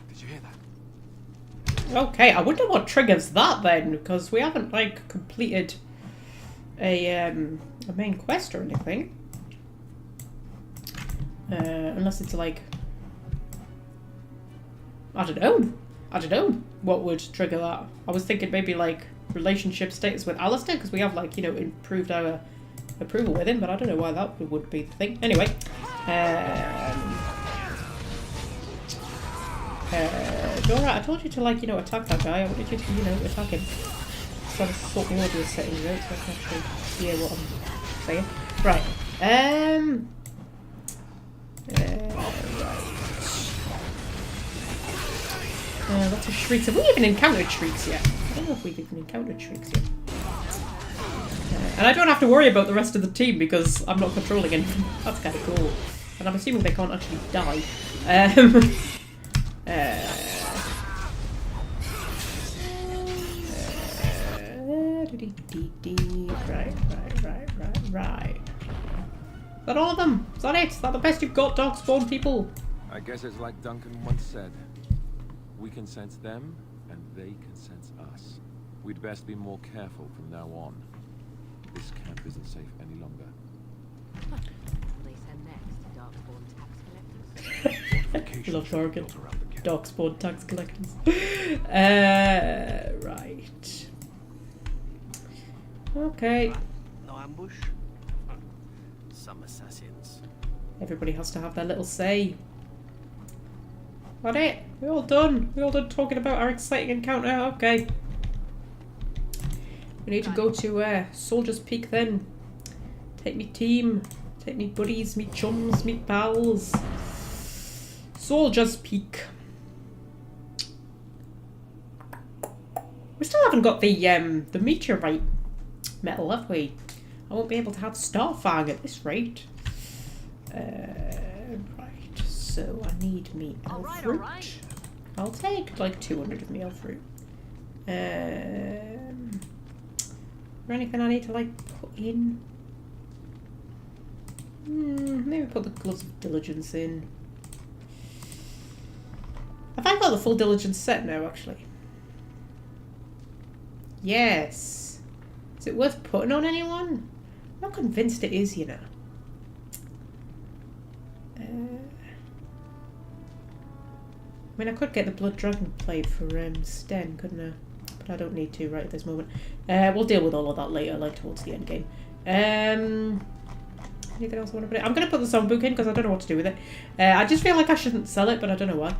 Did you hear that? Okay, I wonder what triggers that then, because we haven't, like, completed a main quest or anything. Unless it's like... I don't know what would trigger that. I was thinking maybe, like, relationship status with Alistair, because we have, like, you know, improved our approval with him, but I don't know why that would be the thing. Anyway. Alright, I told you to, like, you know, attack that guy. I wanted you to, you know, attack him. So I'm sort the audio settings out so I can actually hear what I'm saying. Right. Right. Lots of shrieks. Have we even encountered shrieks yet? I don't know if we've even encountered shrieks yet. And I don't have to worry about the rest of the team because I'm not controlling anything. That's kind of cool. And I'm assuming they can't actually die. Right. Is that all of them? Is that it? Is that the best you've got, Darkspawn people? I guess it's like Duncan once said. We can sense them, and they can sense us. We'd best be more careful from now on. This camp isn't safe any longer. What will they send next? Darkspawn tax collectors? Fortifications Love Morrigan. built around the Darkspawn tax collectors. Right. Okay. No ambush? Some assassins. Everybody has to have their little say. That it? We're all done. We're all done talking about our exciting encounter. Okay. We need to go to Soldier's Peak then. Take me team. Take me buddies, me chums, me pals. Soldier's Peak. We still haven't got the meteorite metal, have we? I won't be able to have Starfang at this rate. Right, so I need me elf fruit. Alright. I'll take like 200 of me elf fruit. Is there anything I need to like put in? Maybe put the gloves of diligence in. Have I got the full diligence set now, actually? Yes. Is it worth putting on anyone? I'm not convinced it is, you know. I mean, I could get the Blood Dragon plate for Sten, couldn't I? But I don't need to right at this moment. We'll deal with all of that later, like towards the end game. Anything else I want to put in? I'm going to put the songbook in because I don't know what to do with it. I just feel like I shouldn't sell it, but I don't know why.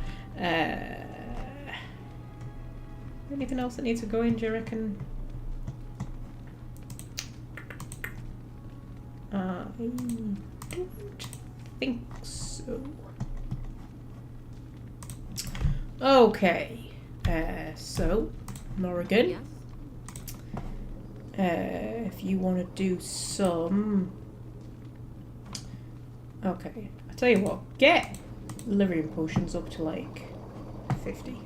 Anything else that needs to go in, do you reckon? I don't think so. Okay. So, Morrigan. Yes? If you want to do some... Okay, I'll tell you what, get Lyrium potions up to like 50.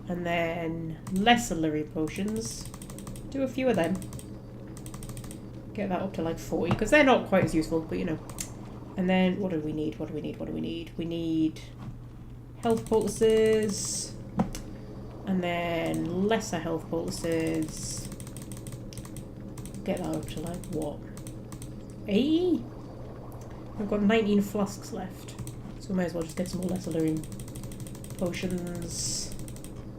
And then lesser Lyrium potions, do a few of them. Get that up to like 40, because they're not quite as useful, but you know. And then, what do we need? What do we need? What do we need? We need health poultices. And then lesser health poultices. Get that up to like what? 80? We've got 19 flasks left, so we may as well just get some more lesser Lyrium potions.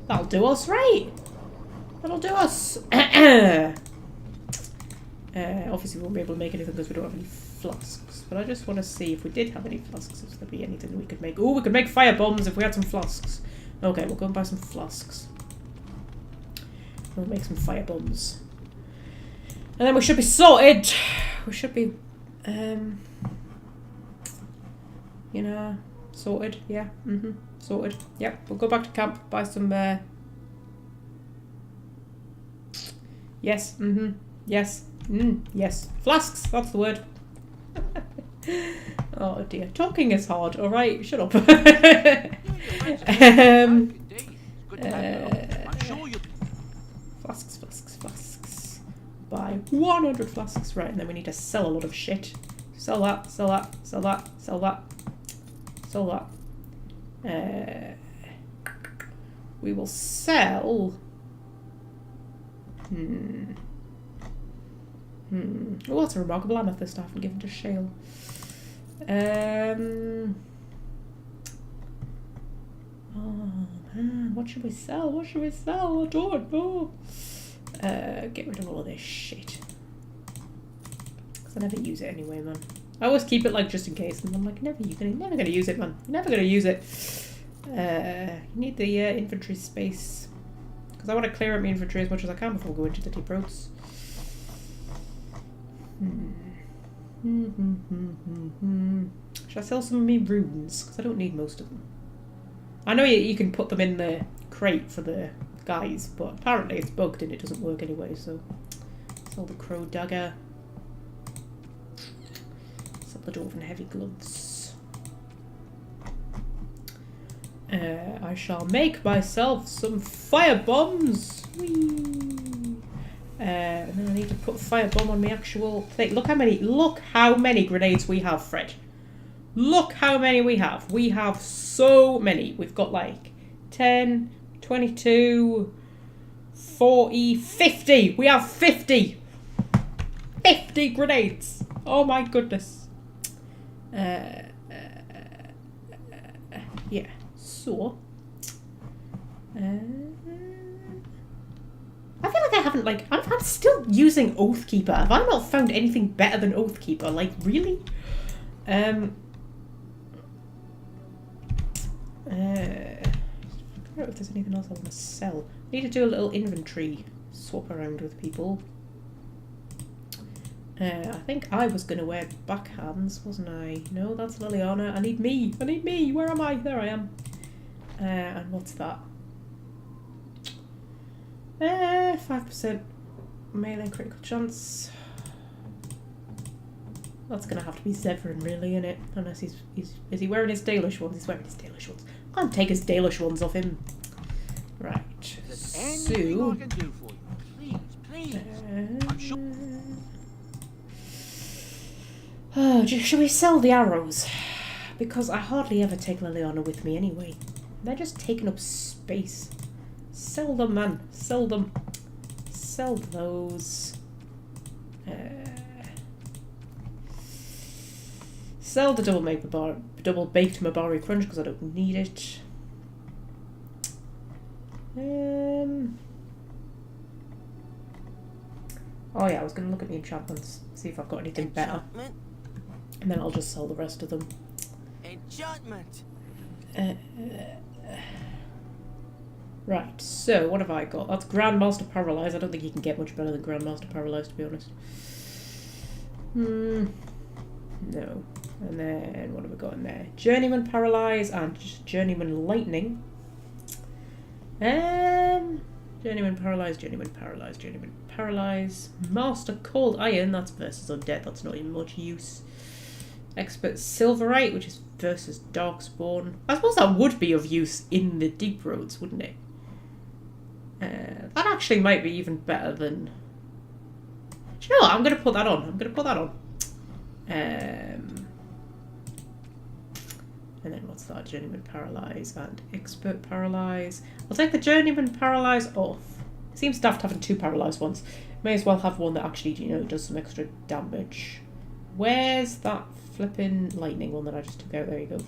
That'll do us, right? That'll do us. Obviously we won't be able to make anything because we don't have any flasks, but I just want to see if we did have any flasks, if there'd be anything that we could make. Oh, we could make fire bombs if we had some flasks. Okay, we'll go and buy some flasks. We'll make some fire bombs. And then we should be sorted. We should be, you know, sorted. Yeah, sorted. Yep, we'll go back to camp, buy some, yes, yes, yes. Flasks, that's the word. Oh dear, talking is hard, alright, shut up. Flasks, flasks, flasks. Buy 100 flasks, right, and then we need to sell a lot of shit. Sell that, sell that, sell that, sell that, sell that. We will sell... Oh, that's a remarkable amethyst I haven't given to Shale. Oh man, what should we sell? What should we sell? I don't know. Get rid of all of this shit. Because I never use it anyway, man. I always keep it like just in case, and I'm like, never gonna use it, man. You're never gonna use it. You need the inventory space. Because I want to clear out my inventory as much as I can before we go into the deep roads. Should I sell some of my runes? Because I don't need most of them. I know you can put them in the crate for the guys, but apparently it's bugged and it doesn't work anyway, so... Sell the crow dagger. Sell the dwarven heavy gloves. I shall make myself some fire bombs! Whee! And then I need to put a fire bomb on my actual thing. Look how many grenades we have, Fred. Look how many we have. We have so many. We've got like 10, 22, 40, 50. We have 50. 50 grenades. Oh my goodness. Yeah. So, I feel like I haven't, like, I'm still using Oathkeeper. Have I not found anything better than Oathkeeper? Like, really? I don't know if there's anything else I want to sell. I need to do a little inventory swap around with people. I think I was going to wear backhands, wasn't I? No, that's Liliana. I need me. I need me. Where am I? There I am. And what's that? 5% melee critical chance. That's gonna have to be Zevran, really, isn't it? Unless is he wearing his Dalish ones? He's wearing his Dalish ones. I can't take his Dalish ones off him. Right. Anything I can do for you? Please, please. I'm sure. Oh, should we sell the arrows? Because I hardly ever take Liliana with me anyway. They're just taking up space. Sell them, man. Sell them. Sell those. Sell the double baked Mabari Crunch because I don't need it. Oh yeah, I was going to look at the enchantments, see if I've got anything better. And then I'll just sell the rest of them. Enchantment. Right, so what have I got? That's Grandmaster Paralyze. I don't think you can get much better than Grandmaster Paralyze, to be honest. No. And then what have we got in there? Journeyman Paralyze and just Journeyman Lightning. Journeyman Paralyze, Journeyman Paralyze, Journeyman Paralyze. Master Cold Iron, that's versus Undead, that's not even much use. Expert Silverite, which is versus Darkspawn. I suppose that would be of use in the Deep Roads, wouldn't it? That actually might be even better than... Do you know what? I'm going to put that on. I'm going to put that on. And then what's that? Journeyman Paralyze and Expert Paralyze. I'll take the Journeyman Paralyze off. Seems daft having two Paralyzed ones. May as well have one that actually, you know, does some extra damage. Where's that flipping lightning one that I just took out? There you go.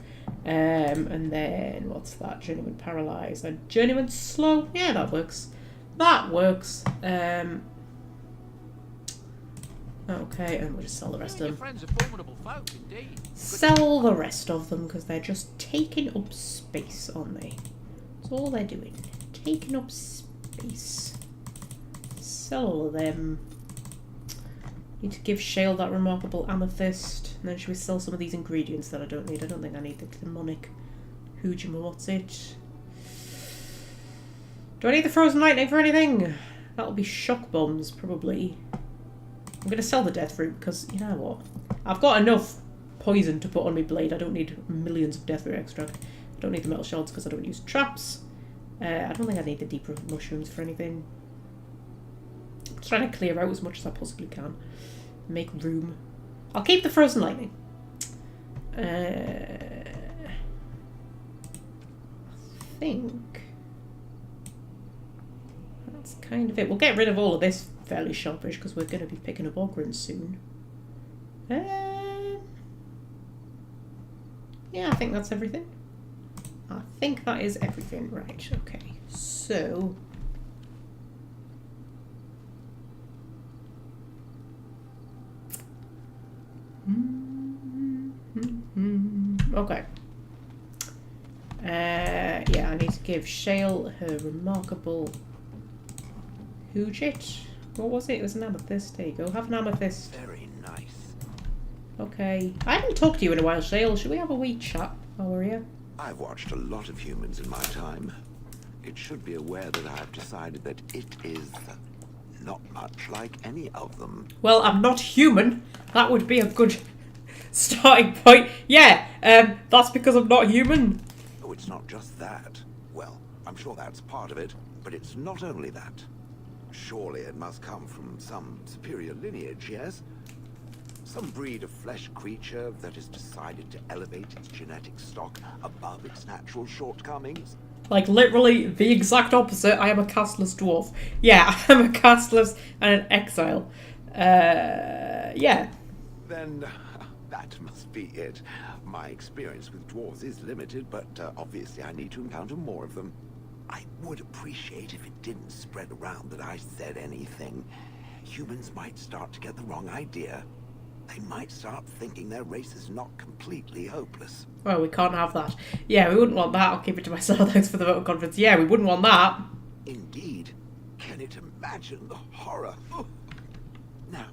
And then what's that? Journeyman Paralyze and Journeyman Slow. Yeah, that works. That works. Okay, and we'll just sell the rest of them. Friends are formidable folk, indeed. Sell the rest of them because they're just taking up space, aren't they? That's all they're doing. Taking up space. Sell all of them. Need to give Shale that remarkable amethyst. And then should we sell some of these ingredients that I don't need? I don't think I need the demonic Hujima. What's it? Do I need the frozen lightning for anything? That'll be shock bombs, probably. I'm going to sell the death root because, you know what? I've got enough poison to put on my blade. I don't need millions of death root extract. I don't need the metal shards because I don't use traps. I don't think I need the deep root mushrooms for anything. I'm just trying to clear out as much as I possibly can. Make room. I'll keep the frozen lightning. I think that's kind of it. We'll get rid of all of this fairly sharpish because we're going to be picking up Ogryn soon. Yeah, I think that's everything. I think that is everything. Right, okay. So... Okay. Yeah, I need to give Shale her remarkable Hujit. What was it? It was an amethyst. There you go. Have an amethyst. Very nice. Okay. I haven't talked to you in a while, Shale. Should we have a wee chat while we're here? I've watched a lot of humans in my time. It should be aware that I've decided that it is not much like any of them. Well, I'm not human. That would be a good starting point. Yeah, that's because I'm not human. Oh, it's not just that. Well, I'm sure that's part of it, but it's not only that. Surely it must come from some superior lineage, yes? Some breed of flesh creature that has decided to elevate its genetic stock above its natural shortcomings. Like, literally the exact opposite. I am a casteless dwarf. Yeah, I'm a casteless and an exile. Yeah. Then that must be it. My experience with dwarves is limited, but obviously I need to encounter more of them. I would appreciate if it didn't spread around that I said anything. Humans might start to get the wrong idea. They might start thinking their race is not completely hopeless. Well, we can't have that. Yeah, we wouldn't want that. I'll keep it to myself. Thanks for the vote of confidence. Yeah, we wouldn't want that. Indeed. Can it imagine the horror? Oh. Now,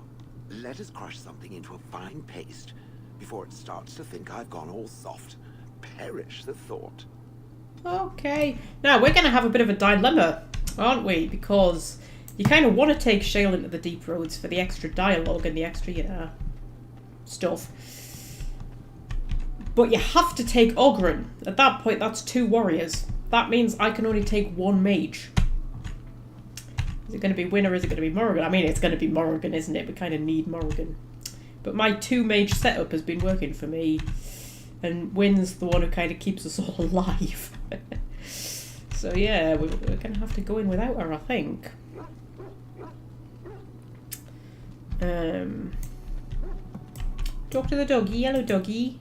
let us crush something into a fine paste before it starts to think I've gone all soft. Perish the thought. Okay. Now, we're going to have a bit of a dilemma, aren't we? Because you kind of want to take Shale into the deep roads for the extra dialogue and the extra, you know, stuff. But you have to take Ogren. At that point, that's 2 warriors. That means I can only take 1 mage. Is it going to be Win or is it going to be Morrigan? I mean, it's going to be Morrigan, isn't it? We kind of need Morrigan. But my 2 mage setup has been working for me. And Win's the one who kind of keeps us all alive. So yeah, we're going to have to go in without her, I think. Talk to the doggy, yellow doggy.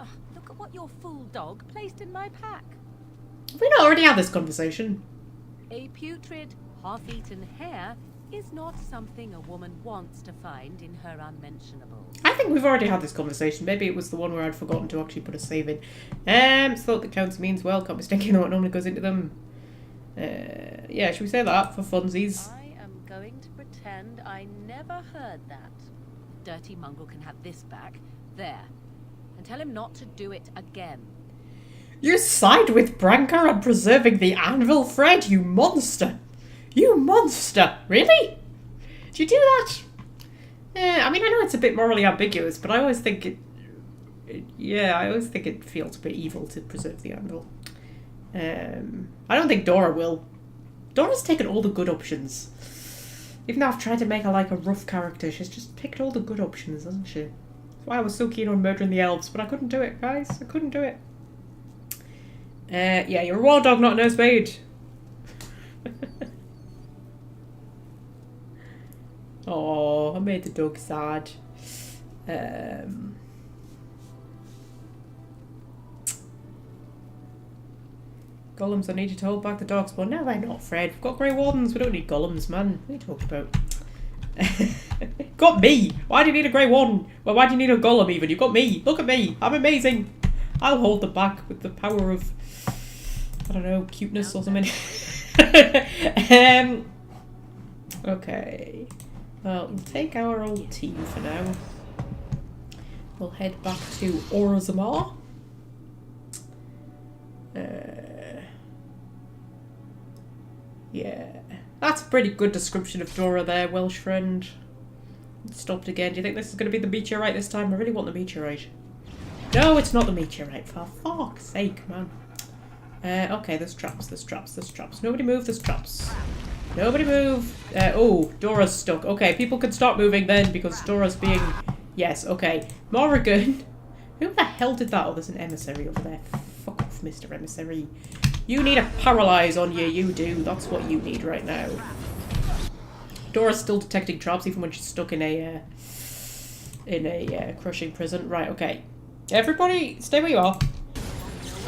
Oh, look at what your fool dog placed in my pack. Have we not already had this conversation? A putrid, half-eaten hare is not something a woman wants to find in her unmentionables. I think we've already had this conversation. Maybe it was the one where I'd forgotten to actually put a save in. Thought that counts means well, can't be stinking on what normally goes into them. Yeah, should we say that for funsies? I am going to pretend I never heard that. Dirty mongrel can have this back. There. And tell him not to do it again. You side with Branka on preserving the anvil, Fred, you monster! You monster! Really? Did you do that? I mean, I know it's a bit morally ambiguous, but I always think I always think it feels a bit evil to preserve the anvil. I don't think Dora will. Dora's taken all the good options. Even though I've tried to make her like a rough character, she's just picked all the good options, hasn't she? That's why I was so keen on murdering the elves, but I couldn't do it, guys. I couldn't do it. Yeah, you're a war dog, not a nursemaid. Oh, I made the dog sad. Golems are needed to hold back the dogs. Well, no, they're not, Fred. We've got Grey Wardens. We don't need golems, man. What are you talking about? Got me! Why do you need a Grey Warden? Well, why do you need a golem even? You've got me! Look at me! I'm amazing! I'll hold them back with the power of, I don't know, cuteness or something. Okay. Well, we'll take our old team for now. We'll head back to Orzammar. Yeah. That's a pretty good description of Dora there, Welsh friend. Stopped again. Do you think this is going to be the meteorite this time? I really want the meteorite. No, it's not the meteorite. For fuck's sake, man. Okay, there's traps, there's traps, there's traps. Nobody move, there's traps. Nobody move. Oh, Dora's stuck. Okay, people can start moving then because Dora's being... Yes, okay. Morrigan. Who the hell did that? Oh, there's an emissary over there. Fuck off, Mr. Emissary. You need a paralyze on you, you do. That's what you need right now. Dora's still detecting traps even when she's stuck in a crushing prison. Right, okay. Everybody, stay where you are.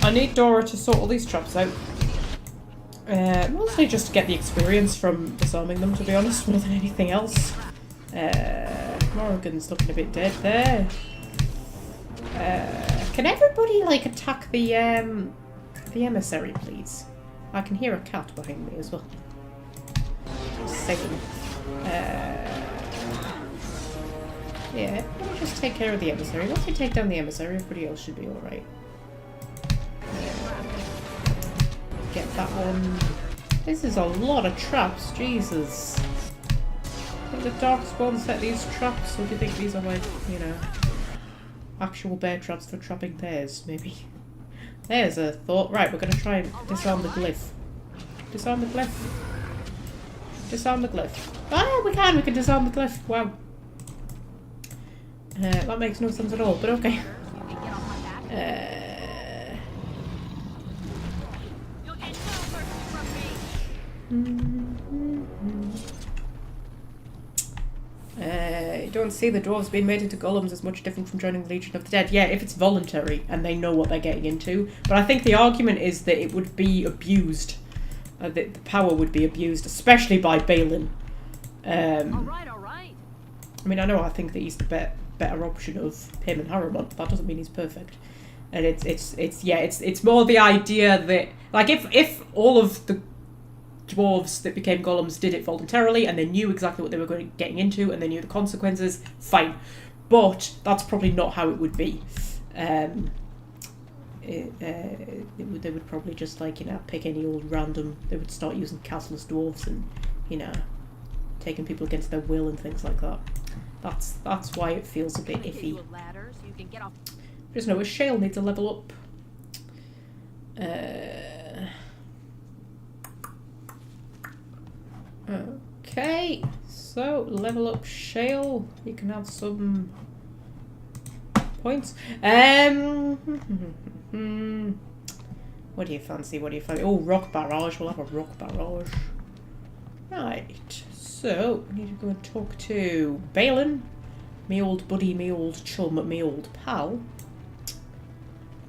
I need Dora to sort all these traps out. Mostly just to get the experience from disarming them, to be honest, more than anything else. Morrigan's looking a bit dead there. Can everybody, like, attack the emissary, please? I can hear a cat behind me as well. Just saying. Yeah, let me just take care of the emissary. Once we take down the emissary, everybody else should be alright. Get that one. This is a lot of traps, Jesus. Think the Darkspawn set these traps, or do you think these are like, you know, actual bear traps for trapping bears, maybe? There's a thought. Right, we're going to try and disarm the glyph. Disarm the glyph. Disarm the glyph. Ah, we can disarm the glyph. Wow. That makes no sense at all, but okay. You don't see the dwarves being made into golems as much different from joining the Legion of the Dead. Yeah, if it's voluntary and they know what they're getting into. But I think the argument is that it would be abused The power would be abused, especially by Balin. All right, all right. I mean, I think that he's the better option of him and Harriman. That doesn't mean he's perfect. And it's more the idea that, like, if all of the dwarves that became golems did it voluntarily and they knew exactly what they were getting into and they knew the consequences, fine. But that's probably not how it would be. They would probably just, like, you know, pick any old random. They would start using castless dwarves and, you know, taking people against their will and things like that. That's why it feels a bit iffy. Just know a Shale needs a level up. Okay, so level up Shale. You can have some points. What do you fancy? What do you fancy? Oh, rock barrage. We'll have a rock barrage. Right. So we need to go and talk to Balin, me old buddy, me old chum, me old pal.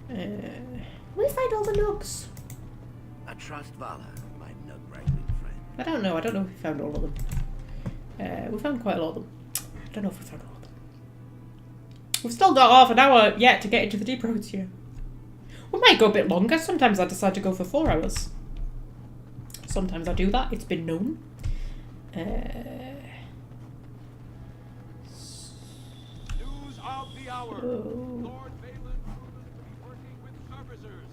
We find all the nooks. I trust Vala, my nug-wrangling friend. I don't know if we found all of them. We found quite a lot of them. I don't know if we found all of them. We've still got half an hour yet to get into the deep roads here. We might go a bit longer. Sometimes I decide to go for 4 hours. Sometimes I do that. It's been known. News of the hour. Lord Balin proven to be working with servicers.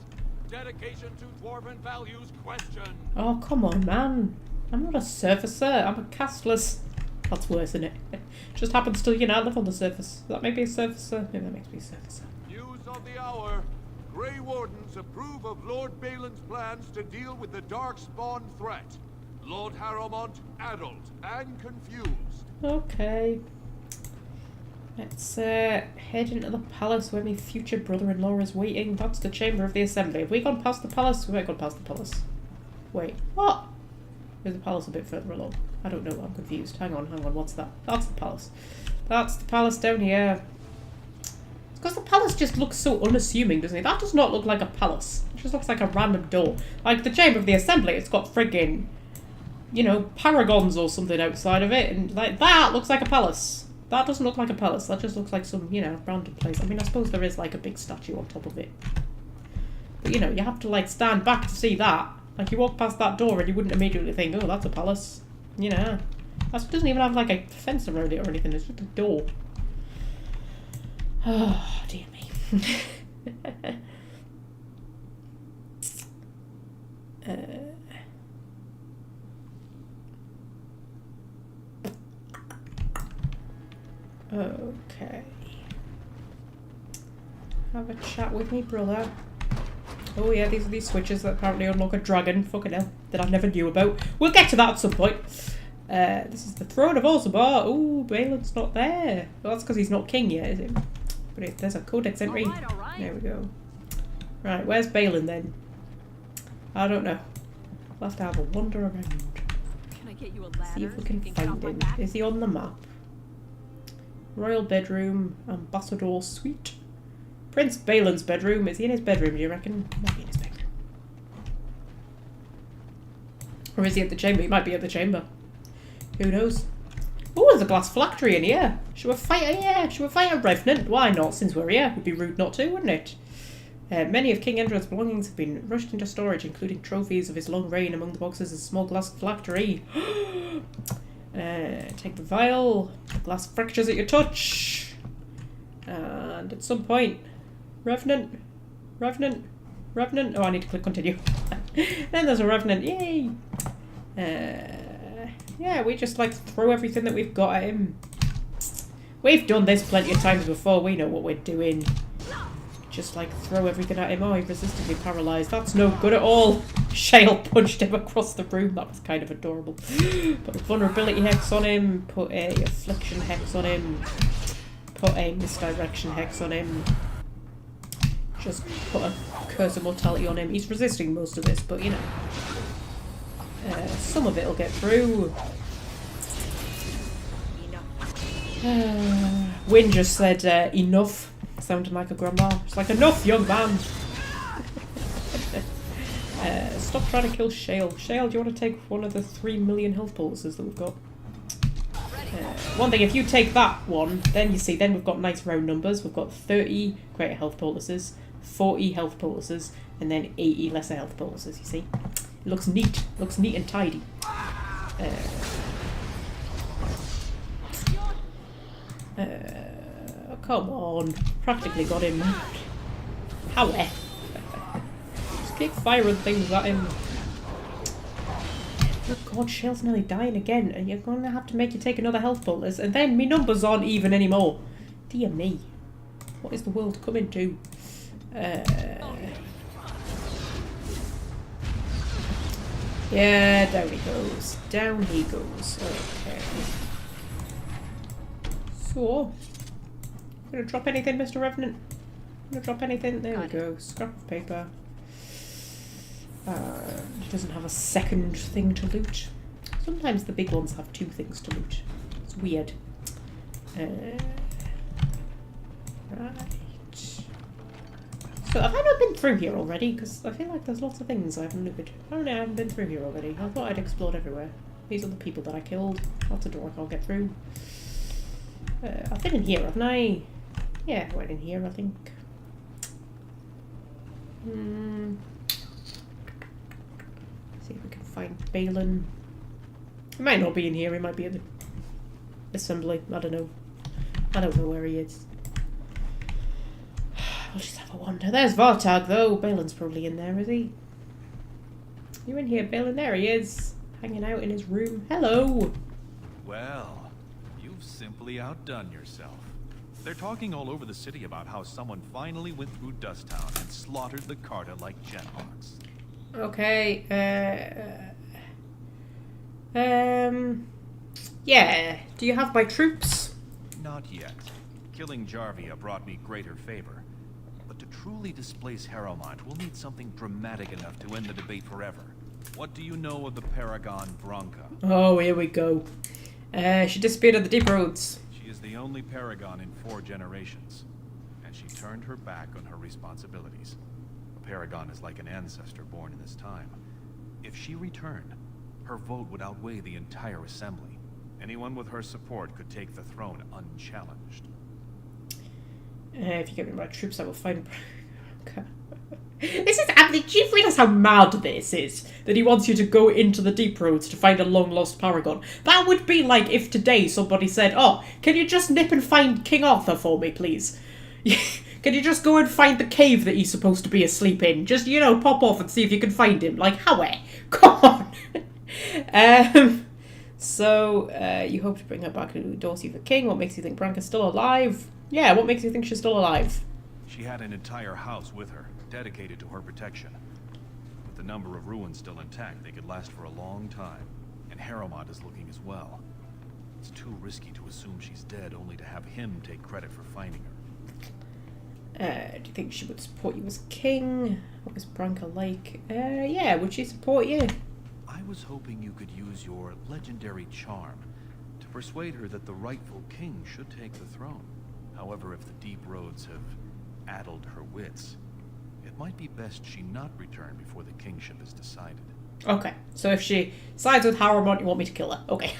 Dedication to dwarven values question. Oh, come on, man. I'm not a surfacer. I'm a castless. That's worse, isn't it? Just happens to, you know, live on the surface. That may be a surfacer. Maybe that makes me a surfacer. News of the hour. Grey Wardens approve of Lord Balin's plans to deal with the Darkspawn threat. Lord Harrowmont, addled and confused. Okay. Let's head into the palace where my future brother-in-law is waiting. That's the chamber of the assembly. Have we gone past the palace? We might have gone past the palace. Wait, what? Is the palace a bit further along? I don't know, I'm confused. Hang on, what's that? That's the palace. That's the palace down here. It's because the palace just looks so unassuming, doesn't it? That does not look like a palace. It just looks like a random door. Like the chamber of the assembly, it's got friggin', you know, paragons or something outside of it, and like that looks like a palace. That doesn't look like a palace. That just looks like some, you know, random place. I mean, I suppose there is like a big statue on top of it. But, you know, you have to like stand back to see that. Like you walk past that door and you wouldn't immediately think, oh, that's a palace. You know. It doesn't even have like a fence around it or anything. It's just a door. Oh, dear me. Okay. Have a chat with me, brother. Oh yeah, these are these switches that apparently unlock a dragon. Fucking hell. That I never knew about. We'll get to that at some point. This is the throne of Ozabar. Ooh, Balin's not there. Well, that's because he's not king yet, is it? But there's a codex entry. All right. There we go. Right, where's Balin then? I don't know. We'll have to have a wander around. Can I get you a ladder? See if we can get find off my him. back? Is he on the map? Royal bedroom, ambassador suite. Prince Balin's bedroom. Is he in his bedroom, do you reckon? Might be in his bedroom. Or is he at the chamber? He might be at the chamber. Who knows? Oh, there's a glass phylactery in here. Should we fight a, should we fight a revenant? Why not, since we're here? It would be rude not to, wouldn't it? Many of King Endred's belongings have been rushed into storage, including trophies of his long reign. Among the boxes is a small glass phylactery. Take the vial. The glass fractures at your touch. And at some point... Revenant. Oh, I need to click continue. Then there's a Revenant. Yay! Yeah, we just like to throw everything that we've got at him. We've done this plenty of times before. We know what we're doing. Just like throw everything at him. Oh, he resisted me paralysed. That's no good at all. Shale punched him across the room. That was kind of adorable. Put a vulnerability hex on him. Put a affliction hex on him. Put a misdirection hex on him. Just put a curse of mortality on him. He's resisting most of this, but you know. Some of it will get through. Wynne just said enough. Sounding like a grandma. It's like, enough, young man. Stop trying to kill Shale. Shale, do you want to take one of the 3 million health poultices that we've got? One thing, if you take that one, then you see, then we've got nice round numbers. We've got 30 greater health poultices, 40 health poultices, and then 80 lesser health poultices, you see. It looks neat. Looks neat and tidy. Come on. Practically got him. How? Just keep firing things at him. Good God, Shale's nearly dying again, and you're going to have to make you take another health poultice, and then me numbers aren't even anymore. Dear me. What is the world coming to? Yeah, down he goes. Down he goes. Okay. So, gonna drop anything, Mr. Revenant? Gonna drop anything? There we go. Scrap of paper. He doesn't have a second thing to loot. Sometimes the big ones have 2 things to loot. It's weird. Right. So have I not been through here already? Because I feel like there's lots of things I haven't looted. Oh no, I haven't been through here already. I thought I'd explored everywhere. These are the people that I killed. That's a door I can't get through. I've been in here, haven't I? Yeah, I went in here, I think. See if we can find Balin. He might not be in here, he might be at the assembly. I don't know. I don't know where he is. I'll just have a wander. There's Vartag though. Balin's probably in there, is he? You in here, Balin? There he is. Hanging out in his room. Hello! Well, you've simply outdone yourself. They're talking all over the city about how someone finally went through Dusttown and slaughtered the Carta like Genhawks. Okay, yeah. Do you have my troops? Not yet. Killing Jarvia brought me greater favor. But to truly displace Harrowmont, we'll need something dramatic enough to end the debate forever. What do you know of the Paragon Branca? Oh, here we go. She disappeared at the Deep Roads. She is the only Paragon in 4 generations. And she turned her back on her responsibilities. A Paragon is like an ancestor born in this time. If she returned, her vote would outweigh the entire assembly. Anyone with her support could take the throne unchallenged. If you get me my troops, I will find... This is absolutely... Do you realize how mad this is? That he wants you to go into the Deep Roads to find a long-lost Paragon. That would be like if today somebody said, oh, can you just nip and find King Arthur for me, please? Can you just go and find the cave that he's supposed to be asleep in? Just, you know, pop off and see if you can find him. Like, how? Come on! You hope to bring her back to Dorsey the King. What makes you think Branca's still alive? Yeah, what makes you think she's still alive? She had an entire house with her, dedicated to her protection. With the number of ruins still intact, they could last for a long time. And Harrowmont is looking as well. It's too risky to assume she's dead, only to have him take credit for finding her. Do you think she would support you as king? What was Branca like? Yeah, would she support you? I was hoping you could use your legendary charm to persuade her that the rightful king should take the throne. However, if the Deep Roads have addled her wits, it might be best she not return before the kingship is decided. Okay, so if she sides with Harrowmont, you want me to kill her. Okay.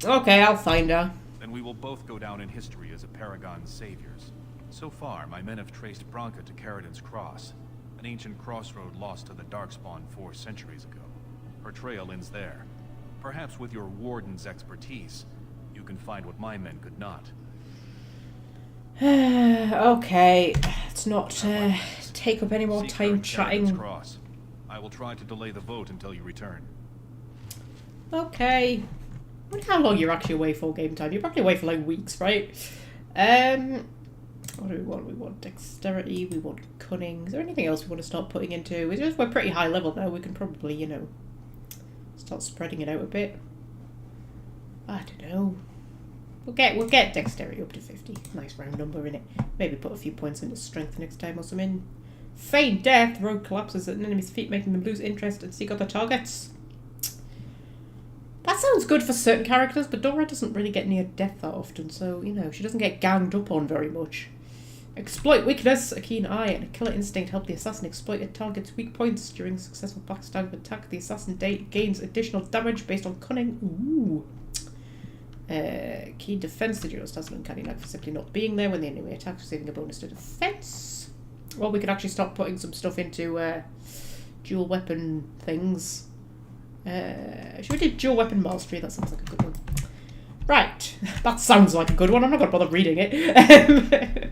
Okay, I'll find her. Then we will both go down in history as a Paragon's saviors. So far, my men have traced Branca to Caridon's Cross, an ancient crossroad lost to the Darkspawn 4 centuries ago. Her trail ends there. Perhaps with your warden's expertise, you can find what my men could not. Okay, let's not take up any more time chatting. Cross. I will try to delay the vote until you return. Okay. I wonder how long you're actually away for game time. You're probably away for like weeks, right? What do we want? We want dexterity, we want cunning. Is there anything else we want to start putting into? We're pretty high level now. We can probably, you know, start spreading it out a bit. I don't know. We'll get dexterity up to 50. Nice round number in it. Maybe put a few points into strength next time or something. Feign death. Road collapses at an enemy's feet, making them lose interest and seek other targets. That sounds good for certain characters, but Dora doesn't really get near death that often, so, you know, she doesn't get ganged up on very much. Exploit weakness. A keen eye and a killer instinct help the assassin exploit a target's weak points. During a successful backstab attack, the assassin gains additional damage based on cunning. Ooh. Keen defense. The duelist has an uncanny knack for simply not being there when the enemy attacks, receiving a bonus to defense. Well, we could actually start putting some stuff into dual weapon things. Should we do dual weapon mastery? That sounds like a good one. Right. That sounds like a good one. I'm not going to bother reading it.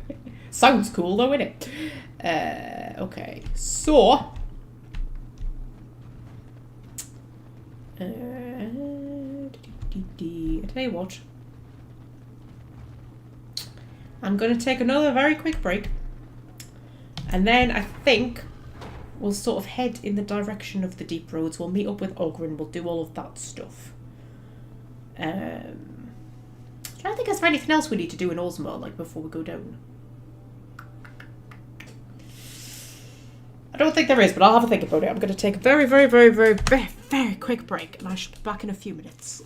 Sounds cool though, innit? Okay. So. I tell you what. I'm going to take another very quick break. And then I think we'll sort of head in the direction of the deep roads. We'll meet up with Ogren. We'll do all of that stuff. I don't think there's anything else we need to do in Osmo, like, before we go down. I don't think there is, but I'll have a think about it. I'm going to take a very, very, very, very, very, very quick break, and I shall be back in a few minutes.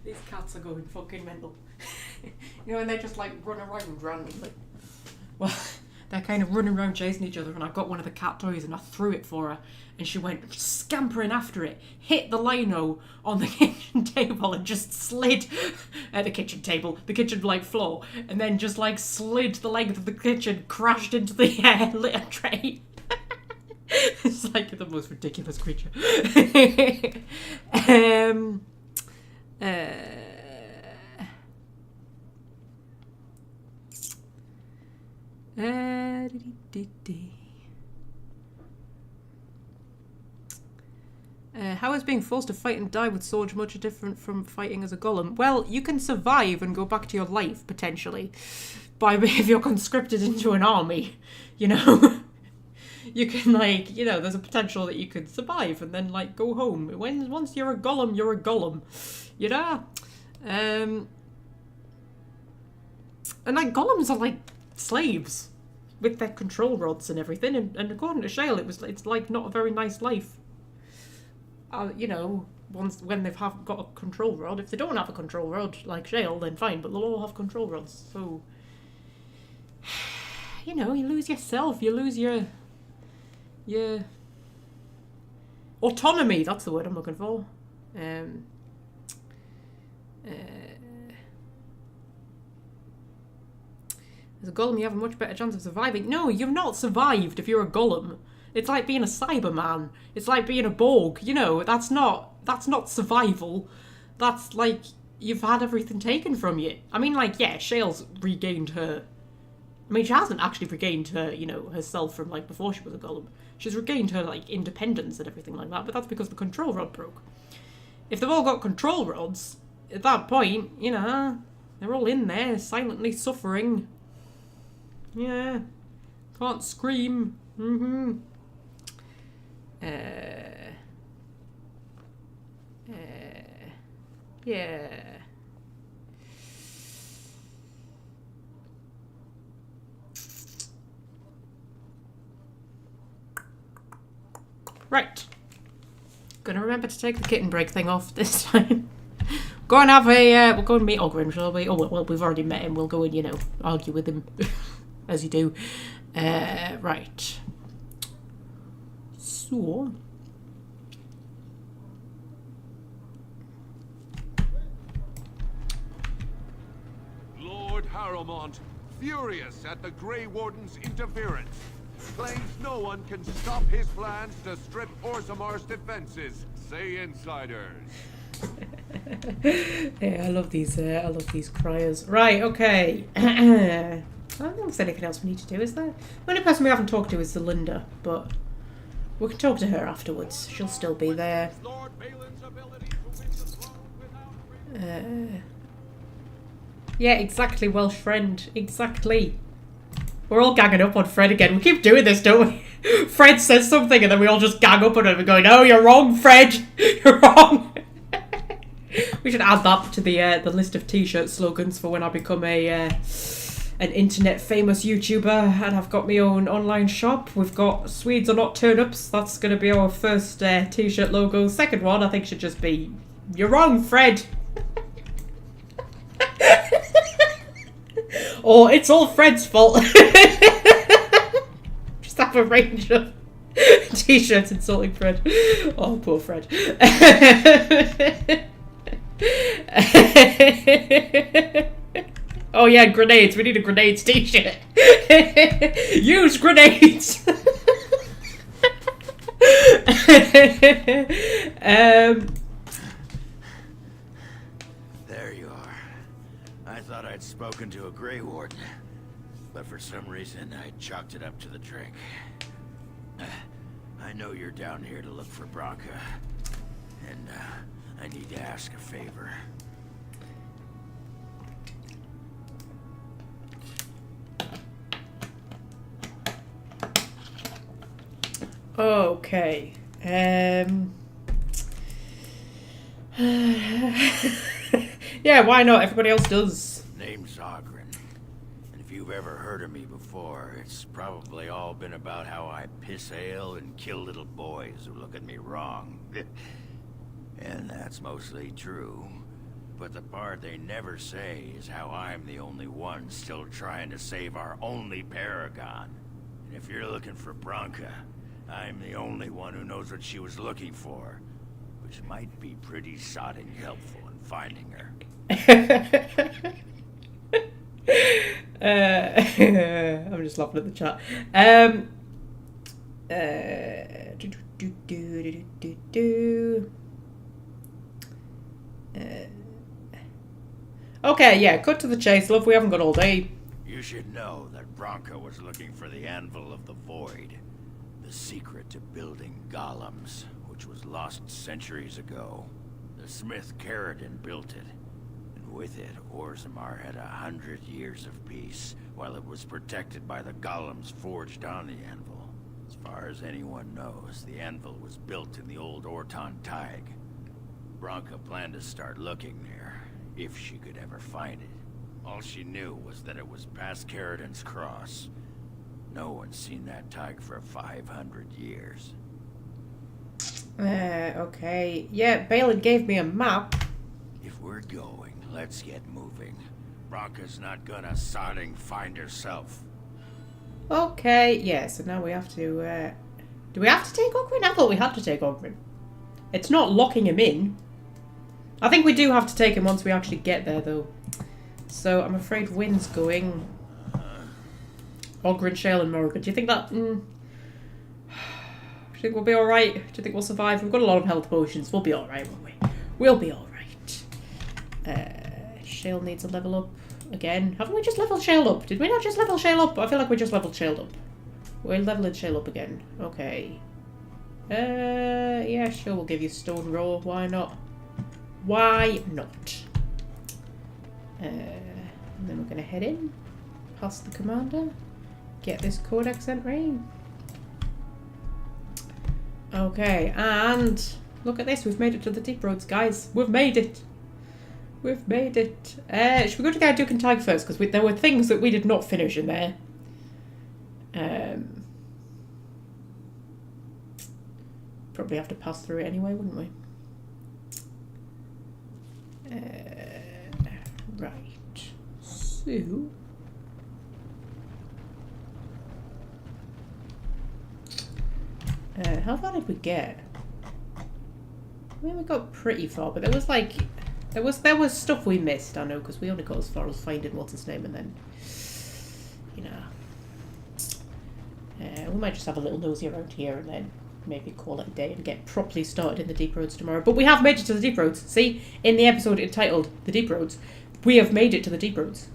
These cats are going fucking mental. You know, and they just like run around randomly. Well, they're kind of running around chasing each other, and I got one of the cat toys and I threw it for her, and she went scampering after it, hit the lino on the kitchen table and just slid at the kitchen like floor, and then just like slid the length of the kitchen, crashed into the litter tray. It's like the most ridiculous creature. How is being forced to fight and die with swords much different from fighting as a golem? Well, you can survive and go back to your life, potentially, by if you're conscripted into an army, you know? You can, like, you know, there's a potential that you could survive and then, like, go home. Once you're a golem, you know? And like golems are like slaves with their control rods and everything. And according to Shale, it's like not a very nice life. You know, when they've got a control rod. If they don't have a control rod like Shale, then fine. But they'll all have control rods. So you know, you lose yourself. You lose your autonomy. That's the word I'm looking for. As a golem, you have a much better chance of surviving. No, you've not survived if you're a golem. It's like being a Cyberman. It's like being a Borg. You know, that's not survival. That's like you've had everything taken from you. I mean, like, yeah, Shale's regained her. I mean, she hasn't actually regained her, you know, herself from like before she was a golem. She's regained her like independence and everything like that. But that's because the control rod broke. If they've all got control rods, at that point, you know, they're all in there silently suffering. Yeah. Can't scream. Yeah. Right. Gonna remember to take the kitten break thing off this time. Go and have a, we'll go and meet Ogrim, shall we? Oh, well, we've already met him. We'll go and, you know, argue with him. As you do. Right. So. Lord Harrowmont, furious at the Grey Warden's interference, claims no one can stop his plans to strip Orzamar's defenses, say insiders. Yeah, I love these criers. Right, okay. I don't think there's anything else we need to do, is there? The only person we haven't talked to is Zelinda, but we can talk to her afterwards. She'll still be there. Yeah, exactly, Welsh friend. Exactly. We're all ganging up on Fred again. We keep doing this, don't we? Fred says something and then we all just gang up on him and go, no, you're wrong, Fred. You're wrong. We should add that to the list of t-shirt slogans for when I become an internet famous YouTuber and I've got my own online shop. We've got Swedes are not turnips. That's going to be our first t-shirt logo. Second one, I think, should just be, you're wrong, Fred. Or it's all Fred's fault. Just have a range of t-shirts insulting Fred. Oh, poor Fred. Oh yeah, grenades. We need a grenades t-shirt. Use grenades. There you are. I thought I'd spoken to a Grey Warden, but for some reason I chalked it up to the drink. I know you're down here to look for Branka, and I need to ask a favor. Okay. Yeah, why not? Everybody else does. Name's Ogren. And if you've ever heard of me before, it's probably all been about how I piss ale and kill little boys who look at me wrong. And that's mostly true. But the part they never say is how I'm the only one still trying to save our only paragon. And if you're looking for Branka, I'm the only one who knows what she was looking for, which might be pretty sodding helpful in finding her. I'm just laughing at the chat. Okay, yeah, cut to the chase, love. We haven't got all day. You should know that Branka was looking for the Anvil of the Void, the secret to building golems, which was lost centuries ago. The smith Caradon built it, and with it, Orzammar had 100 years of peace, while it was protected by the golems forged on the anvil. As far as anyone knows, the anvil was built in the old Orton Tig. Branka planned to start looking there, if she could ever find it. All she knew was that it was past Carradin's Cross. No one's seen that tag for 500 years. Okay. Yeah, Balin gave me a map. If we're going, let's get moving. Bronca's not gonna sodding find herself. Okay, yeah, so now we have to, do we have to take Ogren? I thought we had to take Ogren. It's not locking him in. I think we do have to take him once we actually get there, though. So, I'm afraid Wynn's going. Ogren, Shale, and Morrigan. Do you think that... do you think we'll be alright? Do you think we'll survive? We've got a lot of health potions. We'll be alright, won't we? We'll be alright. Shale needs a level up again. Haven't we just leveled Shale up? Did we not just level Shale up? I feel like we just leveled Shale up. We're leveling Shale up again. Okay. Yeah, sure, we'll give you Stone Raw. Why not? Why not? And then we're going to head in. Past the commander. Get this codex entry. Okay, and look at this. We've made it to the Deep Roads, guys. We've made it. We've made it. Should we go to the Duke and Tag first? Because there were things that we did not finish in there. Probably have to pass through it anyway, wouldn't we? Right. So... how far did we get? I mean, we got pretty far, but there was like... There was stuff we missed, I know, because we only got as far as finding what's his name, and then... You know... we might just have a little nosy around here, and then maybe call it a day and get properly started in the Deep Roads tomorrow. But we have made it to the Deep Roads. See? In the episode entitled The Deep Roads, we have made it to the Deep Roads.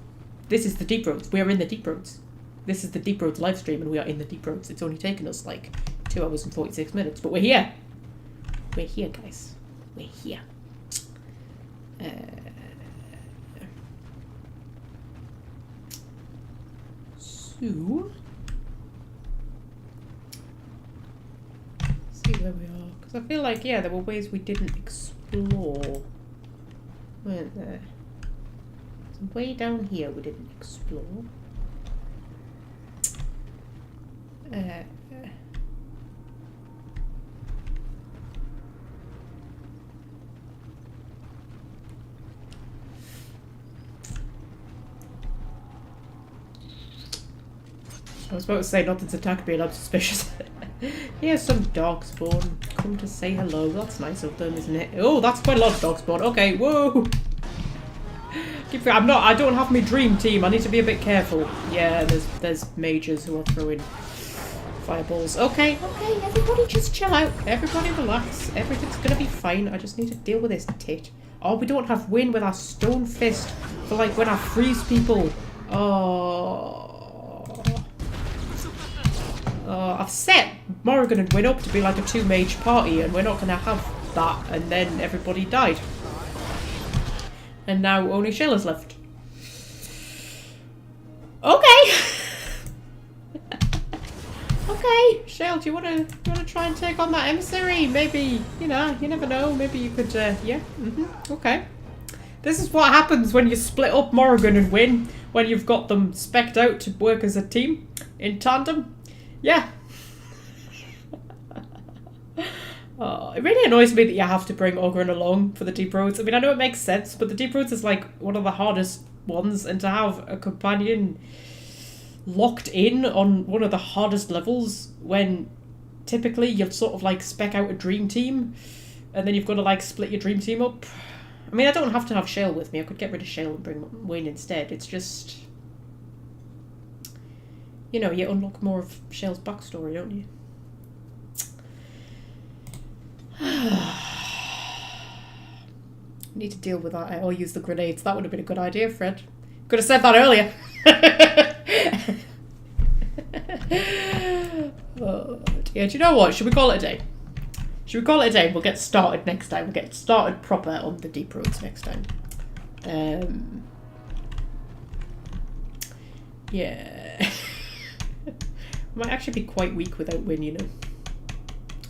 This is the Deep Roads. We are in the Deep Roads. This is the Deep Roads live stream, and we are in the Deep Roads. It's only taken us like 2 hours and 46 minutes, but we're here. We're here, guys. We're here. So... see where we are. Because I feel like, yeah, there were ways we didn't explore. Weren't there? Some way down here we didn't explore. I was about to say nothing's attacked me and I'm suspicious. Here's some Darkspawn. Come to say hello. That's nice of them, isn't it? Oh, that's quite a lot of Darkspawn. Okay, whoa. I don't have my dream team. I need to be a bit careful. Yeah, there's mages who are throwing fireballs. Okay, everybody just chill out. Everybody relax. Everything's gonna be fine. I just need to deal with this tit. Oh, we don't have Win with our stone fist for like when I freeze people. Oh. I've set Morrigan and Win up to be like a 2-mage party, and we're not gonna have that, and then everybody died. And now only Shayla's left. Okay. Okay, Shale, do you wanna try and take on that emissary? Maybe, you know, you never know. Maybe you could, yeah. Okay. This is what happens when you split up Morrigan and Win, when you've got them specced out to work as a team in tandem. Yeah. It really annoys me that you have to bring Ogren along for the Deep Roads. I mean, I know it makes sense, but the Deep Roads is like one of the hardest ones, and to have a companion locked in on one of the hardest levels when typically you'd sort of like spec out a dream team and then you've got to like split your dream team up. I mean, I don't have to have Shale with me. I could get rid of Shale and bring Wayne instead. It's just... You know, you unlock more of Shale's backstory, don't you? Need to deal with that or use the grenades. That would have been a good idea, Fred. Could have said that earlier. Yeah, do you know what? Should we call it a day? Should we call it a day? We'll get started next time. We'll get started proper on the Deep Roads next time. Yeah. Might actually be quite weak without Win, you know.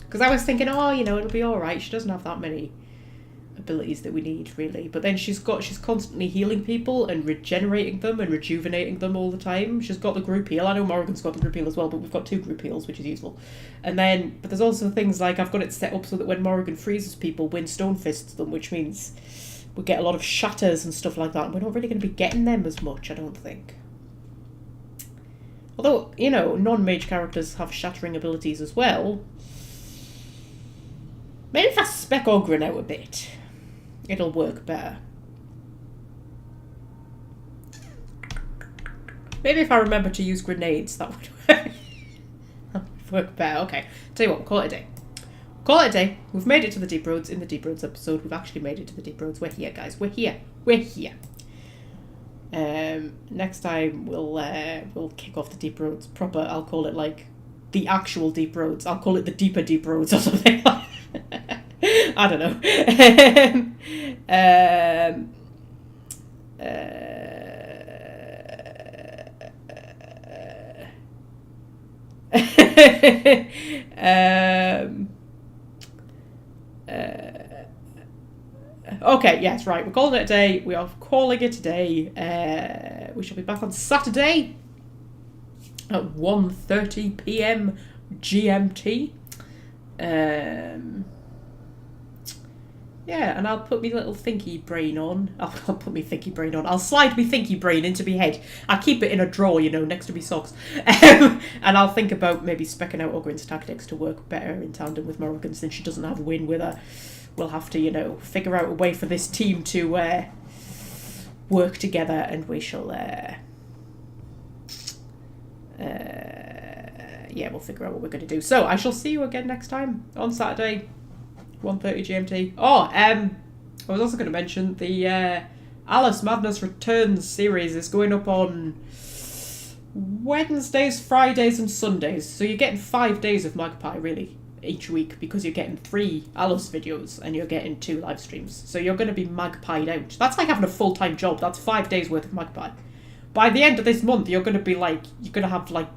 Because I was thinking, oh, you know, it'll be alright. She doesn't have that many abilities that we need, really. But then she's constantly healing people and regenerating them and rejuvenating them all the time. She's got the group heal. I know Morrigan's got the group heal as well, but we've got 2 group heals, which is useful. And then, but there's also things like I've got it set up so that when Morrigan freezes people, Wind Stone fists them, which means we get a lot of shatters and stuff like that. And we're not really going to be getting them as much, I don't think. Although, you know, non-mage characters have shattering abilities as well. Maybe if I spec Ogren out a bit, it'll work better. Maybe if I remember to use grenades, that would work. That would work better. Okay, tell you what, we'll call it a day. Call it a day. We've made it to the Deep Roads in the Deep Roads episode. We've actually made it to the Deep Roads. We're here, guys. We're here. We're here. Next time we'll kick off the Deep Roads proper. I'll call it like the actual Deep Roads. I'll call it the Deeper Deep Roads or something like I don't know. Okay, yes, right. We're calling it a day. We are calling it a day. We shall be back on Saturday at 1:30 p.m. GMT. Yeah, and I'll put me little thinky brain on. I'll put me thinky brain on. I'll slide me thinky brain into me head. I'll keep it in a drawer, you know, next to me socks. And I'll think about maybe specking out Ogren's tactics to work better in tandem with Morrigan since she doesn't have a win with her. We'll have to, you know, figure out a way for this team to work together, and we shall yeah, we'll figure out what we're going to do. So I shall see you again next time on Saturday, 1:30 GMT. Oh, I was also going to mention the Alice Madness Returns series is going up on Wednesdays, Fridays and Sundays. So you're getting 5 days of Magpie, really, each week, because you're getting 3 Alice videos and you're getting 2 live streams. So you're going to be magpied out. That's like having a full-time job. That's 5 days worth of Magpie. By the end of this month, you're going to be like, you're going to have like,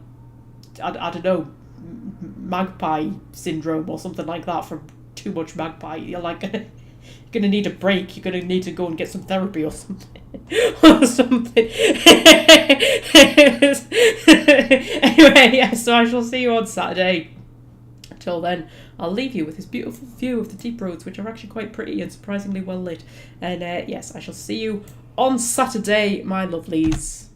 I don't know, magpie syndrome or something like that from too much Magpie. You're like, you're going to need a break. You're going to need to go and get some therapy or something. Or something. Anyway, yeah, so I shall see you on Saturday. Until then, I'll leave you with this beautiful view of the Deep Roads, which are actually quite pretty and surprisingly well lit. And yes, I shall see you on Saturday, my lovelies.